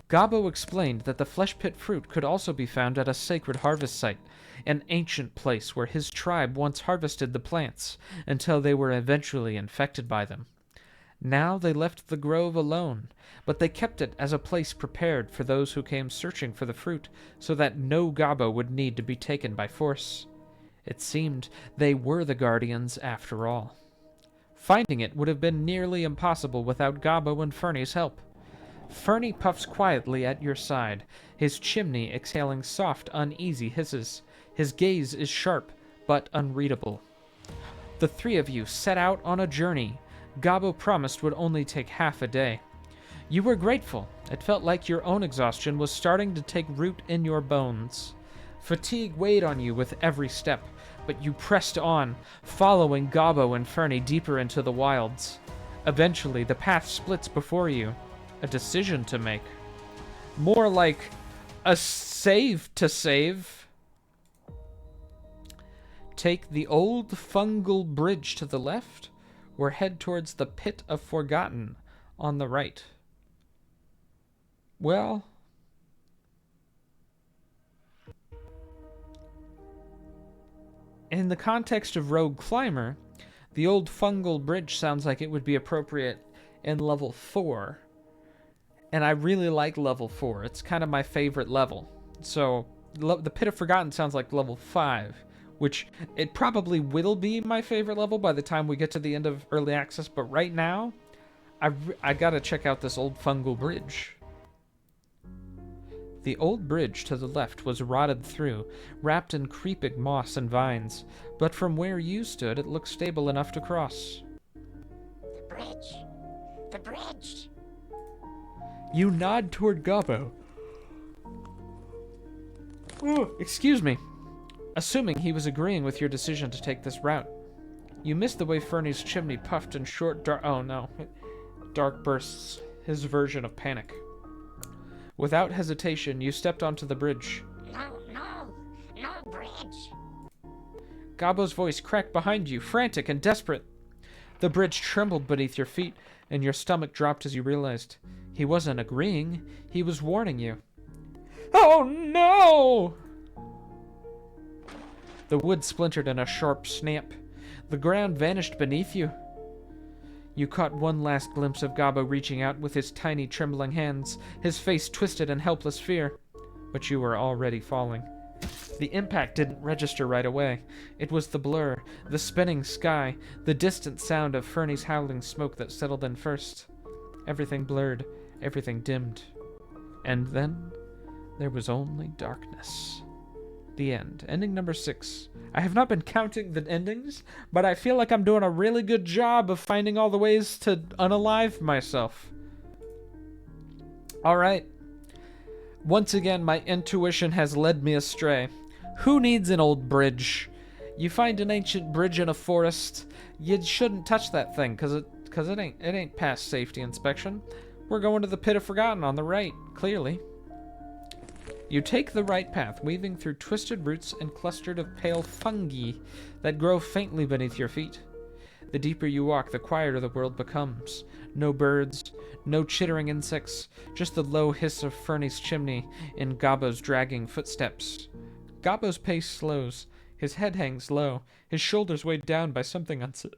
Gobbo explained that the flesh pit fruit could also be found at a sacred harvest site, an ancient place where his tribe once harvested the plants until they were eventually infected by them. Now they left the grove alone, but they kept it as a place prepared for those who came searching for the fruit, so that no Gobbo would need to be taken by force. It seemed they were the guardians after all. Finding it would have been nearly impossible without Gobbo and Furny's help. Furny puffs quietly at your side, his chimney exhaling soft, uneasy hisses. His gaze is sharp, but unreadable. The three of you set out on a journey Gobbo promised would only take half a day. You were grateful. It felt like your own exhaustion was starting to take root in your bones. Fatigue weighed on you with every step, but you pressed on, following Gobbo and Furny deeper into the wilds. Eventually, the path splits before you. A decision to make. More like a save to save. Take the old fungal bridge to the left, or head towards the Pit of Forgotten on the right. Well, in the context of Rogue Climber, the old fungal bridge sounds like it would be appropriate in level 4. And I really like level 4. It's kind of my favorite level. So, the Pit of Forgotten sounds like level 5, which it probably will be my favorite level by the time we get to the end of Early Access. But right now, I gotta check out this old fungal bridge. The old bridge to the left was rotted through, wrapped in creeping moss and vines, but from where you stood it looked stable enough to cross. The bridge. The bridge. You nod toward Gobbo. Oh, excuse me. Assuming he was agreeing with your decision to take this route. You missed the way Furny's chimney puffed in short, dark bursts, his version of panic. Without hesitation, you stepped onto the bridge. No bridge. Gobbo's voice cracked behind you, frantic and desperate. The bridge trembled beneath your feet, and your stomach dropped as you realized. He wasn't agreeing, he was warning you. Oh no! The wood splintered in a sharp snap. The ground vanished beneath you. You caught one last glimpse of Gobbo reaching out with his tiny, trembling hands, his face twisted in helpless fear. But you were already falling. The impact didn't register right away. It was the blur, the spinning sky, the distant sound of Furny's howling smoke that settled in first. Everything blurred, everything dimmed. And then, there was only darkness. The end. Ending number 6. I have not been counting the endings, but I feel like I'm doing a really good job of finding all the ways to unalive myself. Alright. Once again, my intuition has led me astray. Who needs an old bridge? You find an ancient bridge in a forest, you shouldn't touch that thing, cause it ain't past safety inspection. We're going to the Pit of Forgotten on the right, clearly. You take the right path, weaving through twisted roots and clustered of pale fungi that grow faintly beneath your feet. The deeper you walk, the quieter the world becomes. No birds, no chittering insects, just the low hiss of Furny's chimney and Gobbo's dragging footsteps. Gobbo's pace slows. His head hangs low, his shoulders weighed down by something unsaid.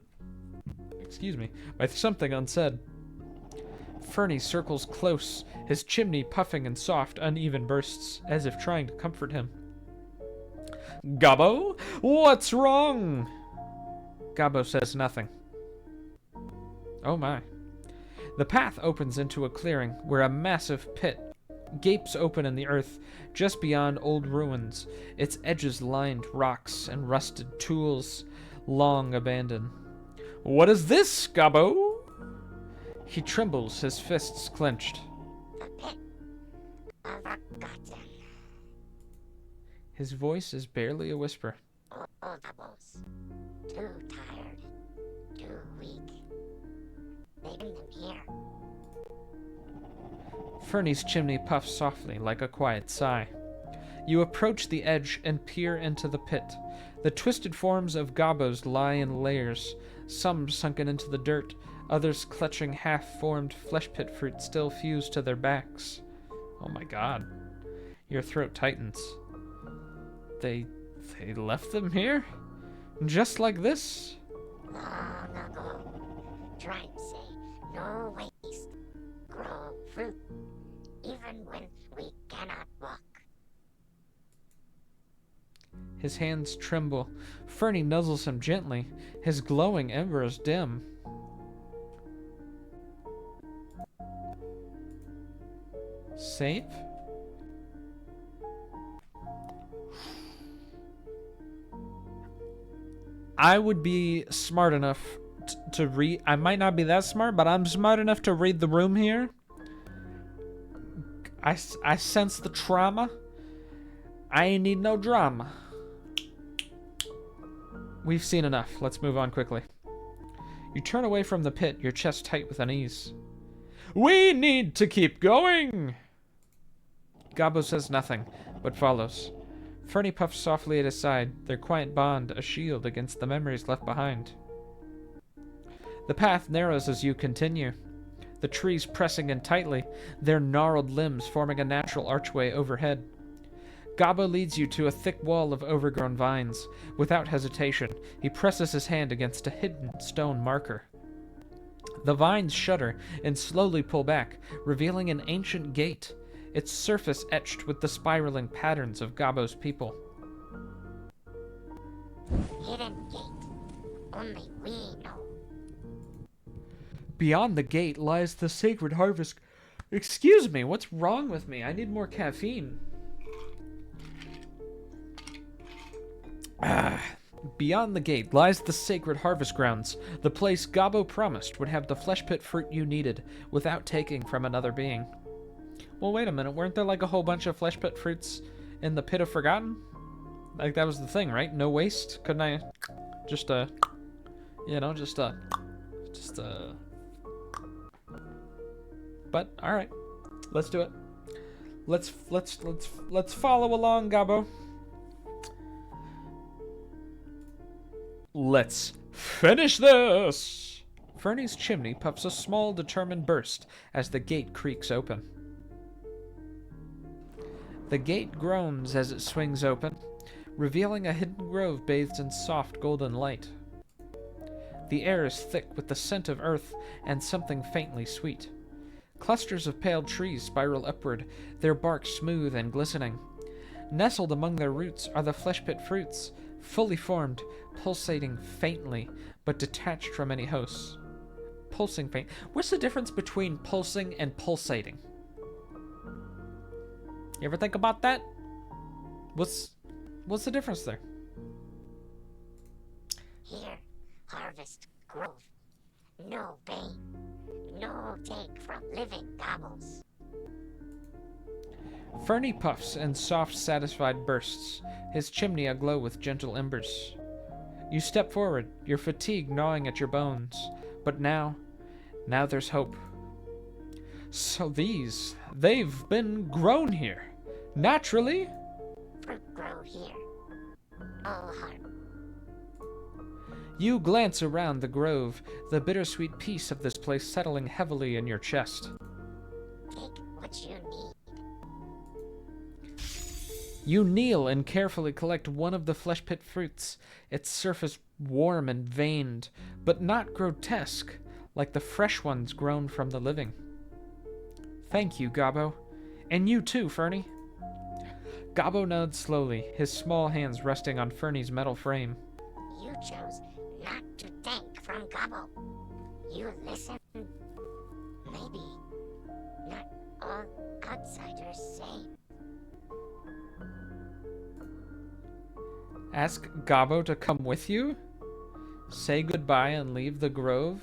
Furny circles close, his chimney puffing in soft, uneven bursts, as if trying to comfort him. Gobbo, what's wrong? Gobbo says nothing. Oh my. The path opens into a clearing where a massive pit gapes open in the earth just beyond old ruins, its edges lined rocks and rusted tools, long abandoned. What is this, Gobbo? He trembles, his fists clenched. The Pit of Forgotten. His voice is barely a whisper. Old doubles. Too tired. Too weak. They bring them here. Furny's chimney puffs softly, like a quiet sigh. You approach the edge and peer into the pit. The twisted forms of Gobbos lie in layers, some sunken into the dirt, others clutching half-formed flesh pit fruit still fused to their backs. Oh my god. Your throat tightens. They left them here? Just like this? Long ago, tribes say no waste, grow fruit, even when we cannot walk. His hands tremble. Furny nuzzles him gently. His glowing embers dim. Save? I would be smart enough to read. I might not be that smart, but I'm smart enough to read the room here. I sense the trauma. I ain't need no drama. We've seen enough. Let's move on quickly. You turn away from the pit, your chest tight with unease. We need to keep going! Gobbo says nothing, but follows. Furny puffs softly at his side, their quiet bond a shield against the memories left behind. The path narrows as you continue, the trees pressing in tightly, their gnarled limbs forming a natural archway overhead. Gobbo leads you to a thick wall of overgrown vines. Without hesitation, he presses his hand against a hidden stone marker. The vines shudder and slowly pull back, revealing an ancient gate, its surface etched with the spiraling patterns of Gobbo's people. Hidden gate. Only we know. Beyond the gate lies the sacred harvest. Excuse me, what's wrong with me? I need more caffeine. Beyond the gate lies the sacred harvest grounds, the place Gobbo promised would have the flesh pit fruit you needed without taking from another being. Well, wait a minute, weren't there like a whole bunch of flesh pit fruits in the pit of forgotten? Like that was the thing, right? No waste? Couldn't I just but all right. Let's do it. Let's follow along, Gobbo. Let's finish this! Furny's chimney puffs a small, determined burst as the gate creaks open. The gate groans as it swings open, revealing a hidden grove bathed in soft golden light. The air is thick with the scent of earth and something faintly sweet. Clusters of pale trees spiral upward, their bark smooth and glistening. Nestled among their roots are the flesh pit fruits, fully formed, pulsating faintly, but detached from any hosts. Pulsing faint. What's the difference between pulsing and pulsating? You ever think about that? What's the difference there? Here, harvest growth. No bane. No take from living gobbles. Furny puffs in soft, satisfied bursts, his chimney aglow with gentle embers. You step forward, your fatigue gnawing at your bones. But now there's hope. So they've been grown here. Naturally. Fruit grow here. All heart. You glance around the grove, the bittersweet peace of this place settling heavily in your chest. Take what you need. You kneel and carefully collect one of the flesh pit fruits, its surface warm and veined, but not grotesque, like the fresh ones grown from the living. Thank you, Gobbo. And you too, Furny. Gobbo nods slowly, his small hands resting on Furny's metal frame. You chose not to take from Gobbo. You listen. Maybe not all outsiders say. Ask Gobbo to come with you? Say goodbye and leave the grove?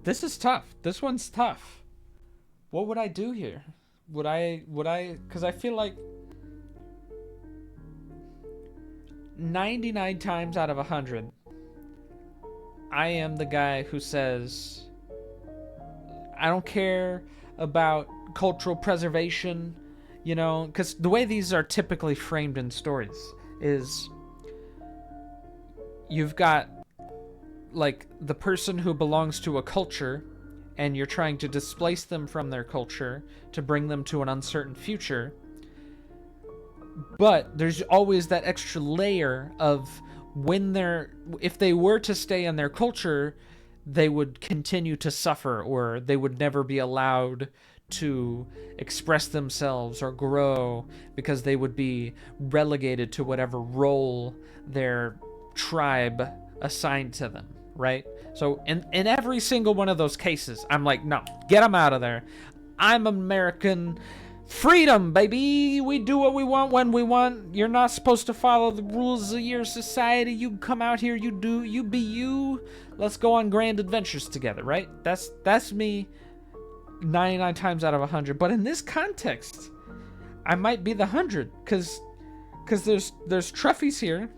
This is tough. This one's tough. What would I do here? Would I, because I feel like 99 times out of 100, I am the guy who says, I don't care about cultural preservation, you know, because the way these are typically framed in stories is you've got like the person who belongs to a culture and you're trying to displace them from their culture to bring them to an uncertain future, but there's always that extra layer of if they were to stay in their culture, they would continue to suffer, or they would never be allowed to express themselves or grow because they would be relegated to whatever role their tribe assigned to them, right? So in every single one of those cases, I'm like, no, get them out of there. I'm American. Freedom, baby! We do what we want when we want. You're not supposed to follow the rules of your society. You come out here, you be you. Let's go on grand adventures together, right? That's me 99 times out of 100. But in this context, I might be the 100, because there's Truffys here.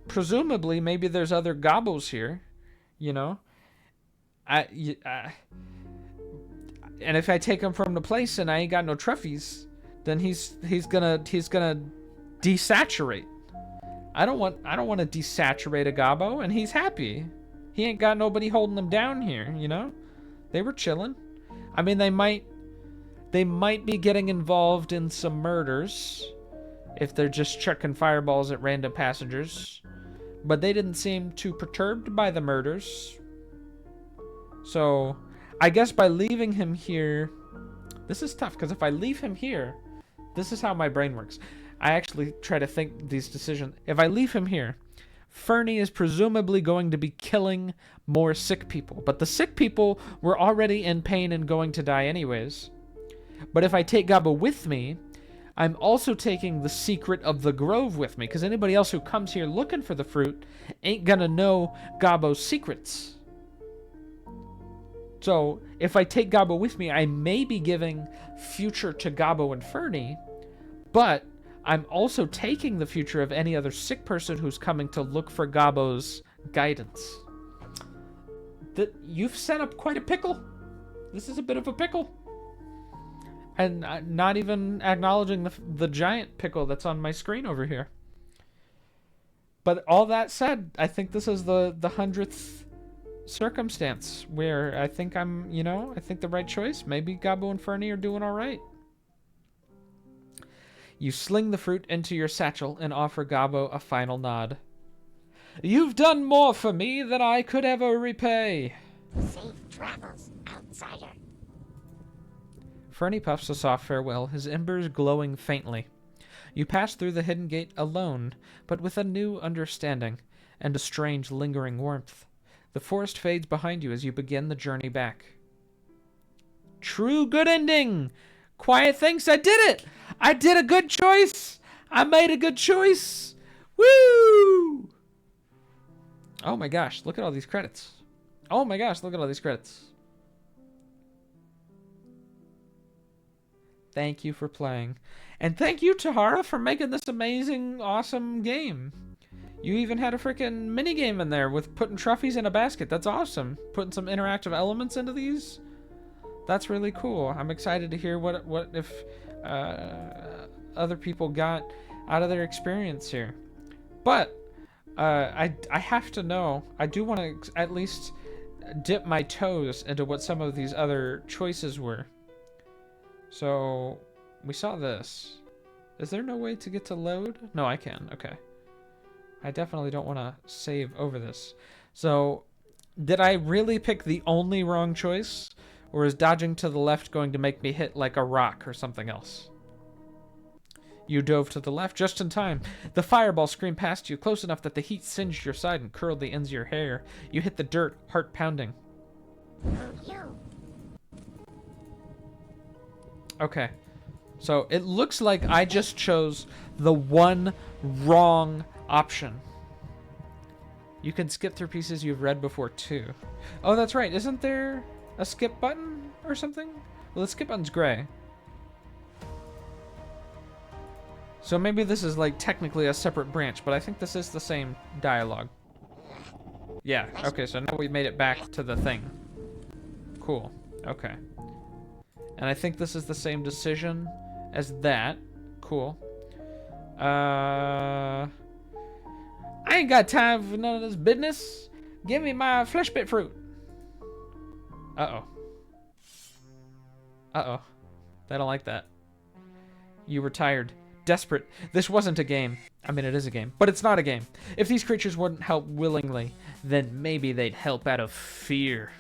Presumably, maybe there's other Gobbos here, you know? And if I take him from the place and I ain't got no Truffys, then he's gonna desaturate. I don't want to desaturate a Gobbo, and he's happy. He ain't got nobody holding him down here, you know? They were chilling. I mean, they might be getting involved in some murders if they're just chucking fireballs at random passengers, but they didn't seem too perturbed by the murders. So I guess by leaving him here, this is tough, because if I leave him here, this is how my brain works. I actually try to think these decisions. If I leave him here, Furny is presumably going to be killing more sick people, but the sick people were already in pain and going to die anyways. But if I take Gobbo with me, I'm also taking the secret of the grove with me, because anybody else who comes here looking for the fruit ain't gonna know Gobbo's secrets. So if I take Gobbo with me, I may be giving future to Gobbo and Furny, but I'm also taking the future of any other sick person who's coming to look for Gobbo's guidance. You've set up quite a pickle. This is a bit of a pickle. And not even acknowledging the giant pickle that's on my screen over here. But all that said, I think this is the 100th circumstance where I think I think the right choice. Maybe Gobbo and Furny are doing all right. You sling the fruit into your satchel and offer Gobbo a final nod. You've done more for me than I could ever repay. Safe travels, outsider. Furny puffs a soft farewell, his embers glowing faintly. You pass through the hidden gate alone, but with a new understanding and a strange lingering warmth. The forest fades behind you as you begin the journey back. True good ending! Quiet thinks I did it! I did a good choice! I made a good choice! Woo! Oh my gosh, look at all these credits. Oh my gosh, look at all these credits. Thank you for playing. And thank you, Tahara, for making this amazing, awesome game. You even had a freaking minigame in there with putting Truffys in a basket. That's awesome. Putting some interactive elements into these. That's really cool. I'm excited to hear what if other people got out of their experience here. But I have to know. I do want to at least dip my toes into what some of these other choices were. So we saw this. Is there no way to get to load? No, I can. Okay. I definitely don't want to save over this. So did I really pick the only wrong choice? Or is dodging to the left going to make me hit like a rock or something else? You dove to the left just in time. The fireball screamed past you, close enough that the heat singed your side and curled the ends of your hair. You hit the dirt, heart pounding. You. Okay. So it looks like I just chose the one wrong option. You can skip through pieces you've read before too. Oh, that's right. Isn't there a skip button or something? Well, the skip button's gray. So maybe this is like technically a separate branch, but I think this is the same dialogue. Yeah, okay, so now we made it back to the thing. Cool, okay. And I think this is the same decision as that. Cool. I ain't got time for none of this business. Give me my flesh bit fruit. Uh-oh. Uh-oh. They don't like that. You were tired. Desperate. This wasn't a game. I mean, it is a game, but it's not a game. If these creatures wouldn't help willingly, then maybe they'd help out of fear.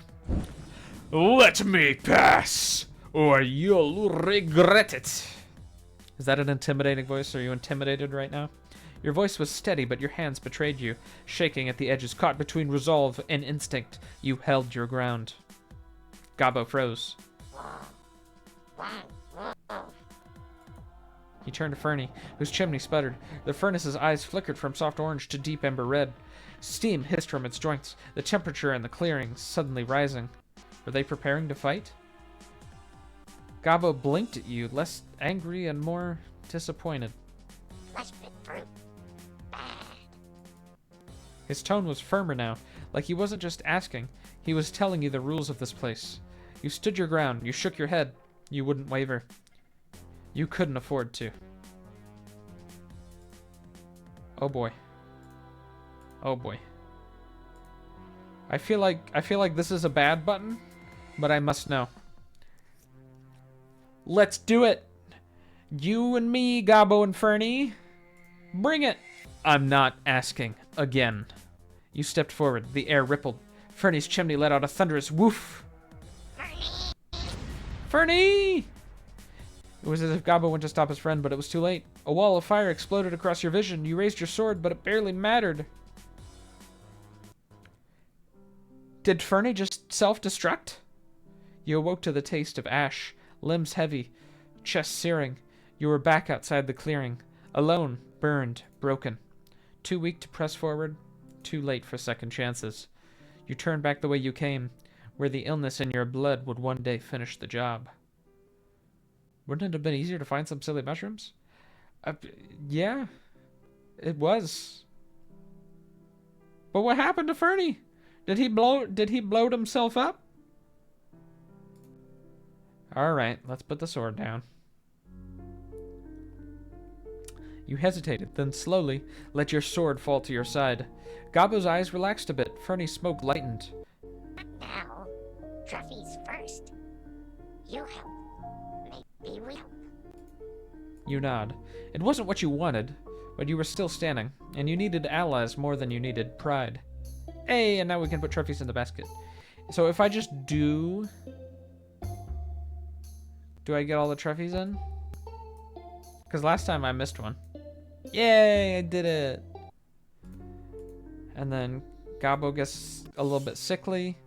Let me pass, or you'll regret it. Is that an intimidating voice? Are you intimidated right now? Your voice was steady, but your hands betrayed you. Shaking at the edges, caught between resolve and instinct, you held your ground. Gobbo froze. He turned to Ferny, whose chimney sputtered. The furnace's eyes flickered from soft orange to deep ember red. Steam hissed from its joints, the temperature in the clearing suddenly rising. Were they preparing to fight? Gobbo blinked at you, less angry and more disappointed. Flesh pit fruit. Bad. His tone was firmer now, like he wasn't just asking, he was telling you the rules of this place. You stood your ground, you shook your head, you wouldn't waver. You couldn't afford to. Oh boy. Oh boy. I feel like this is a bad button, but I must know. Let's do it. You and me, Gobbo and Furny. Bring it. I'm not asking again. You stepped forward. The air rippled. Ferny's chimney let out a thunderous woof. Furny! It was as if Gobbo went to stop his friend, but it was too late. A wall of fire exploded across your vision. You raised your sword, but it barely mattered. Did Furny just self-destruct? You awoke to the taste of ash, limbs heavy, chest searing. You were back outside the clearing, alone, burned, broken. Too weak to press forward, too late for second chances. You turned back the way you came, where the illness in your blood would one day finish the job. Wouldn't it have been easier to find some silly mushrooms? Yeah, it was. But what happened to Furny? Did he blow himself up? Alright, let's put the sword down. You hesitated, then slowly let your sword fall to your side. Gobbo's eyes relaxed a bit. Furny's smoke lightened. Now, trophies first. You help. Maybe we help. You nod. It wasn't what you wanted, but you were still standing, and you needed allies more than you needed pride. Hey, and now we can put trophies in the basket. So if I just do... Do I get all the trophies in? Because last time I missed one. Yay, I did it! And then Gobbo gets a little bit sickly.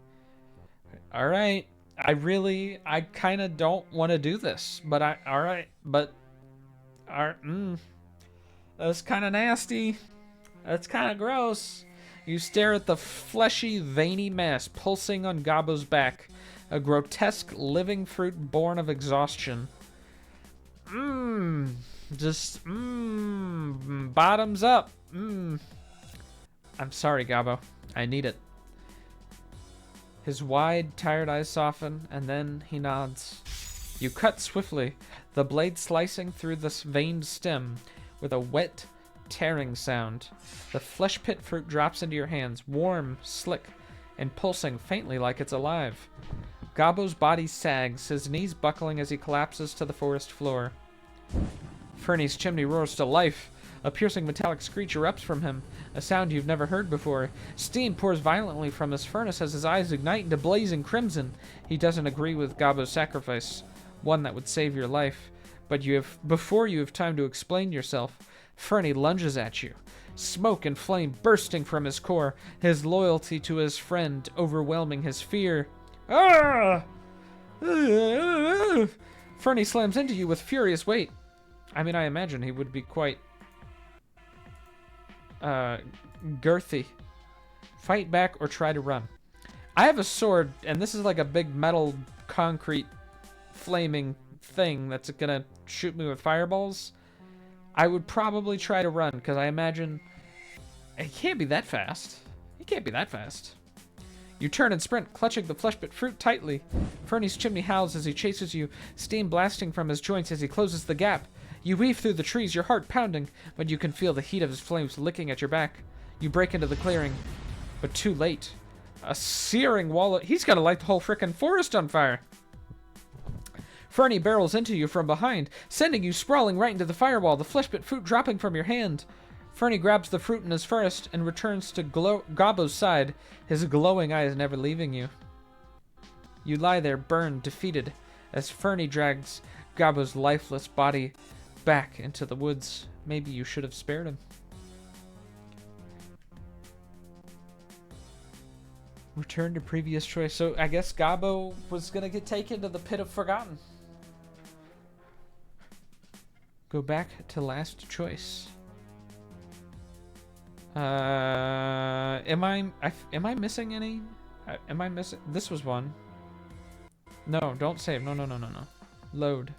Alright. I kind of don't want to do this. But alright. But... That's kind of nasty. That's kind of gross. You stare at the fleshy, veiny mass pulsing on Gobbo's back. A grotesque living fruit born of exhaustion. Bottoms up. I'm sorry, Gobbo. I need it. His wide, tired eyes soften, and then he nods. You cut swiftly, the blade slicing through the veined stem with a wet, tearing sound. The flesh pit fruit drops into your hands, warm, slick, and pulsing faintly like it's alive. Gobbo's body sags, his knees buckling as he collapses to the forest floor. Furny's chimney roars to life. A piercing metallic screech erupts from him, a sound you've never heard before. Steam pours violently from his furnace as his eyes ignite into blazing crimson. He doesn't agree with Gobbo's sacrifice, one that would save your life. But before you have time to explain yourself, Furny lunges at you, smoke and flame bursting from his core, his loyalty to his friend overwhelming his fear. Ah! Furny slams into you with furious weight. I mean, I imagine he would be quite girthy. Fight back or try to run. I have a sword, and this is like a big metal concrete flaming thing that's gonna shoot me with fireballs. I would probably try to run, because I imagine it can't be that fast. It can't be that fast. You turn and sprint, clutching the flesh pit fruit tightly. Furny's chimney howls as he chases you, steam blasting from his joints as he closes the gap. You weave through the trees, your heart pounding, but you can feel the heat of his flames licking at your back. You break into the clearing, but too late. A searing wall he's gonna light the whole frickin' forest on fire. Furny barrels into you from behind, sending you sprawling right into the firewall, the flesh pit fruit dropping from your hand. Furny grabs the fruit in his fist and returns to Gobbo's side, his glowing eyes never leaving you. You lie there, burned, defeated, as Furny drags Gobbo's lifeless body back into the woods. Maybe you should have spared him. Return to previous choice. So I guess Gobbo was gonna get taken to the pit of forgotten. Go back to last choice. Am I missing any? Am I missing? This was one. No, don't save. No. Load.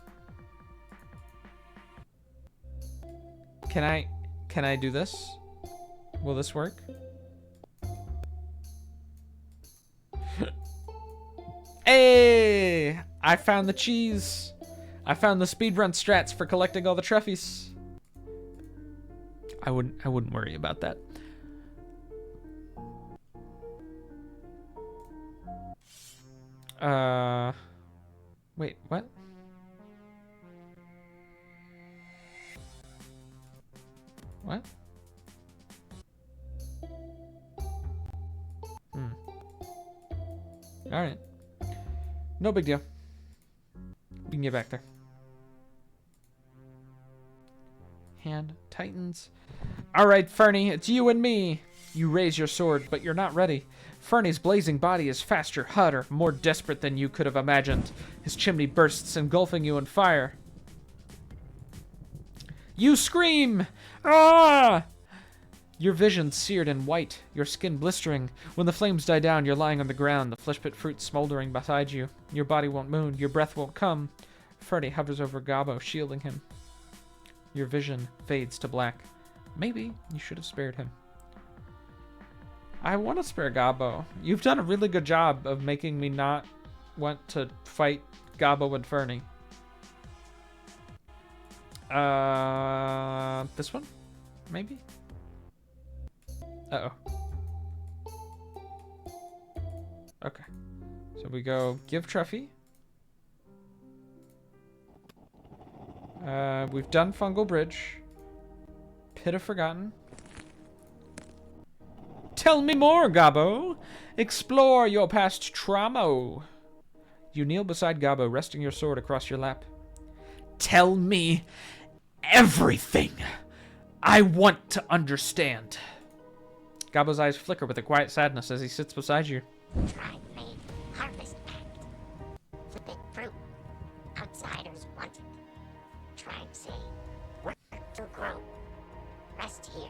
Can I do this? Will this work? Hey! I found the cheese. I found the speedrun strats for collecting all the trophies. I wouldn't worry about that. Wait, what? What? Alright. No big deal. We can get back there. Hand tightens. Alright, Furny, it's you and me. You raise your sword, but you're not ready. Furny's blazing body is faster, hotter, more desperate than you could have imagined. His chimney bursts, engulfing you in fire. You scream! Ah! Your vision seared and white, your skin blistering. When the flames die down, you're lying on the ground, the flesh pit fruit smoldering beside you. Your body won't move, your breath won't come. Furny hovers over Gobbo, shielding him. Your vision fades to black. Maybe you should have spared him. I want to spare Gobbo. You've done a really good job of making me not want to fight Gobbo and Furny. This one? Maybe? Uh-oh. Okay. So we go give trophy. We've done Fungal Bridge. Pit of Forgotten. Tell me more, Gobbo. Explore your past trauma. You kneel beside Gobbo, resting your sword across your lap. Tell me everything. I want to understand. Gobbo's eyes flicker with a quiet sadness as he sits beside you. Tribe made harvest act. Forbidden fruit. Outsiders want it. Tribe say, work to grow. Rest here.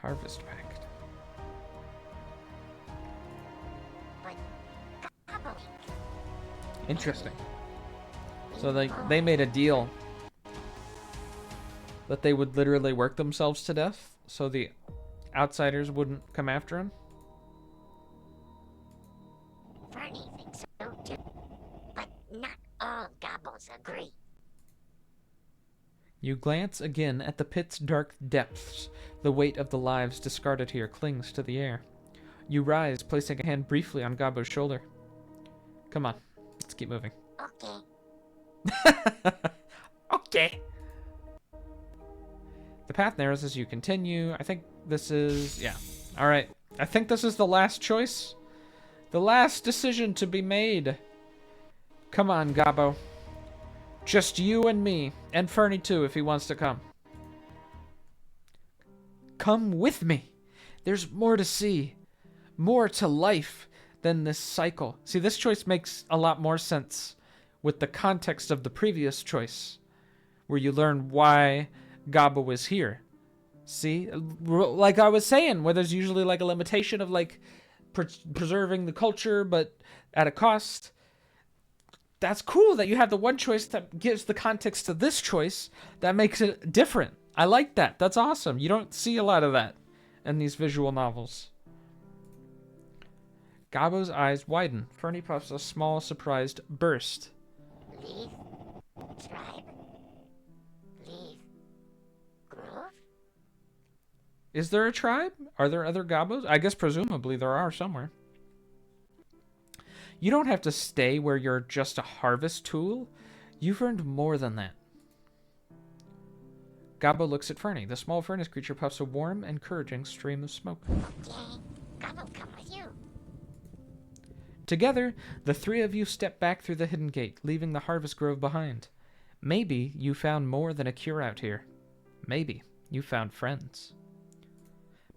Harvest Pact. But Gobbo. Interesting. So they made a deal that they would literally work themselves to death so the outsiders wouldn't come after him. Furny thinks so too. But not all Gobbos agree. You glance again at the pit's dark depths. The weight of the lives discarded here clings to the air. You rise, placing a hand briefly on Gobbo's shoulder. Come on, let's keep moving. Okay. Okay. The path narrows as you continue. I think this is... yeah. Alright. I think this is the last choice. The last decision to be made. Come on, Gobbo. Just you and me. And Furny too, if he wants to come. Come with me. There's more to see. More to life than this cycle. See, this choice makes a lot more sense with the context of the previous choice, where you learn why Gobbo is here. See, like I was saying, where there's usually like a limitation of like preserving the culture, but at a cost. That's cool that you have the one choice that gives the context to this choice that makes it different. I like that. That's awesome. You don't see a lot of that in these visual novels. Gobbo's eyes widen. Furny puffs a small, surprised burst. Leave. Tribe. Leave. Grove. Is there a tribe? Are there other Gobbos? I guess presumably there are somewhere. You don't have to stay where you're just a harvest tool. You've earned more than that. Gobbo looks at Furny. The small furnace creature puffs a warm, encouraging stream of smoke. Okay. Gobbo come with you. Together, the three of you step back through the hidden gate, leaving the harvest grove behind. Maybe you found more than a cure out here. Maybe you found friends.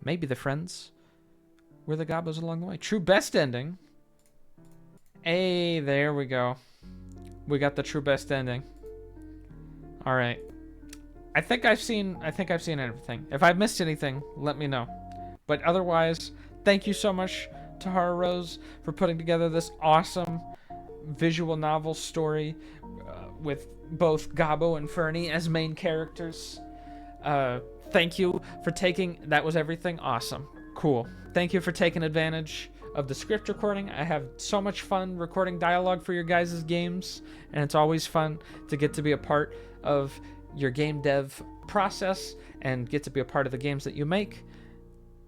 Maybe the friends were the Gobbos along the way. True best ending. Hey, there we go. We got the true best ending. All right. I think I've seen everything. If I've missed anything, let me know. But otherwise, thank you so much to Hara Rose for putting together this awesome visual novel story with both Gobbo and Furny as main characters. Thank you for taking... That was everything. Awesome. Cool. Thank you for taking advantage of the script recording. I have so much fun recording dialogue for your guys' games, and it's always fun to get to be a part of your game dev process and get to be a part of the games that you make.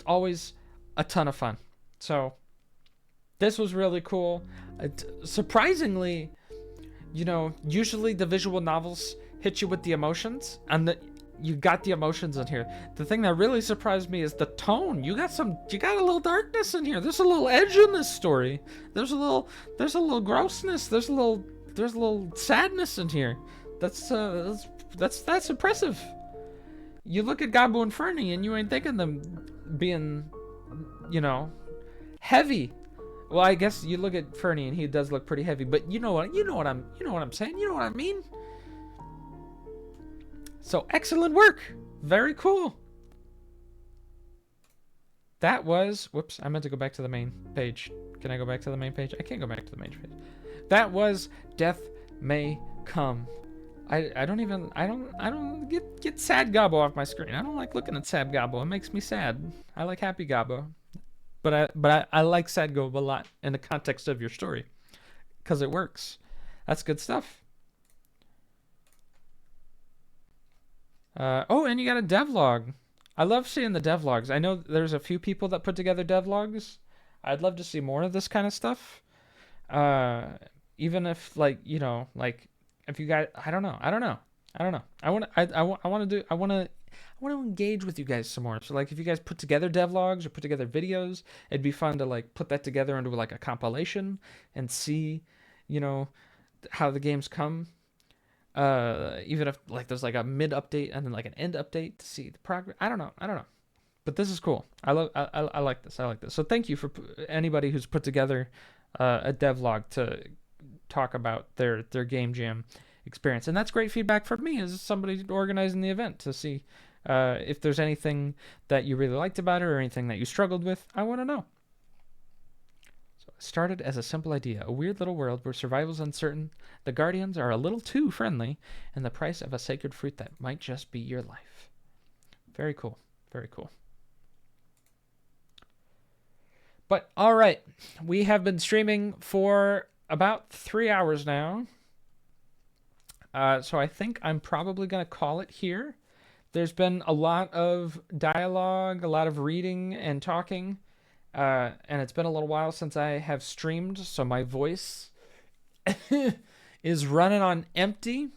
Always a ton of fun. So this was really cool. Surprisingly, you know, usually the visual novels hit you with the emotions, and you got the emotions in here. The thing that really surprised me is the tone. You got a little darkness in here. There's a little edge in this story. There's a little grossness. There's a little sadness in here. That's impressive. You look at Gobbo and Furny and you ain't thinking them being, you know, heavy. Well, I guess you look at Furny and he does look pretty heavy, but you know what I'm saying? You know what I mean? So excellent work. Very cool. That was, whoops, I meant to go back to the main page. Can I go back to the main page? I can't go back to the main page. That was Death May Come. I don't get sad Gobbo off my screen. I don't like looking at sad Gobbo. It makes me sad. I like happy Gobbo. But I like sad Gobbo a lot in the context of your story, because it works. That's good stuff. Oh, and you got a devlog. I love seeing the devlogs. I know there's a few people that put together devlogs. I'd love to see more of this kind of stuff. Even if, like, you know, like, if you guys, I don't know. I want to engage with you guys some more. So, like, if you guys put together devlogs or put together videos, it'd be fun to, like, put that together into, like, a compilation and see, you know, how the games come. Even if, like, there's, like, a mid update and then, like, an end update to see the progress. I don't know. But this is cool. I like this. So thank you for anybody who's put together a devlog to talk about their game jam experience. And that's great feedback from me as somebody organizing the event, to see if there's anything that you really liked about it or anything that you struggled with. I want to know. So it started as a simple idea, a weird little world where survival's uncertain, the guardians are a little too friendly, and the price of a sacred fruit that might just be your life. Very cool. Very cool. But all right, we have been streaming for about 3 hours now. So I think I'm probably going to call it here. There's been a lot of dialogue, a lot of reading and talking, and it's been a little while since I have streamed, so my voice is running on empty.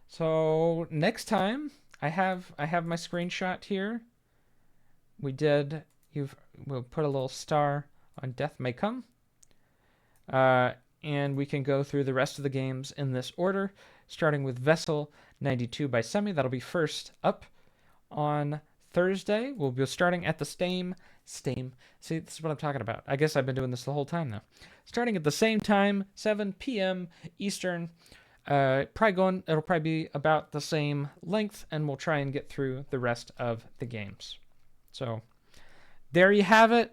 So next time, I have my screenshot here. We'll put a little star on Death May Come. And we can go through the rest of the games in this order, starting with Vessel 92 by Semi. That'll be first up on Thursday. We'll be starting at the Steam. See, this is what I'm talking about. I guess I've been doing this the whole time now. Starting at the same time, 7 p.m. Eastern. It'll probably be about the same length, and we'll try and get through the rest of the games. So there you have it.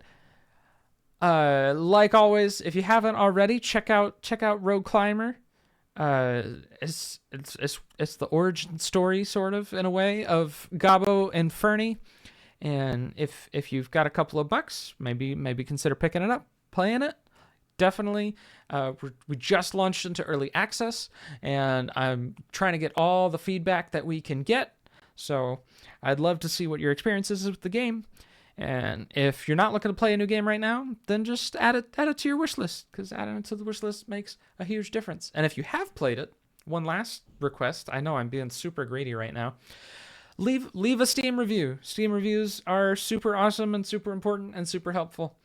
Like always, if you haven't already, check out Rogue Climber. It's the origin story, sort of, in a way, of Gobbo and Furny. And if you've got a couple of bucks, maybe consider picking it up, playing it. Definitely. We just launched into early access, and I'm trying to get all the feedback that we can get. So I'd love to see what your experience is with the game. And if you're not looking to play a new game right now, then just add it to your wish list, because adding it to the wish list makes a huge difference. And if you have played it, one last request. I know I'm being super greedy right now. Leave a Steam review. Steam reviews are super awesome and super important and super helpful.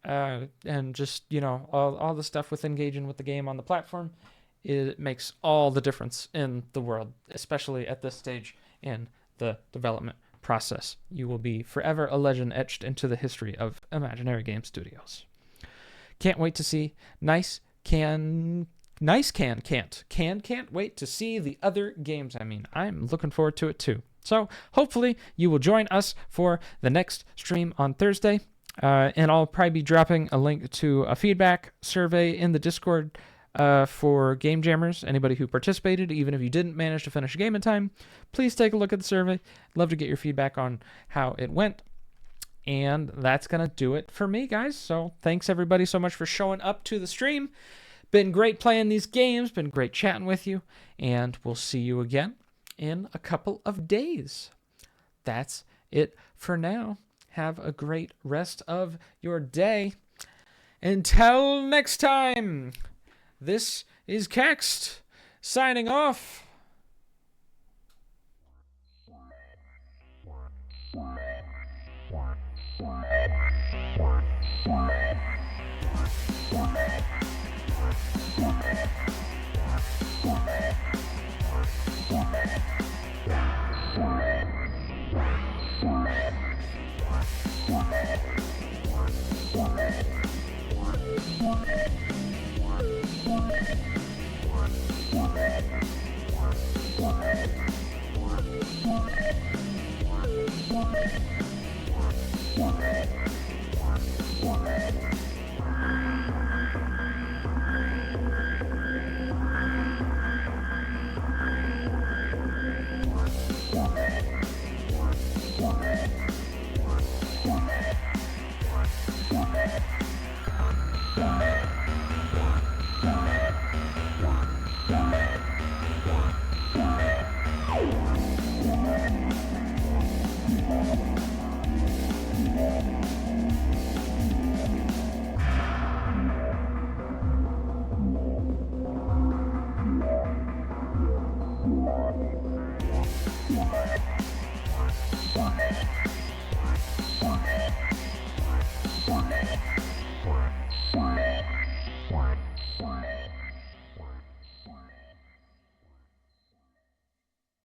And just, you know, all the stuff with engaging with the game on the platform, it makes all the difference in the world, especially at this stage in the development process. You will be forever a legend etched into the history of Imaginary Game Studios. Can't wait to see nice Nice can't wait to see the other games. I mean, I'm looking forward to it too. So hopefully you will join us for the next stream on Thursday. And I'll probably be dropping a link to a feedback survey in the Discord for Game Jammers. Anybody who participated, even if you didn't manage to finish a game in time, please take a look at the survey. Love to get your feedback on how it went. And that's going to do it for me, guys. So thanks everybody so much for showing up to the stream. Been great playing these games. Been great chatting with you. And we'll see you again in a couple of days. That's it for now. Have a great rest of your day. Until next time, this is Kext signing off. What?